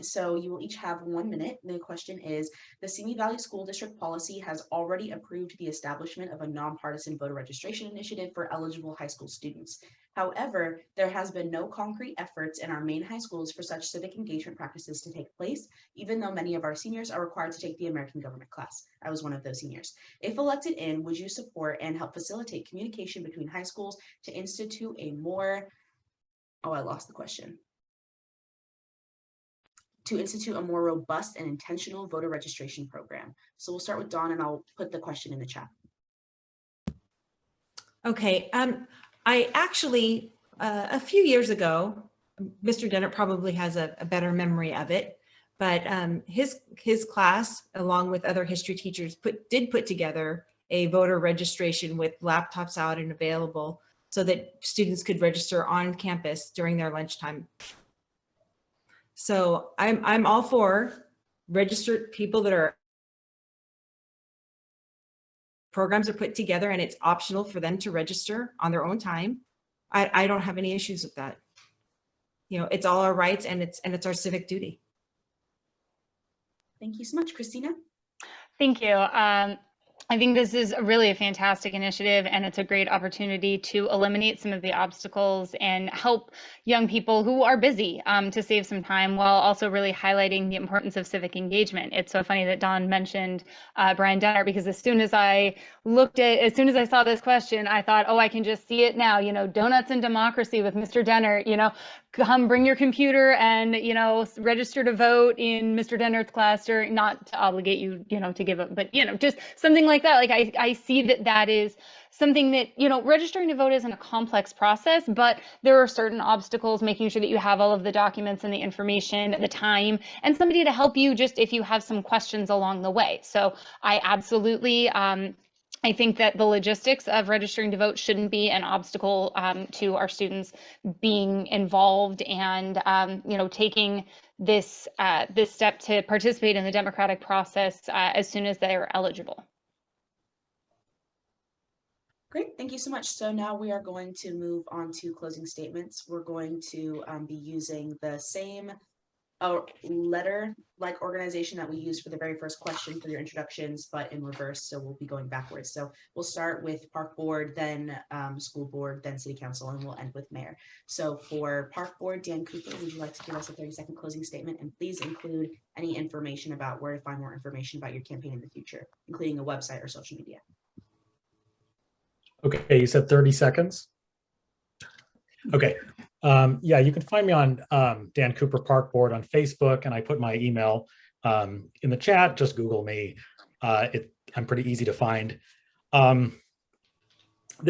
So you will each have 1 minute. The question is, the Simi Valley School District policy has already approved the establishment of a nonpartisan voter registration initiative for eligible high school students. However, there has been no concrete efforts in our main high schools for such civic engagement practices to take place, even though many of our seniors are required to take the American government class. I was one of those seniors. If elected in, would you support and help facilitate communication between high schools to institute a more, I lost the question. To institute a more robust and intentional voter registration program. So we'll start with Dawn, and I'll put the question in the chat. Okay, I actually, a few years ago, Mr. Dennert probably has a better memory of it, but his class, along with other history teachers, did put together a voter registration with laptops out and available so that students could register on campus during their lunchtime. So I'm all for registered people that are programs are put together and it's optional for them to register on their own time. I don't have any issues with that. You know, it's all our rights and it's our civic duty. Thank you so much, Kristina. Thank you. I think this is really a fantastic initiative, and it's a great opportunity to eliminate some of the obstacles and help young people who are busy to save some time, while also really highlighting the importance of civic engagement. It's so funny that Dawn mentioned Brian Dennert, because as soon as I saw this question, I thought, oh, I can just see it now, you know, donuts and democracy with Mr. Dennert, you know, come bring your computer and, you know, register to vote in Mr. Dennert's class, or not to obligate you, you know, to give up, but, you know, just something like that. Like I see that is something that, you know, registering to vote isn't a complex process, but there are certain obstacles, making sure that you have all of the documents and the information, the time, and somebody to help you just if you have some questions along the way. So I absolutely, I think that the logistics of registering to vote shouldn't be an obstacle to our students being involved and, you know, taking this step to participate in the democratic process as soon as they're eligible. Great, thank you so much. So now we are going to move on to closing statements. We're going to be using the same letter-like organization that we used for the very first question for your introductions, but in reverse. So we'll be going backwards. So we'll start with Park Board, then School Board, then City Council, and we'll end with Mayor. So for Park Board, Dan Cooper, would you like to give us a 30-second closing statement? And please include any information about where to find more information about your campaign in the future, including a website or social media. Okay, you said 30 seconds? Okay. Yeah, you can find me on Dan Cooper Park Board on Facebook, and I put my email in the chat. Just Google me. I'm pretty easy to find. There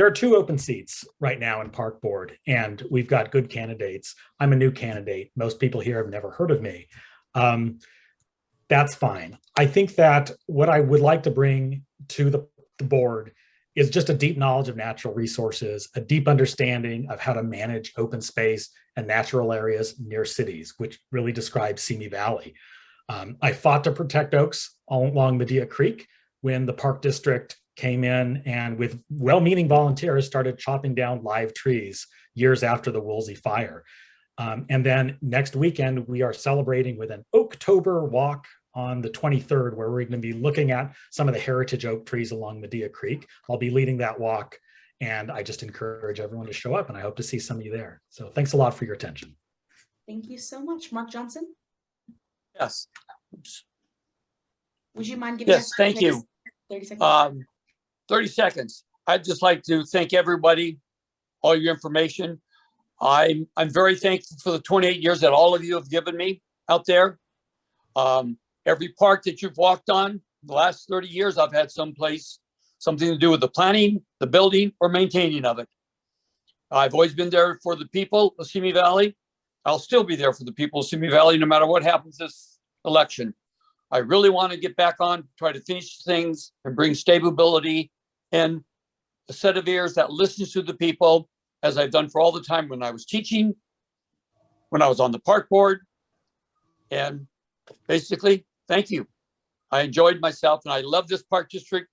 are 2 open seats right now in Park Board, and we've got good candidates. I'm a new candidate. Most people here have never heard of me. That's fine. I think that what I would like to bring to the board is just a deep knowledge of natural resources, a deep understanding of how to manage open space and natural areas near cities, which really describes Simi Valley. I fought to protect oaks all along Medea Creek when the Park District came in and with well-meaning volunteers started chopping down live trees years after the Woolsey fire. And then next weekend, we are celebrating with an Oaktober walk on the 23rd, where we're going to be looking at some of the heritage oak trees along Medea Creek. I'll be leading that walk, and I just encourage everyone to show up, and I hope to see some of you there. So thanks a lot for your attention. Thank you so much. Mark Johnson? Yes. Would you mind giving us Thank you. 30 seconds? 30 seconds. I'd just like to thank everybody, all your information. I'm very thankful for the 28 years that all of you have given me out there. Every park that you've walked on, the last 30 years, I've had something to do with the planning, the building, or maintaining of it. I've always been there for the people of Simi Valley. I'll still be there for the people of Simi Valley, no matter what happens this election. I really want to get back on, try to finish things and bring stability and a set of ears that listens to the people, as I've done for all the time when I was teaching, when I was on the park board. And basically, thank you. I enjoyed myself and I love this park district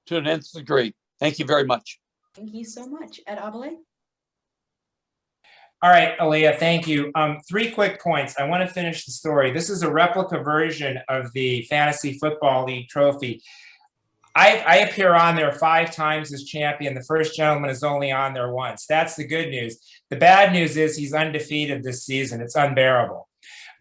to an nth degree. Thank you very much. Thank you so much. Ed Abele? All right, Aleyah, thank you. 3 quick points. I want to finish the story. This is a replica version of the Fantasy Football League trophy. I appear on there 5 times as champion. The first gentleman is only on there once. That's the good news. The bad news is he's undefeated this season. It's unbearable.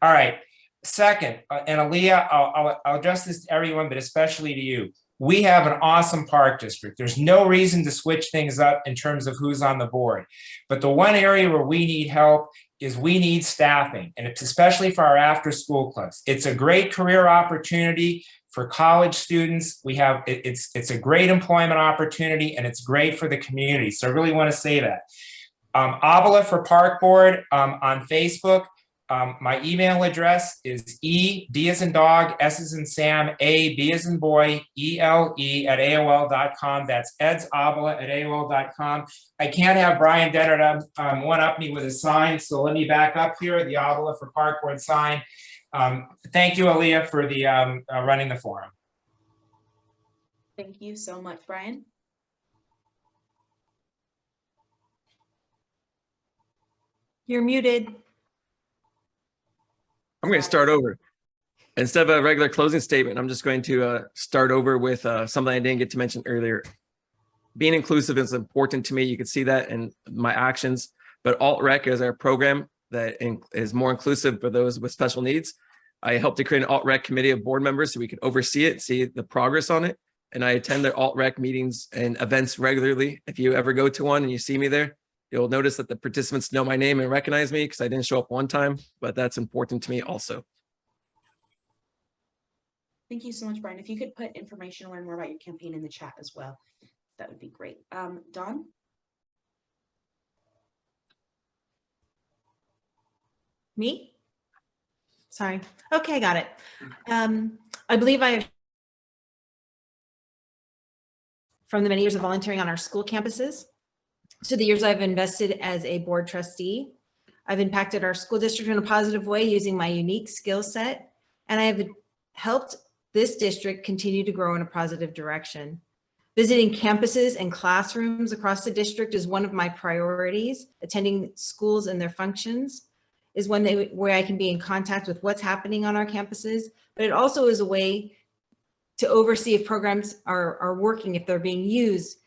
All right. Second, and Aleyah, I'll address this to everyone, but especially to you. We have an awesome park district. There's no reason to switch things up in terms of who's on the board. But the one area where we need help is we need staffing, and it's especially for our after-school clubs. It's a great career opportunity for college students. It's a great employment opportunity, and it's great for the community. So I really want to say that. Abele for Park Board on Facebook. My email address is D as in dog, S as in Sam, A, B as in boy, ELE at AOL.com. That's Ed's Abele at AOL.com. I can't have Brian Dennert one-up me with a sign, so let me back up here, the Abele for Park Board sign. Thank you, Aleyah, for the running the forum. Thank you so much, Brian. You're muted. I'm going to start over. Instead of a regular closing statement, I'm just going to start over with something I didn't get to mention earlier. Being inclusive is important to me. You can see that in my actions, but Alt-Rec is our program that is more inclusive for those with special needs. I helped to create an Alt-Rec committee of board members so we could oversee it, see the progress on it. And I attend the Alt-Rec meetings and events regularly. If you ever go to one and you see me there, you'll notice that the participants know my name and recognize me because I didn't show up one time, but that's important to me also. Thank you so much, Brian. If you could put information to learn more about your campaign in the chat as well, that would be great. Dawn? Me? Sorry. Okay, got it. I believe I have from the many years of volunteering on our school campuses to the years I've invested as a board trustee. I've impacted our school district in a positive way using my unique skill set, and I have helped this district continue to grow in a positive direction. Visiting campuses and classrooms across the district is one of my priorities. Attending schools and their functions is one where I can be in contact with what's happening on our campuses, but it also is a way to oversee if programs are working, if they're being used,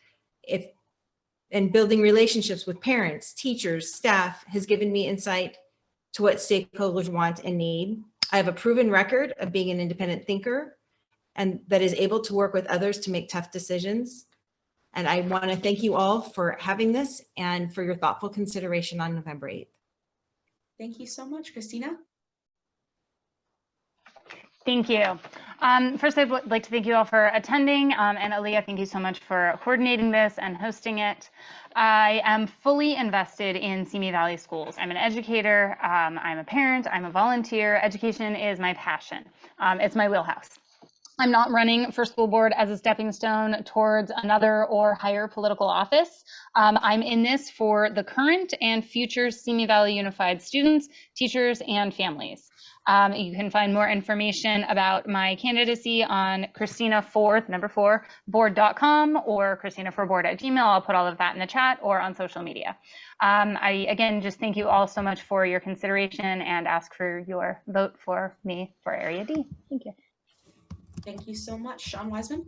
and building relationships with parents, teachers, staff has given me insight to what stakeholders want and need. I have a proven record of being an independent thinker and that is able to work with others to make tough decisions. And I want to thank you all for having this and for your thoughtful consideration on November 8th. Thank you so much, Kristina. Thank you. First, I'd like to thank you all for attending, and Aleyah, thank you so much for coordinating this and hosting it. I am fully invested in Simi Valley schools. I'm an educator, I'm a parent, I'm a volunteer. Education is my passion. It's my wheelhouse. I'm not running for school board as a stepping stone towards another or higher political office. I'm in this for the current and future Simi Valley Unified students, teachers, and families. You can find more information about my candidacy on Kristina4 board.com or Kristina4board@gmail. I'll put all of that in the chat or on social media. I again just thank you all so much for your consideration and ask for your vote for me for Area D. Thank you. Thank you so much. Sean Weisman.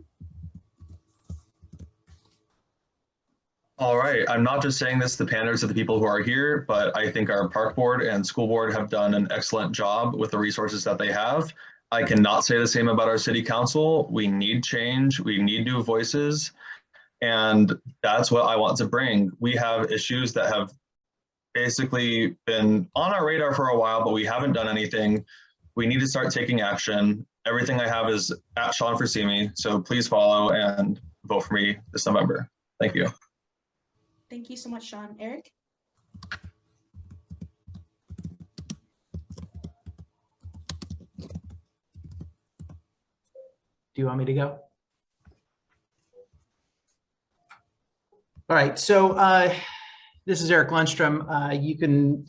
All right, I'm not just saying this to pander to the people who are here, but I think our park board and school board have done an excellent job with the resources that they have. I cannot say the same about our city council. We need change, we need new voices, and that's what I want to bring. We have issues that have basically been on our radar for a while, but we haven't done anything. We need to start taking action. Everything I have is at Sean for Simi, so please follow and vote for me this November. Thank you. Thank you so much, Sean. Eric? Do you want me to go? All right, so this is Eric Lundstrom. You can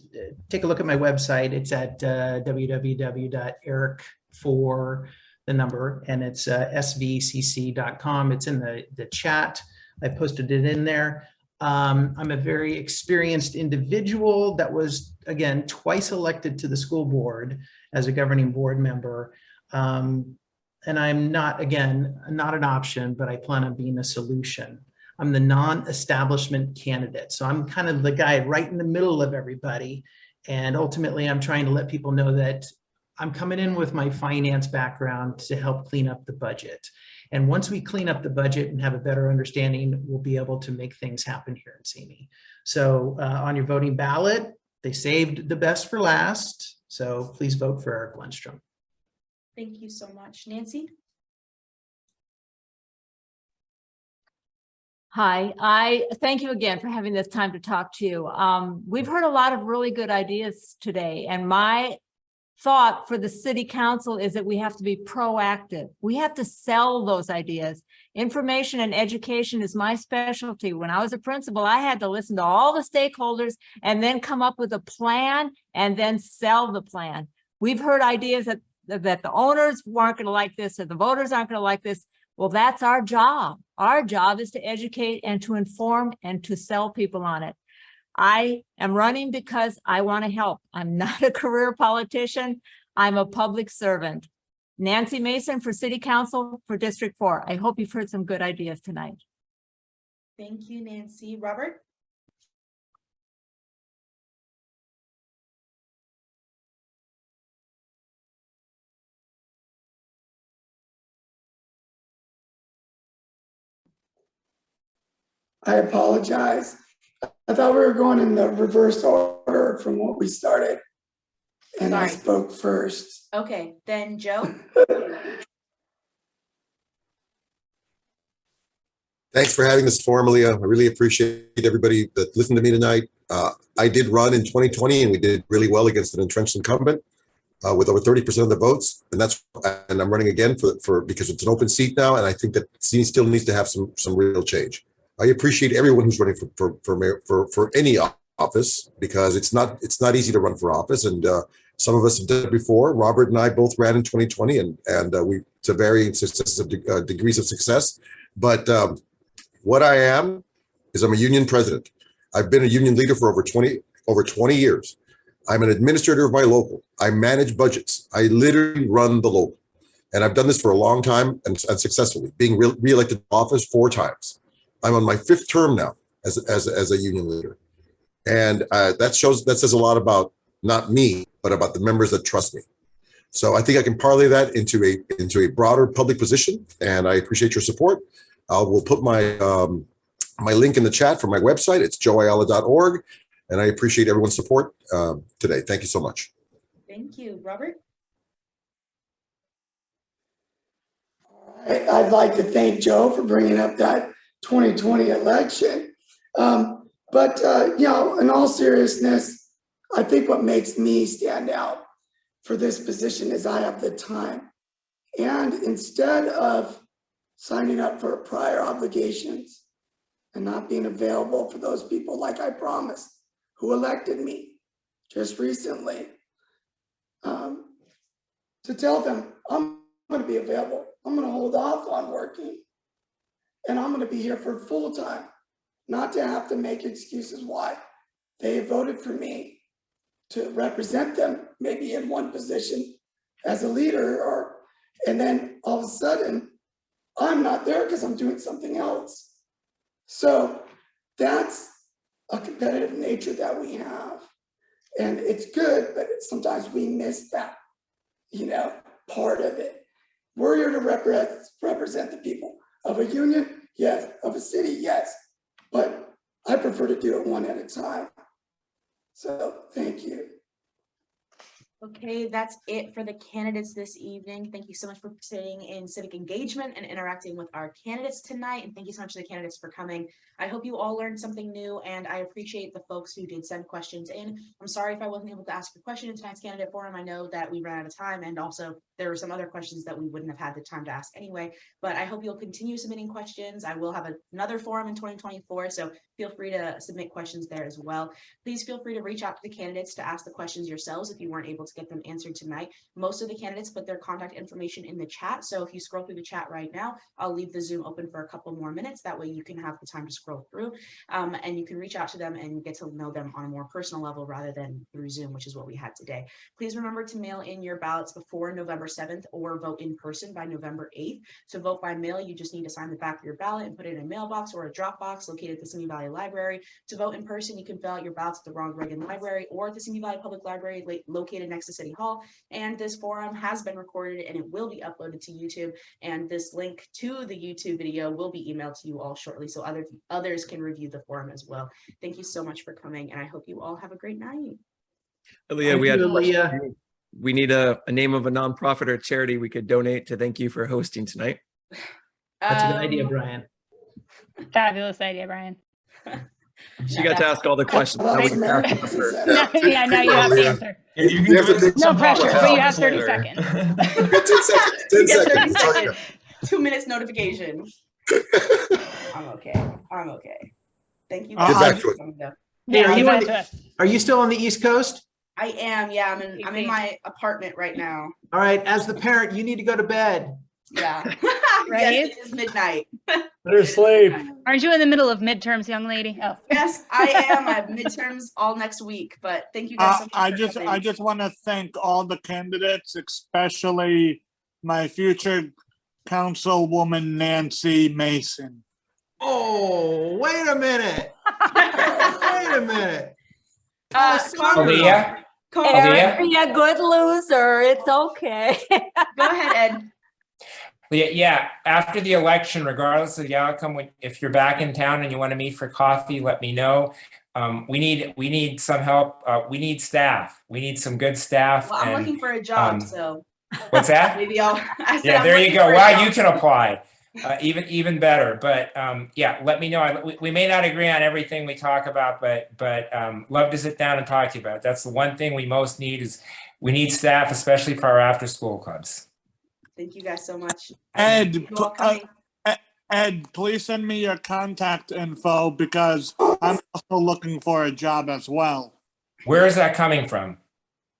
take a look at my website. It's at www.eric4, the number, and it's svcc.com. It's in the chat. I posted it in there. I'm a very experienced individual that was, again, twice elected to the school board as a governing board member. And I'm not, again, not an option, but I plan on being a solution. I'm the non-establishment candidate. So I'm kind of the guy right in the middle of everybody. And ultimately, I'm trying to let people know that I'm coming in with my finance background to help clean up the budget. And once we clean up the budget and have a better understanding, we'll be able to make things happen here in Simi. So on your voting ballot, they saved the best for last. So please vote for Eric Lundstrom. Thank you so much. Nancy? Hi, I thank you again for having this time to talk to you. We've heard a lot of really good ideas today, and my thought for the city council is that we have to be proactive. We have to sell those ideas. Information and education is my specialty. When I was a principal, I had to listen to all the stakeholders and then come up with a plan and then sell the plan. We've heard ideas that the owners weren't going to like this or the voters aren't going to like this. Well, that's our job. Our job is to educate and to inform and to sell people on it. I am running because I want to help. I'm not a career politician. I'm a public servant. Nancy Mason for City Council for District 4. I hope you've heard some good ideas tonight. Thank you, Nancy. Robert? I apologize. I thought we were going in the reverse order from what we started. And I spoke first. Okay, then Joe. Thanks for having this forum, Aleyah. I really appreciate everybody that listened to me tonight. I did run in 2020 and we did really well against an entrenched incumbent with over 30% of the votes. And I'm running again for because it's an open seat now. And I think that Simi still needs to have some real change. I appreciate everyone who's running for any office because it's not easy to run for office. And some of us have done it before. Robert and I both ran in 2020 and we to varying degrees of success. But what I am is I'm a union president. I've been a union leader for over 20 years. I'm an administrator of my local. I manage budgets. I literally run the local. And I've done this for a long time and successfully, being re-elected to office 4 times. I'm on my 5th term now as a union leader. And that says a lot about not me, but about the members that trust me. So I think I can parlay that into a broader public position, and I appreciate your support. We'll put my my link in the chat for my website. It's joeayala.org, and I appreciate everyone's support today. Thank you so much. Thank you, Robert. I'd like to thank Joe for bringing up that 2020 election. But you know, in all seriousness, I think what makes me stand out for this position is I have the time. And instead of signing up for prior obligations and not being available for those people like I promised, who elected me just recently, to tell them, I'm going to be available. I'm going to hold off on working, and I'm going to be here for full time, not to have to make excuses why they voted for me to represent them, maybe in one position as a leader, and then all of a sudden I'm not there because I'm doing something else. So that's a competitive nature that we have, and it's good, but sometimes we miss that, part of it. We're here to represent the people of a union, yes, of a city, yes, but I prefer to do it one at a time. So thank you. Okay, that's it for the candidates this evening. Thank you so much for participating in civic engagement and interacting with our candidates tonight. And thank you so much to the candidates for coming. I hope you all learned something new, and I appreciate the folks who did send questions in. I'm sorry if I wasn't able to ask a question in tonight's candidate forum. I know that we ran out of time, and also there were some other questions that we wouldn't have had the time to ask anyway, but I hope you'll continue submitting questions. I will have another forum in 2024, so feel free to submit questions there as well. Please feel free to reach out to the candidates to ask the questions yourselves if you weren't able to get them answered tonight. Most of the candidates put their contact information in the chat, so if you scroll through the chat right now, I'll leave the Zoom open for a couple more minutes. That way you can have the time to scroll through, and you can reach out to them and get to know them on a more personal level rather than through Zoom, which is what we had today. Please remember to mail in your ballots before November 7th or vote in person by November 8th. To vote by mail, you just need to sign the back of your ballot and put it in a mailbox or a drop box located at the Simi Valley Library. To vote in person, you can fill out your ballots at the Ronald Reagan Library or at the Simi Valley Public Library located next to City Hall. And this forum has been recorded and it will be uploaded to YouTube. And this link to the YouTube video will be emailed to you all shortly, so others can review the forum as well. Thank you so much for coming, and I hope you all have a great night. Aleyah, we need a name of a nonprofit or charity we could donate to thank you for hosting tonight. That's a good idea, Brian. Fabulous idea, Brian. She got to ask all the questions. Now you have to answer. And you can give us No pressure, but you have 30 later. seconds. 10 seconds. 10 You get 30 seconds. seconds. 2 minutes notification. I'm okay. Thank you Get back to it. Hey, Yeah, are you still on the East Coast? I am, yeah. I'm in my apartment right now. All right, as the parent, you need to go to bed. Yeah. Right? Yes, it is midnight. Better sleep. Aren't you in the middle of midterms, young lady? Oh. Yes, I am. I have midterms all next week, but thank you guys so much. I just want to thank all the candidates, especially my future councilwoman Nancy Mason. Oh, wait a minute. Wait a minute. Aleyah? You're a good loser. It's okay. Go ahead, Ed. Yeah, after the election, regardless of the outcome, if you're back in town and you want to meet for coffee, let me know. We need some help. We need staff. We need some good staff. Well, I'm looking for a job, so. What's that? Maybe I'll. Yeah, there you go. Wow, you can apply. Even better. But yeah, let me know. We may not agree on everything we talk about, but love to sit down and talk to you about it. That's the one thing we most need is we need staff, especially for our after school clubs. Thank you guys so much. Ed, please send me your contact info because I'm also looking for a job as well. Where is that coming from?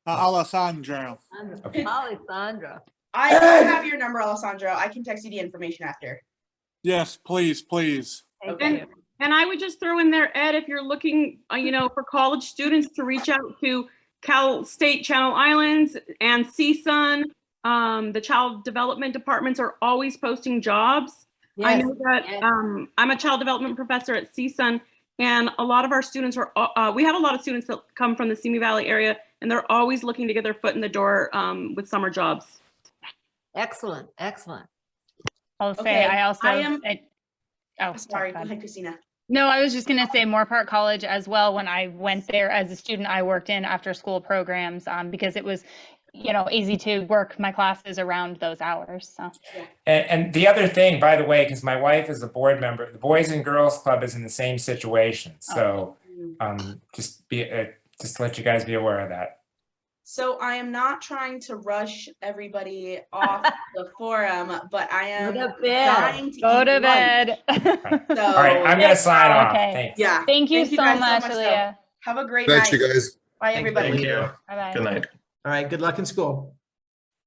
Alessandro. Okay. Alessandra. I have your number, Alessandro. I can text you the information after. Yes, please. Okay. And I would just throw in there, Ed, if you're looking, for college students to reach out to Cal State Channel Islands and CSUN, the child development departments are always posting jobs. Yes. I know that I'm a child development professor at CSUN, and a lot of our students we have a lot of students that come from the Simi Valley area, and they're always looking to get their foot in the door with summer jobs. Excellent. I'll say Okay, I also. Sorry, go ahead, Kristina. No, I was just going to say Moore Park College as well. When I went there as a student, I worked in after school programs because it was, easy to work my classes around those hours. So. And the other thing, by the way, because my wife is a board member, the Boys and Girls Club is in the same situation. So just to let you guys be aware of that. So I am not trying to rush everybody off the forum, but I am dying to go to bed. So, all right, I'm going to sign off. Okay. Thanks. Yeah. Thank you so guys much, Aleyah. Have a great Thanks, night. you guys. Bye, everybody. Thank you. Bye-bye. Good night. All right, good luck in school.